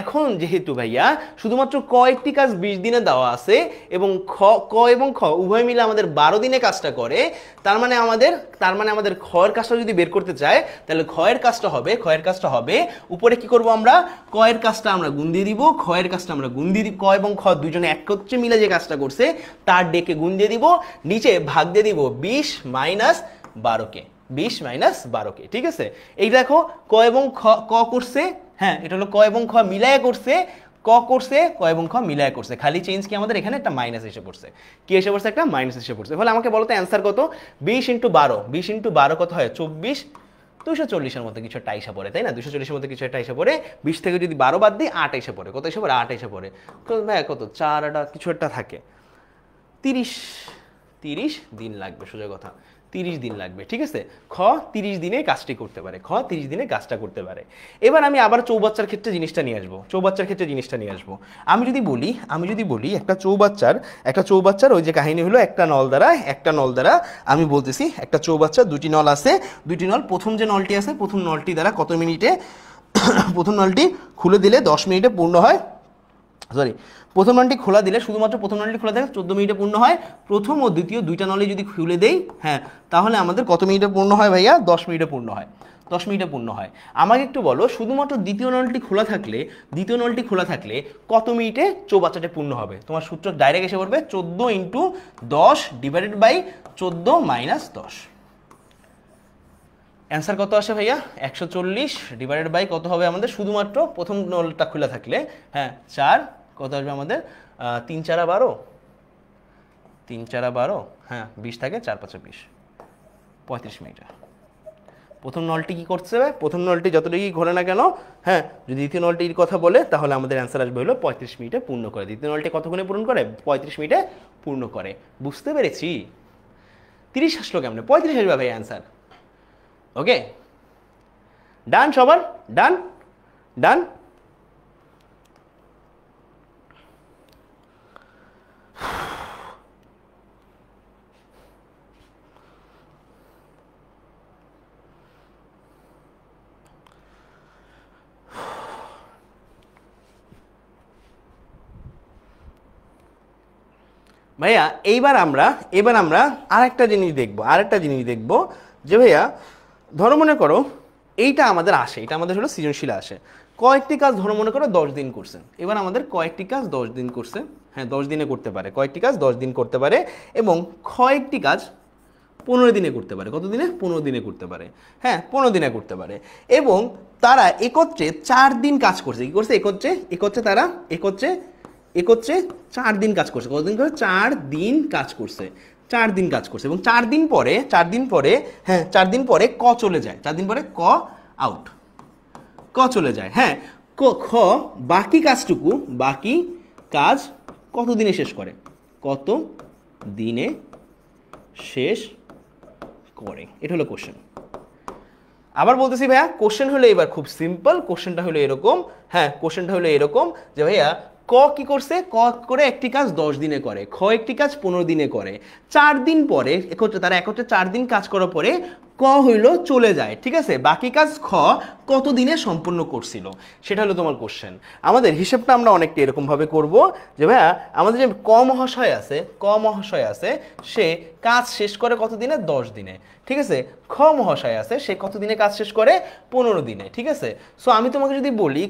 এখন যেহেতু ভাইয়া শুধুমাত্র কয়েকটি কাজ 20 দিনে দেওয়া আছে এবং ক এবং খ উভয় মিলে আমাদের 12 দিনে কাজটা করে, তার মানে আমাদের খ এর কাজটা যদি বের করতে চায়, তাহলে খ এর কাজটা হবে উপরে কি করব আমরা, ক এর কাজটা আমরা গুণ দিয়ে দিব, খ এর কাজটা আমরা গুণ দিয়ে দিব, ক এবং খ দুজনে একত্রে মিলে যে কাজটা করছে তার ডেকে গুণ দিয়ে দিব, নিচে ভাগ দিয়ে দিব 20 - 12কে, 20 - 12কে, ঠিক আছে। এই দেখো ক এবং ক করছে, হ্যাঁ, এটা হলো ক এবং খ মিলায় করছে, ক এবং খ মিলায় করছে, খালি চেঞ্জ কি আমাদের এখানে একটা মাইনাস এসে পড়ছে। কি এসে পড়ছে? একটা মাইনাস এসে পড়ছে। ফলে আমাকে বলো তো অ্যান্সার কত? 20 × 12 কত হয়? 24, 240-এর মধ্যে কিছু একটা আইসা পড়ে, তাই না? 240-এর মধ্যে কিছু একটা আইসা পড়ে। 20 থেকে যদি 12 বাদ দিই 8 এসে পড়ে। কত এসে পড়ে? 8 এসে পড়ে। তো ভাই কত 4 কিছু একটা থাকে, 30 দিন লাগবে, সোজা কথা 30 দিন লাগবে, ঠিক আছে। খ 30 দিনে কাজটি করতে পারে, কাজটা করতে পারে। এবার আমি আবার চৌবাচ্চার ক্ষেত্রে জিনিসটা নিয়ে আসবো। আমি যদি বলি একটা চৌবাচ্চার ওই যে কাহিনী হলো একটা নল দ্বারা আমি বলতেছি একটা চৌবাচ্চার দুটি নল আছে, দুটি নল, প্রথম যে নলটি আছে প্রথম নলটি দ্বারা কত মিনিটে প্রথম নলটি খুলে দিলে 10 মিনিটে পূর্ণ হয়, সরি, প্রথম নলটি খোলা দিলে, শুধুমাত্র প্রথম নলটি খোলা দিলে 14 মিনিটে পূর্ণ হয়। প্রথম ও দ্বিতীয় দুইটা নলে যদি খুলে দেই, হ্যাঁ, তাহলে আমাদের কত মিনিটে পূর্ণ হয় ভাইয়া? 10 মিনিটে পূর্ণ হয়। 10 মিনিটে পূর্ণ হয়। আমাকে একটু বলো, শুধুমাত্র দ্বিতীয় নলটি খোলা থাকলে কত মিনিটে চৌবাচ্চাটা পূর্ণ হবে? তোমার সূত্র ডাইরেক্ট এসে পড়বে 14 × 10 / 14 - 10। অ্যান্সার কত আসে ভাইয়া? 140 / কত হবে আমাদের? শুধুমাত্র প্রথম নলটা খোলা থাকলে, হ্যাঁ, 4, কত আসবে আমাদের? 3 × 4 = 12, 3 × 4 = 12, হ্যাঁ, 20 থাকে 4 × 5 = 20, 35 মিনিট। প্রথম নলটি কি করছে? প্রথম নলটি যতটুকুই ঘোরে না কেন, হ্যাঁ, যদি দ্বিতীয় নলটির কথা বলে তাহলে আমাদের অ্যান্সার আসবে হলো 35 মিনিটে পূর্ণ করে। দ্বিতীয় নলটি কতক্ষণে পূর্ণ করে? 35 মিনিটে পূর্ণ করে। বুঝতে পেরেছি? 30 আসলো কেমনে? 35 আসবে ভাই অ্যান্সার। ওকে, ডান সবার? ডান। ভাইয়া এবার আমরা আরেকটা জিনিস দেখব যে ভাইয়া ধরো মনে করো এইটা আমাদের হলো সৃজনশীল আসে, কয়েকটি কাজ ধরো মনে করো 10 দিন করছেন। এবার আমাদের কয়েকটি কাজ 10 দিন করছে, হ্যাঁ, 10 দিনে করতে পারে, কয়েকটি কাজ 10 দিন করতে পারে এবং কয়েকটি কাজ 15 দিনে করতে পারে। কত দিনে? 15 দিনে করতে পারে, হ্যাঁ, 15 দিনে করতে পারে। এবং তারা একত্রে 4 দিন কাজ করছে। কি করছে? তারা একত্রে 4 দিন কাজ করছে। কতদিন করে? 4 দিন কাজ করছে, 4 দিন কাজ করছে। এবং 4 দিন পরে ক চলে যায়, 4 দিন পরে ক আউট, ক চলে যায়, হ্যাঁ। খ বাকি কাজ কত দিনে শেষ করে? এটা হলো কোশ্চেন। আবার বলতেছি ভাইয়া, কোশ্চেন হলো এবার খুব সিম্পল। কোশ্চেনটা হলো এরকম, যে ভাইয়া ক কি করছে? ক করে একটি কাজ 10 দিনে করে, খ একটি কাজ 15 দিনে করে। 4 দিন পরে তারা একত্রে 4 দিন কাজ করার পরে ক হইল চলে যায়, ঠিক আছে, বাকি কাজ খ কত দিনে সম্পূর্ণ করছিল, সেটা হলো তোমার কোশ্চেন। আমাদের হিসাবটা আমরা অনেকটা এরকমভাবে করব যে ভাইয়া আমাদের যে ক মহাশয় আছে সে কাজ শেষ করে কত দিনে, 10 দিনে, ঠিক আছে। খ মহাশয় আছে সে কত দিনে কাজ শেষ করে, 15 দিনে, ঠিক আছে। সো আমি তোমাকে যদি বলি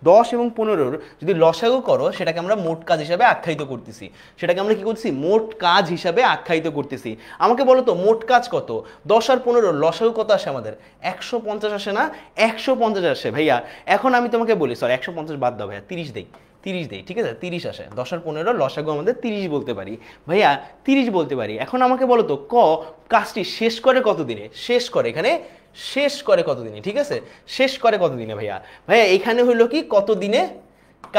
10 এবং 15 যদি লসাগু করো, সেটাকে আমরা মোট কাজ হিসাবে আখ্যায়িত করতেছি, সেটাকে আমরা কি করতেছি, মোট কাজ হিসাবে আখ্যায়িত করতেছি। আমাকে বলো তো মোট কাজ কত, 10 আর 15 লসাগু কত আসে আমাদের, 150 আসে না, 150 আসে ভাইয়া। এখন আমি তোমাকে বলি, সরি 150 বাদ দাও ভাইয়া, 30 দেই, 30 দেই, ঠিক আছে, 30 আসে, 10 আর 15 লসাগু আমাদের 30 বলতে পারি ভাইয়া, 30 বলতে পারি। এখন আমাকে বলো তো ক কাজটি শেষ করে কত দিনে, শেষ করে এখানে শেষ করে কত দিনে, ঠিক আছে, শেষ করে কত দিনে ভাইয়া, ভাইয়া এখানে হইলো কি কত দিনে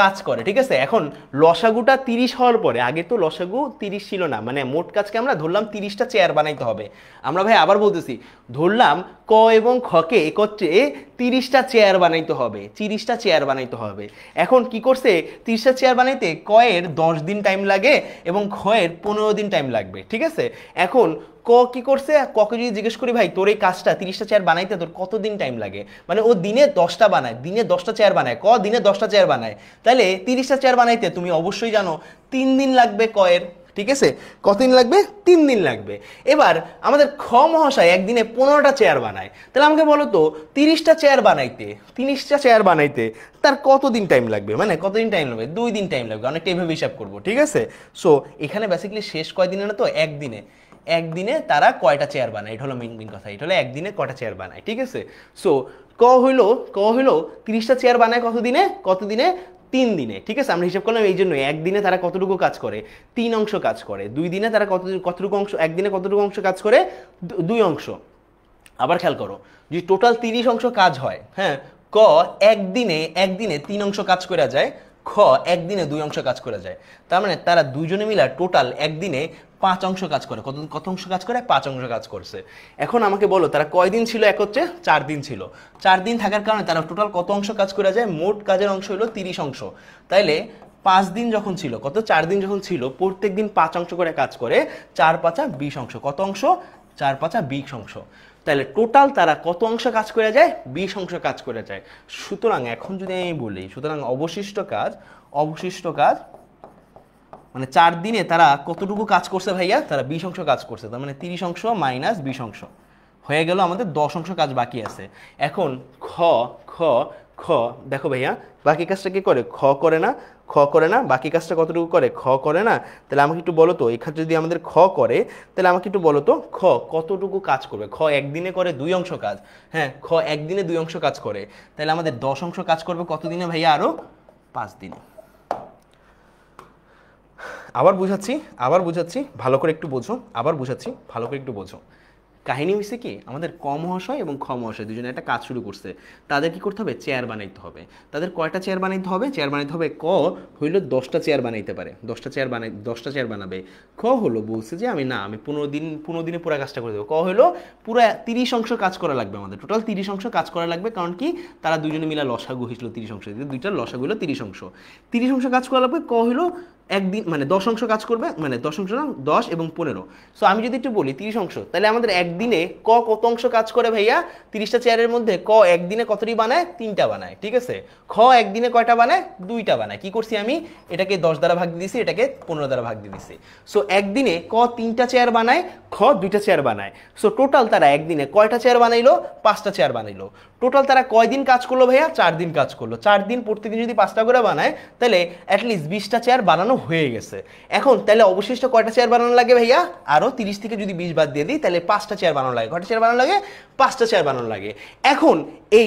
কাজ করে, ঠিক আছে। এখন লসাগুটা 30 হওয়ার পরে, আগে তো লসাগু 30 ছিল না, মানে মোট কাজকে আমরা ধরলাম 30টা চেয়ার বানাইতে হবে। আমরা ভাই আবার বলতেছি, ধরলাম ক এবং খকে একত্রে 30টা চেয়ার বানাইতে হবে, 30টা চেয়ার বানাইতে হবে। এখন কি করছে, 30টা চেয়ার বানাইতে ক এর 10 দিন টাইম লাগে এবং খ এর 15 দিন টাইম লাগবে, ঠিক আছে। এখন ক কি করছে, ককে যদি জিজ্ঞেস করি ভাই তোর এই কাজটা 30টা চেয়ার বানাইতে তোর কতদিন টাইম লাগে, মানে ও দিনে 10টা বানায়, দিনে 10টা চেয়ার বানায়, ক দিনে 10টা চেয়ার বানায়, তাহলে 30টা চেয়ার বানাইতে তুমি অবশ্যই জানো 3 দিন লাগবে ক এর, ঠিক আছে। কতদিন লাগবে, 3 দিন লাগবে। এবার আমাদের খ মহাশয় একদিনে 15টা চেয়ার বানায়, তাহলে আমাকে বলো তো 30টা চেয়ার বানাইতে তার কতদিন টাইম লাগবে, মানে কতদিন টাইম লাগবে, 2 দিন টাইম লাগবে, অনেকটা এইভাবে হিসাব করবো, ঠিক আছে। সো এখানে বেসিক্যালি শেষ কয়দিনে না, তো একদিনে তারা কয়টা চেয়ার বানায়, এটা হলো মেইন কথা, এটা হলো একদিনে কয়টা চেয়ার বানায়, ঠিক আছে। সো ক হইলো 30টা চেয়ার বানায় কত দিনে 3 দিনে, ঠিক আছে। আমরা হিসাব করলাম এই জন্য একদিনে তারা কতটুকু কাজ করে, 3 অংশ কাজ করে, 2 দিনে তারা কতটুকু অংশ, একদিনে কতটুকু অংশ কাজ করে, 2 অংশ। আবার খেয়াল করো, যদি টোটাল 30 অংশ কাজ হয়, হ্যাঁ, ক একদিনে 3 অংশ কাজ করে যায়, খ একদিনে 2 অংশ কাজ করে যায়, তার মানে তারা দুইজনে মিলে টোটাল একদিনে 5 অংশ কাজ করে, কত অংশ কাজ করে, 5 অংশ কাজ করছে। এখন আমাকে বলো তারা কয়দিন ছিল একত্রে, 4 দিন ছিল, 4 দিন থাকার কারণে তারা টোটাল কত অংশ কাজ করে যায়, মোট কাজের অংশ হলো 30 অংশ, তাইলে 5 দিন যখন ছিল, 4 দিন যখন ছিল, প্রত্যেক দিন 5 অংশ করে কাজ করে, 4 5 20 অংশ, কত অংশ, 4 5 20 অংশ, তাহলে টোটাল তারা কত অংশ কাজ করে যায়, 20 অংশ কাজ করে যায়। সুতরাং এখন যদি আমি বলি, সুতরাং অবশিষ্ট কাজ মানে 4 দিনে তারা কতটুকু কাজ করছে ভাইয়া, তারা 20 অংশ কাজ করছে, তার মানে 30 অংশ মাইনাস 20 অংশ হয়ে গেল, আমাদের 10 অংশ কাজ বাকি আছে। এখন খ দেখো ভাইয়া বাকি কাজটা কি করে, খ করে না, বাকি কাজটা কতটুকু করে, খ করে না, তাহলে আমাকে একটু বলো তো, এখানে যদি আমাদের খ করে, তাহলে আমাকে একটু বলো তো খ কতটুকু কাজ করবে, খ একদিনে করে 2 অংশ কাজ, হ্যাঁ, খ একদিনে 2 অংশ কাজ করে, তাহলে আমাদের 10 অংশ কাজ করবে কত দিনে ভাইয়া, আরো 5 দিনে। আবার বুঝাচ্ছি ভালো করে একটু বোঝো, কাহিনী হয়েছে কি, আমাদের ক মহাশয় এবং খ মহাশয় দুজনে একটা কাজ শুরু করছে, তাদের কি করতে হবে, চেয়ার বানাইতে হবে। তাদের কয়টা চেয়ার বানাইতে হবে, ক হইলো 10টা চেয়ার বানাইতে পারে, 10টা চেয়ার বানাবে। খ হলো বলছে যে আমি 15 দিনে পুরো কাজটা করে দেবো। ক হলো পুরো 30 অংশ কাজ করা লাগবে, আমাদের টোটাল 30 অংশ কাজ করা লাগবে, কারণ কি তারা দুজনে মিলে লসাগু হয়েছিল 30 অংশ, দুইটার লসাগু হলো 30 অংশ কাজ করা লাগবে। ক হলো একদিন মানে 10 অংশ কাজ করবে, মানে 10 অংশ না, 10 এবং 15। সো আমি যদি একটু বলি 30 অংশ, তাহলে আমাদের একদিনে ক কত অংশ কাজ করে ভাইয়া, 30টা চেয়ারের মধ্যে ক একদিনে কতটি বানায়, 3টা বানায়, ঠিক আছে। খ একদিনে কয়টা বানায়, 2টা বানায়। কি করছি আমি, এটাকে 10 দ্বারা ভাগ দিয়ে দিছি, এটাকে 15 দ্বারা ভাগ দিয়ে দিছি। সো একদিনে ক 3টা চেয়ার বানায়, খ 2টা চেয়ার বানায়। সো টোটাল তারা একদিনে কয়টা চেয়ার বানাইলো, 5টা চেয়ার বানাইলো। টোটাল তারা কয়দিন কাজ করলো ভাইয়া, 4 দিন কাজ করলো। 4 দিন প্রত্যেকদিন যদি 5টা করে বানায়, তাহলে অ্যাটলিস্ট 20টা চেয়ার বানানো হয়ে গেছে। এখন তাহলে অবশিষ্ট কয়টা চেয়ার বানানো লাগে ভাইয়া, আরো 30 থেকে যদি 20 বাদ দিয়ে দিই, তাহলে 5টা চেয়ার বানানো লাগে। কয়টা চেয়ার বানানো লাগে, 5টা চেয়ার বানানো লাগে। এখন এই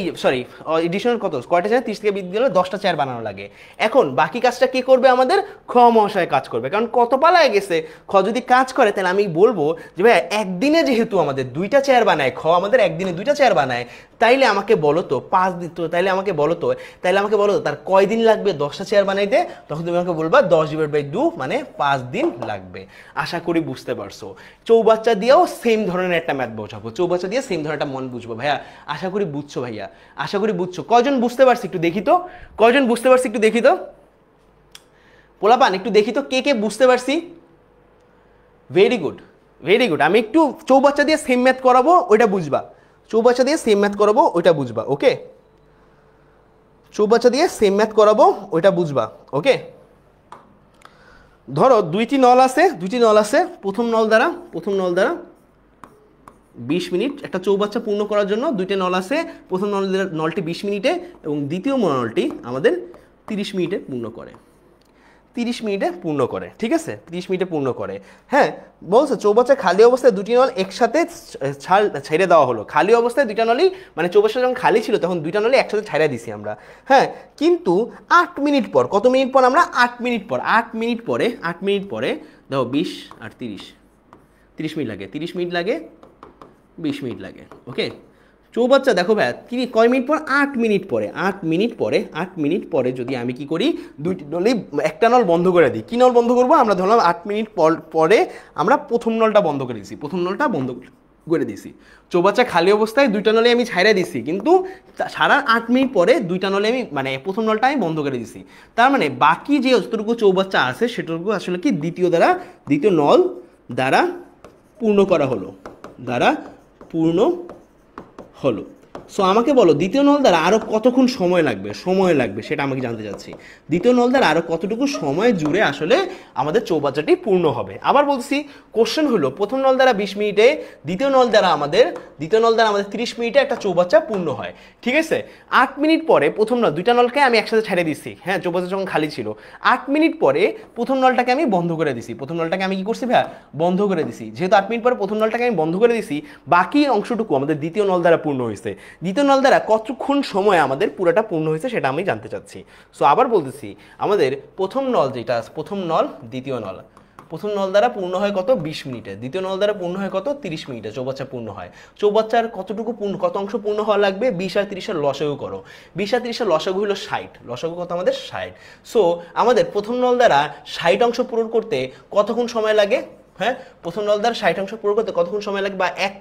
এডিশনাল কয়টা চেয়ার, 30 থেকে 20 দিলে 10টা চেয়ার বানানো লাগে। এখন বাকি কাজটা কে করবে, আমাদের খ মহাশয় কাজ করবে, কারণ কত পালায় গেছে। খ যদি কাজ করে, তাহলে আমি বলবো যে ভাইয়া একদিনে যেহেতু আমাদের 2টা চেয়ার বানায়, খ আমাদের একদিনে 2টা চেয়ার বানায়, তাইলে আমাকে বলো তো 5 দিন, তো তাইলে আমাকে বলো তো তার কয়দিন লাগবে 10টা চেয়ার বানাইতে। তখন তুমি আমাকে বলবা 10/2 মানে 5 দিন লাগবে। আশা করি বুঝতে পারছো। চৌবাচ্চা দিয়েও সেম ধরনের একটা ম্যাথ বোঝাবো, চৌবাচ্চা দিয়ে সেম ধরনের একটা মন বুঝবো ভাইয়া। আশা করি বুঝছো ভাইয়া, আশা করি বুঝছো। কয়জন বুঝতে পারছি একটু দেখি তো, পোলাপান একটু দেখি তো কে কে বুঝতে পারছি। Very good, very good. আমি একটু চৌবাচ্চা দিয়ে সেম ম্যাথ করাবো, ওইটা বুঝবা। চৌবাচ্চা দিয়ে সেম ম্যাথ করাবো, ওইটা বুঝবা। ওকে, চৌবাচ্চা দিয়ে সেম ম্যাথ করাবো, ওইটা বুঝবা। ওকে, ধরো দুইটি নল আছে। প্রথম নল দ্বারা 20 মিনিট, একটা চৌবাচ্চা পূর্ণ করার জন্য দুইটা নল আছে। প্রথম নলটি 20 মিনিটে এবং দ্বিতীয় নলটি আমাদের 30 মিনিটে পূর্ণ করে। 30 মিনিটে পূর্ণ করে, ঠিক আছে, 30 মিনিটে পূর্ণ করে। হ্যাঁ, বলছে চৌবাচ্চা খালি অবস্থায় দুটি নল একসাথে ছেড়ে দেওয়া হলো। খালি অবস্থায় দুইটা নলই, মানে চৌবাচ্চা যখন খালি ছিল তখন দুইটা নলই একসাথে ছেড়ে দিছি আমরা। হ্যাঁ, কিন্তু 8 মিনিট পর, কত মিনিট পর আমরা 8 মিনিট পর, 8 মিনিট পরে দেখো 20 আর 30, 30 মিনিট লাগে, 30 মিনিট লাগে, 20 মিনিট লাগে। ওকে, চৌবাচ্চা দেখো ভাই কয় মিনিট পর, 8 মিনিট পরে, 8 মিনিট পরে যদি আমি কি করি, দুইটি নলই, একটা নল বন্ধ করে দিই। কি নল বন্ধ করবো আমরা, ধরলাম 8 মিনিট পরে আমরা প্রথম নলটা বন্ধ করে দিছি, করে দিছি। চৌবাচ্চা খালি অবস্থায় দুইটা নলে আমি ছাইড়া দিছি, কিন্তু সারা 8 মিনিট পরে দুইটা নলে আমি, মানে প্রথম নলটা আমি বন্ধ করে দিছি। তার মানে বাকি যে যতটুকু চৌবাচ্চা আছে সেটুকু আসলে কি দ্বিতীয় নল দ্বারা পূর্ণ করা হলো, হলো। সো আমাকে বলো দ্বিতীয় নল দ্বারা আরো কতক্ষণ সময় লাগবে সেটা আমাকে জানতে চাচ্ছি। দ্বিতীয় নল দ্বারা আরো কতটুকু সময় জুড়ে আসলে আমাদের চৌবাচ্চাটি পূর্ণ হবে। আবার বলছি, কোশ্চেন হলো প্রথম নল দ্বারা 20 মিনিটে, দ্বিতীয় নল দ্বারা আমাদের 30 মিনিটে একটা চৌবাচ্চা পূর্ণ হয়। ঠিক আছে, 8 মিনিট পরে প্রথম নল, দুইটা নলকে আমি একসাথে ছেড়ে দিচ্ছি। হ্যাঁ, চৌবাচ্চা যখন খালি ছিল, 8 মিনিট পরে প্রথম নলটাকে আমি বন্ধ করে দিছি। প্রথম নলটাকে আমি কি করছি ভাইয়া, বন্ধ করে দিছি। যেহেতু 8 মিনিট পরে প্রথম নলটাকে আমি বন্ধ করে দিছি, বাকি অংশটুকু আমাদের দ্বিতীয় নল দ্বারা পূর্ণ হয়েছে। দ্বিতীয় নল দ্বারা কতক্ষণ সময় আমাদের পুরোটা পূর্ণ হয়েছে সেটা আমি জানতে চাচ্ছি। সো আবার বলতেছি, আমাদের প্রথম নল যেটা, প্রথম নল দ্বিতীয় নল, প্রথম নল দ্বারা পূর্ণ হয় কত, 20 মিনিটে। দ্বিতীয় নল দ্বারা পূর্ণ হয় কত, 30 মিনিটে চৌবাচ্চা পূর্ণ হয়। চৌবাচ্চার কত অংশ পূর্ণ হওয়া লাগবে, 20 আর 30 এর লসাগু করো। 20 আর 30 এর লসাগু হলো 60, লসাগু কত আমাদের 60। সো আমাদের প্রথম নল দ্বারা 60 অংশ পূরণ করতে কতক্ষণ সময় লাগে। হ্যাঁ, প্রথম নল দ্বারা 60 অংশ পূরণ করতে কতক্ষণ সময় লাগবে, বা 1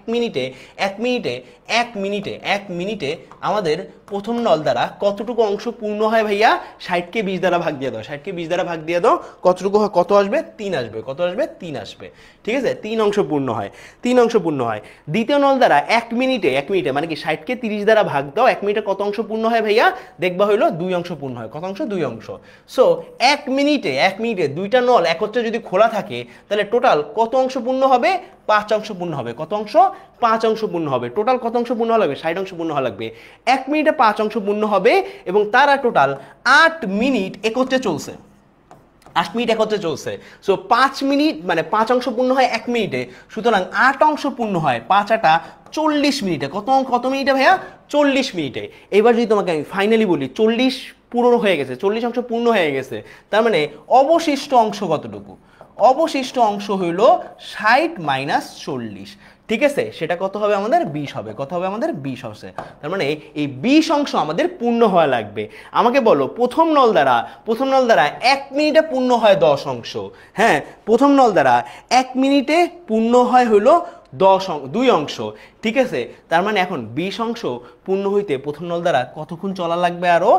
মিনিটে আমাদের প্রথম নল দ্বারা কতটুকু অংশ পূর্ণ হয় ভাইয়া, 60কে 20 দ্বারা ভাগ দিয়ে দাও, 60কে 20 দ্বারা ভাগ দিয়ে দাও, কতটুকু হয়, কত আসবে, 3 আসবে। কত আসবে, 3 আসবে। ঠিক আছে, 3 অংশ পূর্ণ হয়, 3 অংশ পূর্ণ হয়। দ্বিতীয় নল দ্বারা 1 মিনিটে মানে কি 60কে 30 দ্বারা ভাগ দাও, 1 মিনিটে কত অংশ পূর্ণ হয় ভাইয়া, দেখবা হইলো 2 অংশ পূর্ণ হয়। কত অংশ, 2 অংশ। সো 1 মিনিটে দুইটা নল একত্রে যদি খোলা থাকে, তাহলে টোটাল কত অংশ পূর্ণ হবে, 5 অংশ পূর্ণ হবে। কত অংশ, 5 অংশ পূর্ণ হবে। টোটাল কত অংশ পূর্ণ লাগবে, 60 অংশ পূর্ণ হওয়া লাগবে। 1 মিনিটে 5 অংশ পূর্ণ হবে এবং তারা টোটাল 8 মিনিট একত্রে চলছে। 8 মিনিট একত্রে চলছে। সো 5 মিনিট মানে 5 অংশ পূর্ণ হয় 1 মিনিটে, সুতরাং 8 অংশ পূর্ণ হয় 5 8 40 মিনিটে। কত মিনিটে ভাইয়া, 40 মিনিটে। এবার যদি তোমাকে আমি ফাইনালি বলি 40 পূর্ণ হয়ে গেছে, 40 অংশ পূর্ণ হয়ে গেছে, তার মানে অবশিষ্ট অংশ কতটুকু, অবশিষ্ট অংশ হইল 60 মাইনাস 40। ঠিক আছে, সেটা কত হবে আমাদের, 20 হবে। কত হবে আমাদের, 20 হবে। তার মানে এই 20 অংশ আমাদের পূর্ণ হওয়া লাগবে। আমাকে বলো প্রথম নল দ্বারা 1 মিনিটে পূর্ণ হয় 10 অংশ। হ্যাঁ, প্রথম নল দ্বারা 1 মিনিটে পূর্ণ হয় হলো 2 অংশ। ঠিক আছে, তার মানে এখন 20 অংশ পূর্ণ হইতে প্রথম নল দ্বারা কতক্ষণ চলা লাগবে, আরো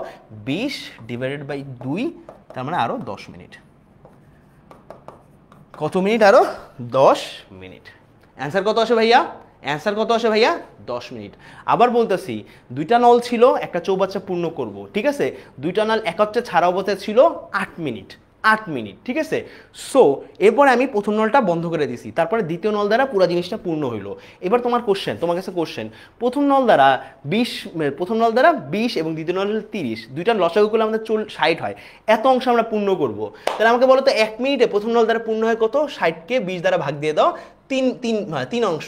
20 ডিভাইডেড বাই 2, তার মানে আরো 10 মিনিট। কত মিনিট, আরো 10 মিনিট। অ্যান্সার কত আসে ভাইয়া, 10 মিনিট। আবার বলতেছি, দুইটা নল ছিল, একটা চৌবাচ্চা পূর্ণ করব। ঠিক আছে, দুইটা নল একত্রে ছাড়া অবস্থায় ছিল 8 মিনিট। ঠিক আছে। সো এরপরে আমি প্রথম নলটা বন্ধ করে দিছি, তারপরে দ্বিতীয় নল দ্বারা পুরো জিনিসটা পূর্ণ হইলো। এবার তোমার কাছে কোশ্চেন, প্রথম নল দ্বারা 20 এবং দ্বিতীয় নল 30, দুইটা লসাগু করলে আমাদের 60 হয়। এত অংশ আমরা পূর্ণ করব, তাহলে আমাকে বলো তো 1 মিনিটে প্রথম নল দ্বারা পূর্ণ হয় কত, 60কে 20 দ্বারা ভাগ দিয়ে দাও, 3 অংশ।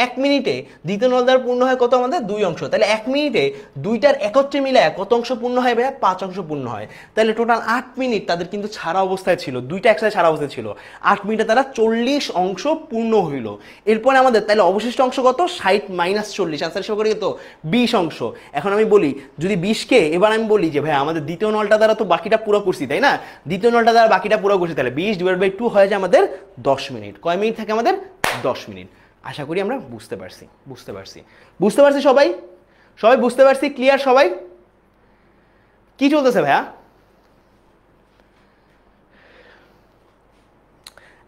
1 মিনিটে দ্বিতীয় নল দ্বারা পূর্ণ হয় কত আমাদের, 2 অংশ। তাহলে 1 মিনিটে দুইটার একত্রে মিলায় কত অংশ পূর্ণ হয় ভাইয়া, 5 অংশ পূর্ণ হয়। তাহলে টোটাল 8 মিনিট তাদের কিন্তু ছাড়া অবস্থায় ছিল, দুইটা একসাথে ছাড়া অবস্থায় ছিল। 8 মিনিটে তারা 40 অংশ পূর্ণ হইল। এরপরে আমাদের তাহলে অবশিষ্ট অংশ কত, 60 মাইনাস 40, আনসার হিসেবে করে তো 20 অংশ। এখন আমি বলি যদি 20কে, এবার আমি বলি যে ভাই আমাদের দ্বিতীয় নলটা দ্বারা তো বাকিটা পুরো করছি, তাই না, দ্বিতীয় নলটা দ্বারা বাকিটা পুরো করছি, তাহলে 20 ডিভাইড বাই 2 হয়ে যায় আমাদের 10 মিনিট। কয় মিনিট থাকে আমাদের, 10 মিনিট। আশা করি আমরা বুঝতে পারছি সবাই বুঝতে পারছি, ক্লিয়ার সবাই? কি চলতেছে ভাইয়া?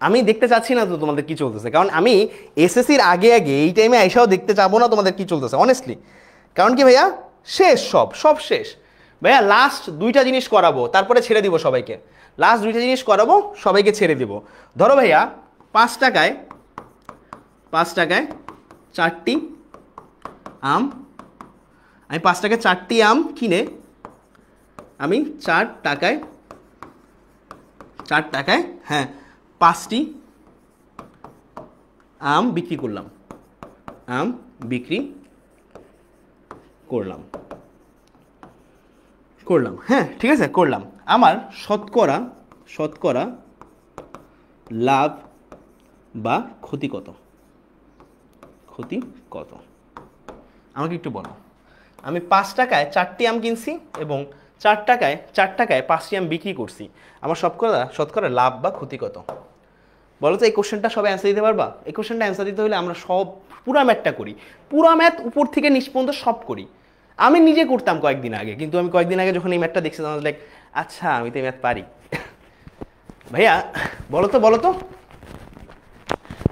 আমি দেখতে চাচ্ছি না তো তোমাদের কি চলতেছে, কারণ আমি এসএসসির আগে আগে এই টাইমে আইসাও দেখতে চাবো না তোমাদের কি চলতেছে অনেস্টলি। কারণ কি ভাইয়া, শেষ, সব শেষ ভাইয়া। লাস্ট দুইটা জিনিস করাবো, তারপরে ছেড়ে দিব সবাইকে। লাস্ট দুইটা জিনিস করাবো, সবাইকে ছেড়ে দিব। ধরো ভাইয়া 5 টাকায় 4টি আম, আমি 5 টাকায় 4টি আম কিনে আমি 4 টাকায় হ্যাঁ 5টি আম বিক্রি করলাম, হ্যাঁ ঠিক আছে করলাম। আমার শতকরা লাভ বা ক্ষতি কত? আমাকে একটু বলো। আমি 5 টাকায় 4টি আম কিনছি এবং 4 টাকায় 5টি আম বিক্রি করছি, আমার শতকরা লাভ বা ক্ষতি কত? বলো তো এই কোশ্চেনটা সবাই অ্যান্সার দিতে পারবা? এই কোশ্চেনটা অ্যান্সার দিতে হলে আমরা সব পুরা ম্যাথটা করি, পুরা ম্যাথ উপর থেকে নিচ পর্যন্ত সব করি। আমি নিজে করতাম কয়েকদিন আগে, কিন্তু আমি কয়েকদিন আগে যখন এই ম্যাথটা দেখছি তখন লাইক আচ্ছা আমি তো এই ম্যাথ পারি। ভাইয়া বলো তো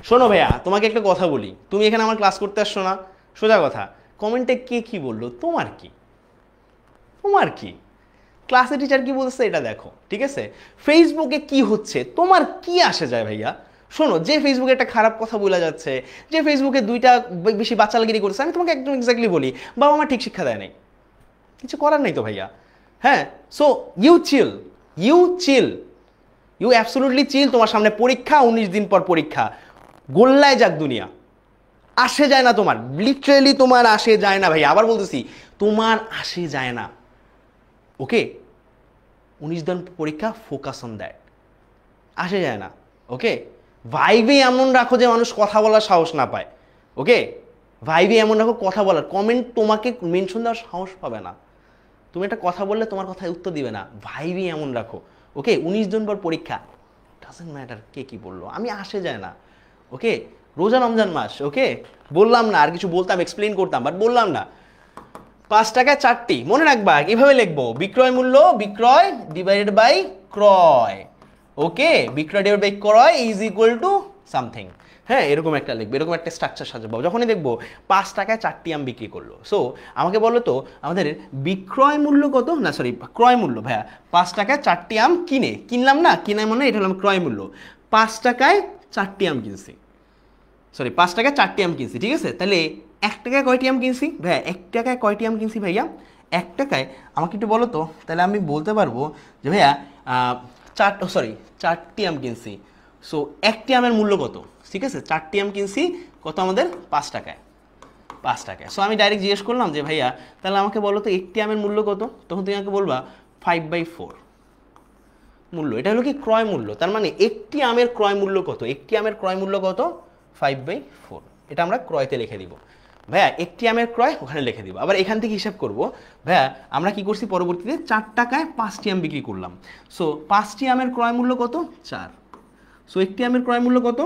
শোনো ভাইয়া, তোমাকে একটা কথা বলি, তুমি এখানে আমার ক্লাস করতে আসছো না, সোজা কথা, কমেন্টে কে কি বললো তোমার কি ক্লাসে টিচার কি বলছে এটা দেখো, ঠিক আছে? ফেসবুকে কি হচ্ছে তোমার কি আসে যায় ভাইয়া? শোনো, যে ফেসবুকে একটা খারাপ কথা বলা যাচ্ছে, যে ফেসবুকে 2টা বেশি বাচ্চালগিরি করছে, আমি তোমাকে একদম এক্স্যাক্টলি বলি, বাবা মা ঠিক শিক্ষা দেয় নাই, কিছু করার নাই তো ভাইয়া। হ্যাঁ, সো ইউ অ্যাবসোলুটলি চিল। তোমার সামনে পরীক্ষা, 19 দিন পর পরীক্ষা, গোল্লায় যাক দুনিয়া, আসে যায় না তোমার, লিটারেলি তোমার আসে যায় না ভাইয়া। আবার বলতেছি, তোমার আসে যায় না, ওকে? 19 দিন পরীক্ষা, ফোকাস অন দ্যাট, আসে যায় না, ওকে? ভাইবে এমন রাখো যে মানুষ কথা বলার সাহস না পায়, ওকে? ভাইবে এমন রাখো কথা বলার, কমেন্ট তোমাকে মেনশন দেওয়ার সাহস পাবে না, তুমি একটা কথা বললে তোমার কথায় উত্তর দিবে না, ভাইবে এমন রাখো, ওকে? 19 দিন পর পরীক্ষা, ডাজন্ট ম্যাটার কে কি বললো, আমি আসে যায় না, ওকে? রোজা রমজান মাস, ওকে? বললাম না, আর কিছু বলতাম, এক্সপ্লেন করতাম, বাট বললাম না। 5 টাকায় 4টি, মনে রাখবা কিভাবে লিখবো, বিক্রয় ডিভাইডেড বাই ক্রয়, ওকে? বিক্রয় ডিভাইড বাই ক্রয় ইজ ইকুয়াল টু সামথিং, হ্যাঁ এরকম একটা লিখবো, এরকম একটা স্ট্রাকচার সাজাবো যখনই দেখবো 5 টাকায় 4টি আম বিক্রি করলো। সো আমাকে বলো তো আমাদের বিক্রয় মূল্য কত, না সরি ক্রয় মূল্য ভাইয়া, 5 টাকায় 4টি আম কিনলাম না, কিনা মানে এটা হলো ক্রয় মূল্য, 5 টাকায় 4টি আম কিনছি, সরি 5 টাকায় 4টি আম কিনছি, ঠিক আছে? তাহলে 1 টাকায় কয়টি আম কিনছি ভাইয়া? 1 টাকায় কয়টি আম কিনছি ভাইয়া? 1 টাকায় আমাকে একটু বলো তো, তাহলে আমি বলতে পারবো যে ভাইয়া 4টি আম কিনছি। সো 1টি আমের মূল্য কত? ঠিক আছে, 4টি আম কিনছি কত আমাদের? 5 টাকায়। সো আমি ডাইরেক্ট জিজ্ঞেস করলাম যে ভাইয়া তাহলে আমাকে বলো তো 1টি আমের মূল্য কত? তখন তুমি আমাকে বলবা 5/4 মূল্য। এটা হলো কি ক্রয় মূল্য, তার মানে 1টি আমের ক্রয় মূল্য কত? 1টি আমের ক্রয় মূল্য কত? 5/4। এটা আমরা ক্রয়তে লিখে দিব ভাইয়া, 1টি আমের ক্রয় ওখানে লিখে দিব। আবার এখান থেকে হিসাব করব ভাইয়া, আমরা কি করছি পরবর্তীতে 4 টাকায় 5টি আম বিক্রি করলাম। সো 5টি আমের ক্রয় মূল্য কত? 4। সো 1টি আমের ক্রয় মূল্য কত,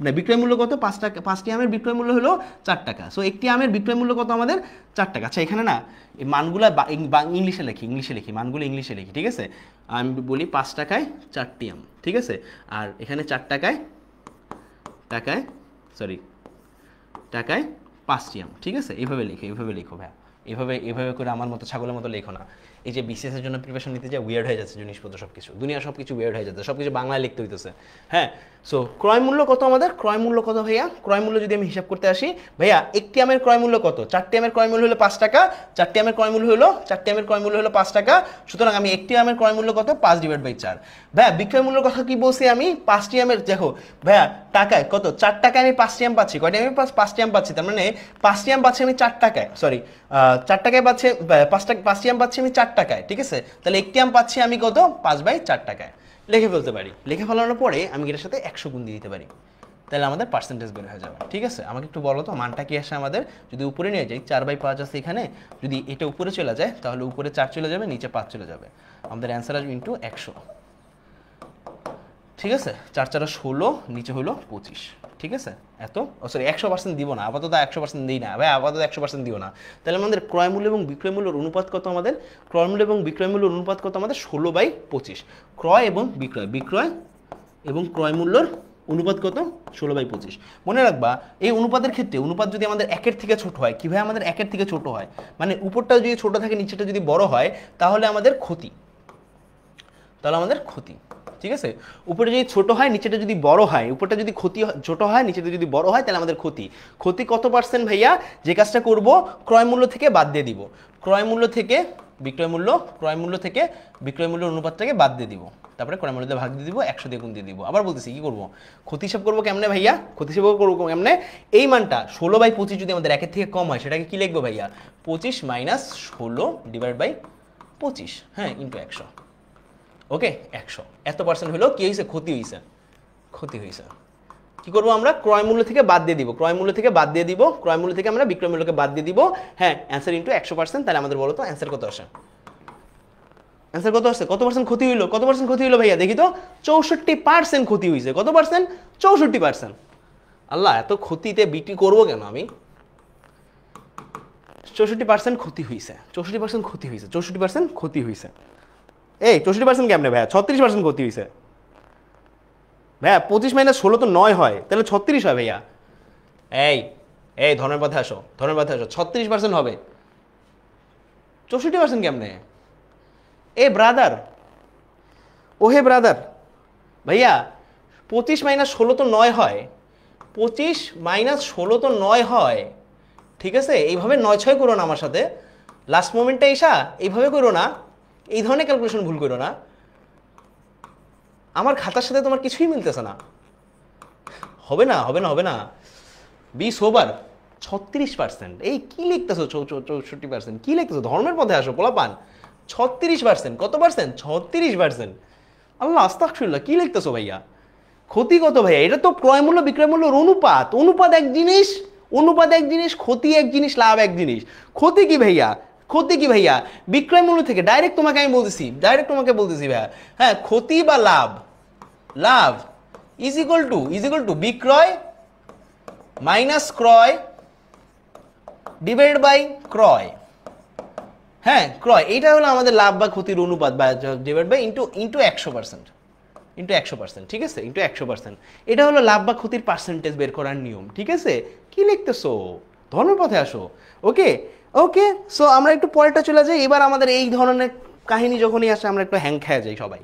না বিক্রয় মূল্য কত? 5 টাকা। 5টি আমের বিক্রয় মূল্য হলো 4 টাকা। সো 1টি আমের বিক্রয় মূল্য কত আমাদের? 4 টাকা। আচ্ছা এখানে না এই মানগুলো ইংলিশে লিখি, মানগুলো ইংলিশে লিখি, ঠিক আছে? আমি বলি 5 টাকায় 4টি আম, ঠিক আছে? আর এখানে 4 টাকায় 5টি আম, ঠিক আছে? এইভাবে লিখো ভাইয়া, এভাবে করে আমার মতো ছাগলের মতো লেখো না। এই যে বিসিএস এর জন্য প্রিপারেশন নিতে যা উইয়ার্ড হয়ে যাচ্ছে জিনিসপত্র, সবকিছু দুনিয়া সবকিছু উইয়ার্ড হয়ে যাচ্ছে, সবকিছু বাংলায় লিখতে হইতেছে। হ্যাঁ, সো ক্রয় মূল্য কত আমাদের? ক্রয় মূল্য কত ভাইয়া? ক্রয় মূল্য যদি আমি হিসাব করতে আসি ভাইয়া, 1টি আমের ক্রয় মূল্য কত? 4টি আমের ক্রয় মূল্য হলো 5 টাকা। 4টি আমের ক্রয় মূল্য হলো 5 টাকা। সুতরাং আমি 1টি আমের ক্রয় মূল্য কত? 5/4। ভাইয়া বিক্রয় মূল্য কথা কি বলছি আমি? 5টি আমের, দেখো ভাইয়া টাকায় কত? 4 টাকায় আমি 5টি আম পাচ্ছি। কয়টা আমি 5টি আম পাচ্ছি, তার মানে 5টি আম পাচ্ছি আমি 4 টাকায়, সরি 4 টাকায় পাচ্ছে 5টি আম পাচ্ছি আমি 4 টাকায়, ঠিক আছে? তাহলে 1টি আম পাচ্ছি আমি কত? 5/4 টাকায়। লিখে ফেলতে পারি, লিখে ফেলানোর পরে আমি এটার সাথে 100 গুণ দিয়ে দিতে পারি, তাহলে আমাদের পার্সেন্টেজ বের হয়ে যাবে, ঠিক আছে? আমাকে একটু বলো তো মানটা কি আসে আমাদের? যদি উপরে নিয়ে যাই 4/5 আছে এখানে, যদি এটা উপরে চলে যায় তাহলে উপরে 4 চলে যাবে, নিচে 5 চলে যাবে, আমাদের অ্যান্সার আসবে ইন্টু 100, ঠিক আছে? 4 4 16, নিচে হলো 25, ঠিক আছে? এত সরি 100% দিব না, আপাতত 100% দিই না ভাই, আপাতত 100% দিও না। তাহলে আমাদের ক্রয় মূল্য এবং বিক্রয় মূল্যের অনুপাত কত আমাদের? ক্রয় মূল্য এবং বিক্রয় মূল্যের অনুপাত কত আমাদের? 16/25। ক্রয় এবং বিক্রয় এবং ক্রয় মূল্যর অনুপাত কত 16/25। মনে রাখবা এই অনুপাতের ক্ষেত্রে অনুপাত যদি আমাদের 1-এর থেকে ছোট হয়, কিভাবে আমাদের 1-এর থেকে ছোট হয়, মানে উপরটা যদি ছোট থাকে নিচেটা যদি বড় হয় তাহলে আমাদের ক্ষতি, ঠিক আছে। উপরে যদি ছোট হয় নিচেটা যদি বড় হয়, উপরটা যদি ছোট হয় নিচেটা যদি বড় হয় তাহলে আমাদের ক্ষতি কত পার্সেন্ট ভাইয়া? যে কাজটা করব ক্রয় মূল্য থেকে বাদ দিয়ে দিব, ক্রয় মূল্য থেকে বিক্রয় মূল্য অনুপাতটাকে বাদ দিয়ে দিব, তারপরে ক্রয় মূল্য দিয়ে ভাগ দিয়ে দিব, 100 দিয়ে গুণ দিয়ে দিব। আবার বলতেছি কি করব, ক্ষতি হিসাব করবো কেমনে ভাইয়া? ক্ষতি হিসাব করবো কেমনে? এই মানটা 16/25 যদি আমাদের 1-এর থেকে কম হয় সেটাকে কি লিখবো ভাইয়া? 25 - 16/25, হ্যাঁ, ইন্টু 100। ওকে, 100 এত পার্সেন্ট হলো কি হয়েছে? ক্ষতি হয়েছে। কি করবো আমরা? ক্রয় মূল্য থেকে বাদ দিয়ে দিব, ক্রয় মূল্য থেকে আমরা বিক্রয় মূল্যকে বাদ দিয়ে দিব, হ্যাঁ, অ্যান্সার ইন্টু 100%। তাহলে আমাদের বলো তো অ্যান্সার কত আসে? কত পার্সেন্ট ক্ষতি হইলো ভাইয়া? দেখি তো, 64% ক্ষতি হয়েছে। কত পার্সেন্ট? 64%। আল্লাহ, এত ক্ষতিতে বিক্রি করবো কেন আমি? 64% ক্ষতি হয়েছে। এই 64% কেমনে ভাইয়া? 36% ক্ষতি হয়েছে ভাইয়া। 25 - 16 তো 9 হয়, তাহলে 36 হয় ভাইয়া। এই ধর্মের পথে আসো, 36% হবে। 64% কেমনে? ব্রাদার, ভাইয়া 25 - 16 তো 9 হয়, 25 - 16 তো 9 হয়, ঠিক আছে। এইভাবে 9-6 করো না আমার সাথে, লাস্ট মোমেন্টটা এসা এইভাবে করো না, এই ধরনের ক্যালকুলেশন ভুল করো না। আমার খাতার সাথে তোমার কিছুই মিলতেছে না, হবে না। বি সোবার। 36%। এই কি লিখতেছো? 64%? কি লিখতেছো? ধর্মের পথে আসো পোলাপান। 36%। কত পার্সেন্ট? 36%। আল্লাহ, আস্তাগফিরুল্লাহ, কি লিখতেছো ভাইয়া? ক্ষতি কত ভাইয়া? এটা তো ক্রয় মূল্য বিক্রয় মূল্যের অনুপাত এক জিনিস, ক্ষতি এক জিনিস, লাভ এক জিনিস। ক্ষতি কি ভাইয়া? বিক্রয় মূল্য থেকে ডাইরেক্ট তোমাকে বলতেছি ভাইয়া, হ্যাঁ, ক্ষতি বা লাভ ইজ ইকুয়াল টু বিক্রয় মাইনাস ক্রয় ডিভাইডেড বাই ক্রয়। হ্যাঁ, ক্রয়, এইটা হলো আমাদের লাভ বা ক্ষতির অনুপাত, বা ডিভাইড বাই ইন্টু 100%, ঠিক আছে, ইন্টু 100%। এটা হলো লাভ বা ক্ষতির পার্সেন্টেজ বের করার নিয়ম, ঠিক আছে। কি লিখতেছো? ধর্মের পথে আসো। ওকে, সো আমরা একটু পরেরটা চলে যাই। এবার আমাদের এই ধরনের কাহিনী যখনই আসে আমরা একটু হ্যাং খেয়ে যাই সবাই।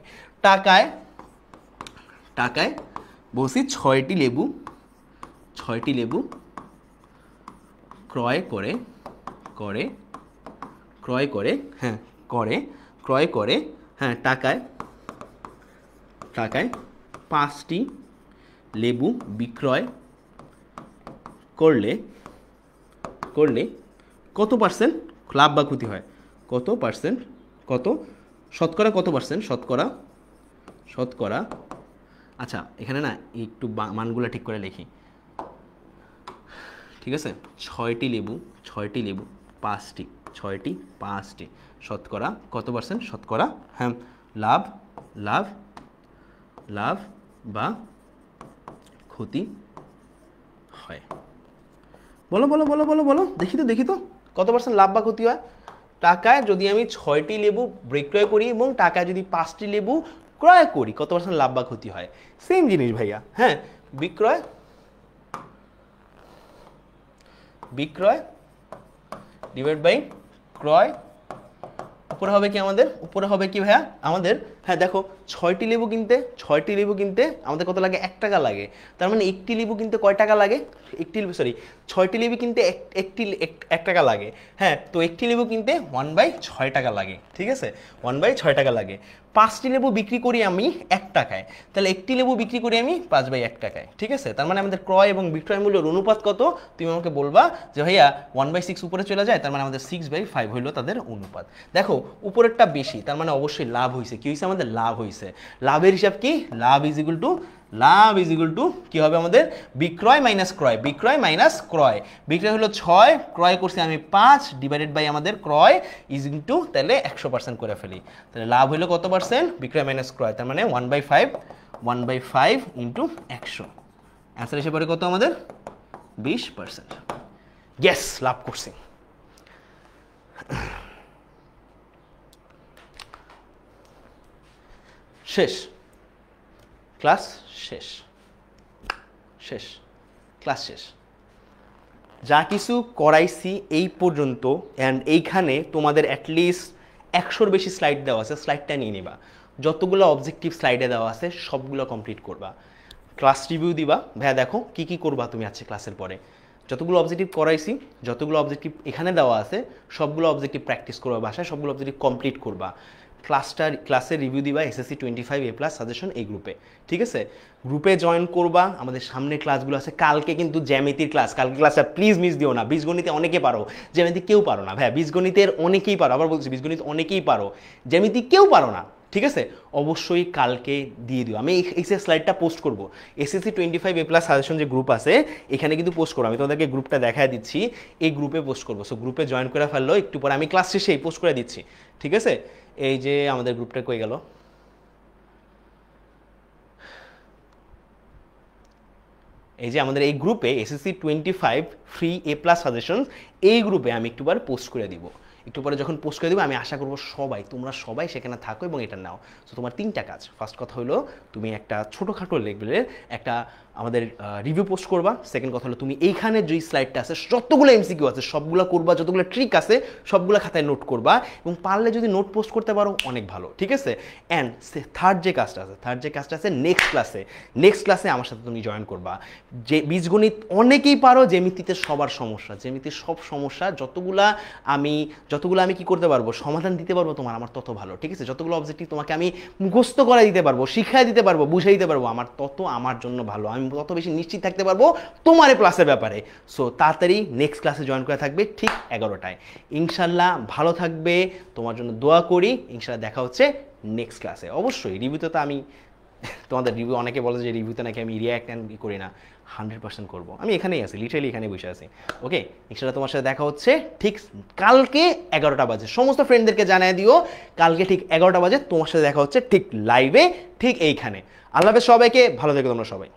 টাকায় বলছি 6টি লেবু ক্রয় করে, হ্যাঁ, টাকায় 5টি লেবু বিক্রয় করলে কত পার্সেন্ট লাভ বা ক্ষতি হয়? শতকরা কত পার্সেন্ট? শতকরা। আচ্ছা, এখানে না একটু মানগুলো ঠিক করে লিখি, ঠিক আছে। 6টি লেবু 5টি শতকরা কত পার্সেন্ট? শতকরা, হ্যাঁ, লাভ বা ক্ষতি হয়। বলো, দেখি তো কত পার্সেন্ট লাভ বা ক্ষতি হয়? টাকায় যদি আমি 6টি লেবু বিক্রয় করি এবং টাকায় যদি 5টি লেবু ক্রয় করি, কত পার্সেন্ট লাভ বা ক্ষতি হয়? সেম জিনিস ভাইয়া, হ্যাঁ, বিক্রয় ডিভাইড বাই ক্রয়। উপরে হবে কি ভাইয়া আমাদের? হ্যাঁ, দেখো, 6টি লেবু কিনতে আমাদের কত লাগে? 1 টাকা লাগে। তার মানে একটি লেবু কিনতে কয় টাকা লাগে? 6টি লেবু কিনতে 1 টাকা লাগে। হ্যাঁ, তো একটি লেবু কিনতে 1/6 টাকা লাগে, ঠিক আছে, 1/6 টাকা লাগে। 5টি লেবু বিক্রি করি আমি 1 টাকায়, তাহলে একটি লেবু বিক্রি করি আমি 5/1 টাকায়, ঠিক আছে। তার মানে আমাদের ক্রয় এবং বিক্রয় মূল্যের অনুপাত কত? তুমি আমাকে বলবা যে ভাইয়া 1/6 উপরে চলে যায়, তার মানে আমাদের 6/5 হইলো তাদের অনুপাত। দেখো, উপরেরটা বেশি, তার মানে অবশ্যই লাভ হয়েছে। কি হয়েছে? আমাদের লাভ হয়েছে। লাভের হিসাব কি? লাভ ইজ ইকুয়াল টু কি হবে আমাদের? বিক্রয় মাইনাস ক্রয়। বিক্রয় হলো 6, ক্রয় করছি আমি 5, ডিভাইডেড বাই আমাদের ক্রয় ইজ ইনটু, তাহলে 100% করে ফেলি। তাহলে লাভ হলো কত পার্সেন্ট? বিক্রয় মাইনাস ক্রয়, তার মানে 1/5 ইন্টু 100। অ্যান্সার এসে পড়ে কত আমাদের? 20%। গ্যাস লাভ করছি। শেষ, ক্লাস শেষ। শেষ, ক্লাস শেষ। যা কিছু করাইছি এই পর্যন্ত, অ্যান্ড এইখানে তোমাদের অ্যাটলিস্ট 100-র বেশি স্লাইড দেওয়া আছে, স্লাইডটা নিয়ে নিবা। যতগুলো অবজেক্টিভ স্লাইডে দেওয়া আছে সবগুলো কমপ্লিট করবা। ক্লাস রিভিউ দিবা, ভাইয়া দেখো কি কি করবা তুমি আজকে ক্লাসের পরে। যতগুলো অবজেক্টিভ করাইছি, যতগুলো অবজেক্টিভ এখানে দেওয়া আছে সবগুলো অবজেক্টিভ প্র্যাকটিস করবা বাসায়, সবগুলো অবজেক্টিভ কমপ্লিট করবা। ক্লাসের রিভিউ দিবা SSC 25A+ সাজেশন এই গ্রুপে, ঠিক আছে? গ্রুপে জয়েন করবা। আমাদের সামনে ক্লাসগুলো আছে, কালকে কিন্তু জ্যামিতির ক্লাস, কালকে ক্লাসটা প্লিজ মিস দিও না। বীজগণিতে অনেকে পারো, জ্যামিতি কেউ পারো না ভাইয়া। বীজগণিতের অনেকেই পারো, আবার বলছি বীজগণিত অনেকেই পারো, জ্যামিতি কেউ পারো না, ঠিক আছে? অবশ্যই কালকে দিয়ে দিও। আমি এই স্লাইডটা পোস্ট করব, SSC 25A+ সাজেশন যে গ্রুপ আছে এখানে কিন্তু পোস্ট করবো। আমি তোমাদেরকে গ্রুপটা দেখায় দিচ্ছি, এই গ্রুপে পোস্ট করবো। সো গ্রুপে জয়েন করে ফেললো, একটু পরে আমি ক্লাস শেষেই পোস্ট করে দিচ্ছি, ঠিক আছে? এই যে আমাদের গ্রুপটা কই গেল, এই যে আমাদের এই গ্রুপে SSC 25 ফ্রি A+ সাজেশন, এই গ্রুপে আমি একটু পরে পোস্ট করে দিব। একটু পরে যখন পোস্ট করে দেবো আমি আশা করবো তোমরা সবাই সেখানে থাকো এবং এটা নাও। তো তোমার 3টা কাজ। ফার্স্ট কথা হলো তুমি একটা ছোটোখাটো লেভেলের একটা আমাদের রিভিউ পোস্ট করবা। সেকেন্ড কথা হলো তুমি এইখানে যে স্লাইডটা আছে, যতগুলো MCQ আছে সবগুলো করবা, যতগুলো ট্রিক আছে সবগুলো খাতায় নোট করবা, এবং পারলে যদি নোট পোস্ট করতে পারো অনেক ভালো, ঠিক আছে? অ্যান্ড থার্ড যে কাজটা আছে নেক্সট ক্লাসে আমার সাথে তুমি জয়েন করবা। যে বীজগণিত অনেকেই পারো, জ্যামিতিতে সবার সমস্যা, জ্যামিতির সব সমস্যা যতগুলো আমি কি করতে পারবো, সমাধান দিতে পারবো তোমার, আমার তত ভালো, ঠিক আছে? যতগুলো অবজেক্টিভ তোমাকে আমি মুখস্থ করে দিতে পারবো, শিখাই দিতে পারবো, বুঝাই দিতে পারবো, আমার জন্য ভালো। আমি তত বেশি নিশ্চিত থাকতে পারবো তোমার এই ক্লাসের ব্যাপারে। সো তাড়াতাড়ি নেক্সট ক্লাসে জয়েন করে থাকবে ঠিক 11টায়। ইনশাল্লাহ ভালো থাকবে, তোমার জন্য দোয়া করি। ইনশাল্লাহ দেখা হচ্ছে নেক্সট ক্লাসে। অবশ্যই রিভিউতে তো আমি তোমাদের রিভিউ, অনেকে বলে যে রিভিউতে নাকি আমি রিঅ্যাক্ট করি না, 100% করবো। আমি এখানেই আছি, লিটারালি এখানে বসে আছি। ওকে, ইনশাল্লাহ তোমার সাথে দেখা হচ্ছে ঠিক কালকে 11টা বাজে। সমস্ত ফ্রেন্ডদেরকে জানিয়ে দিও কালকে ঠিক 11টা বাজে তোমার সাথে দেখা হচ্ছে ঠিক লাইভে, ঠিক এইখানে। আল্লাহ হাফেজ সবাইকে, ভালো থেকো তোমরা সবাই।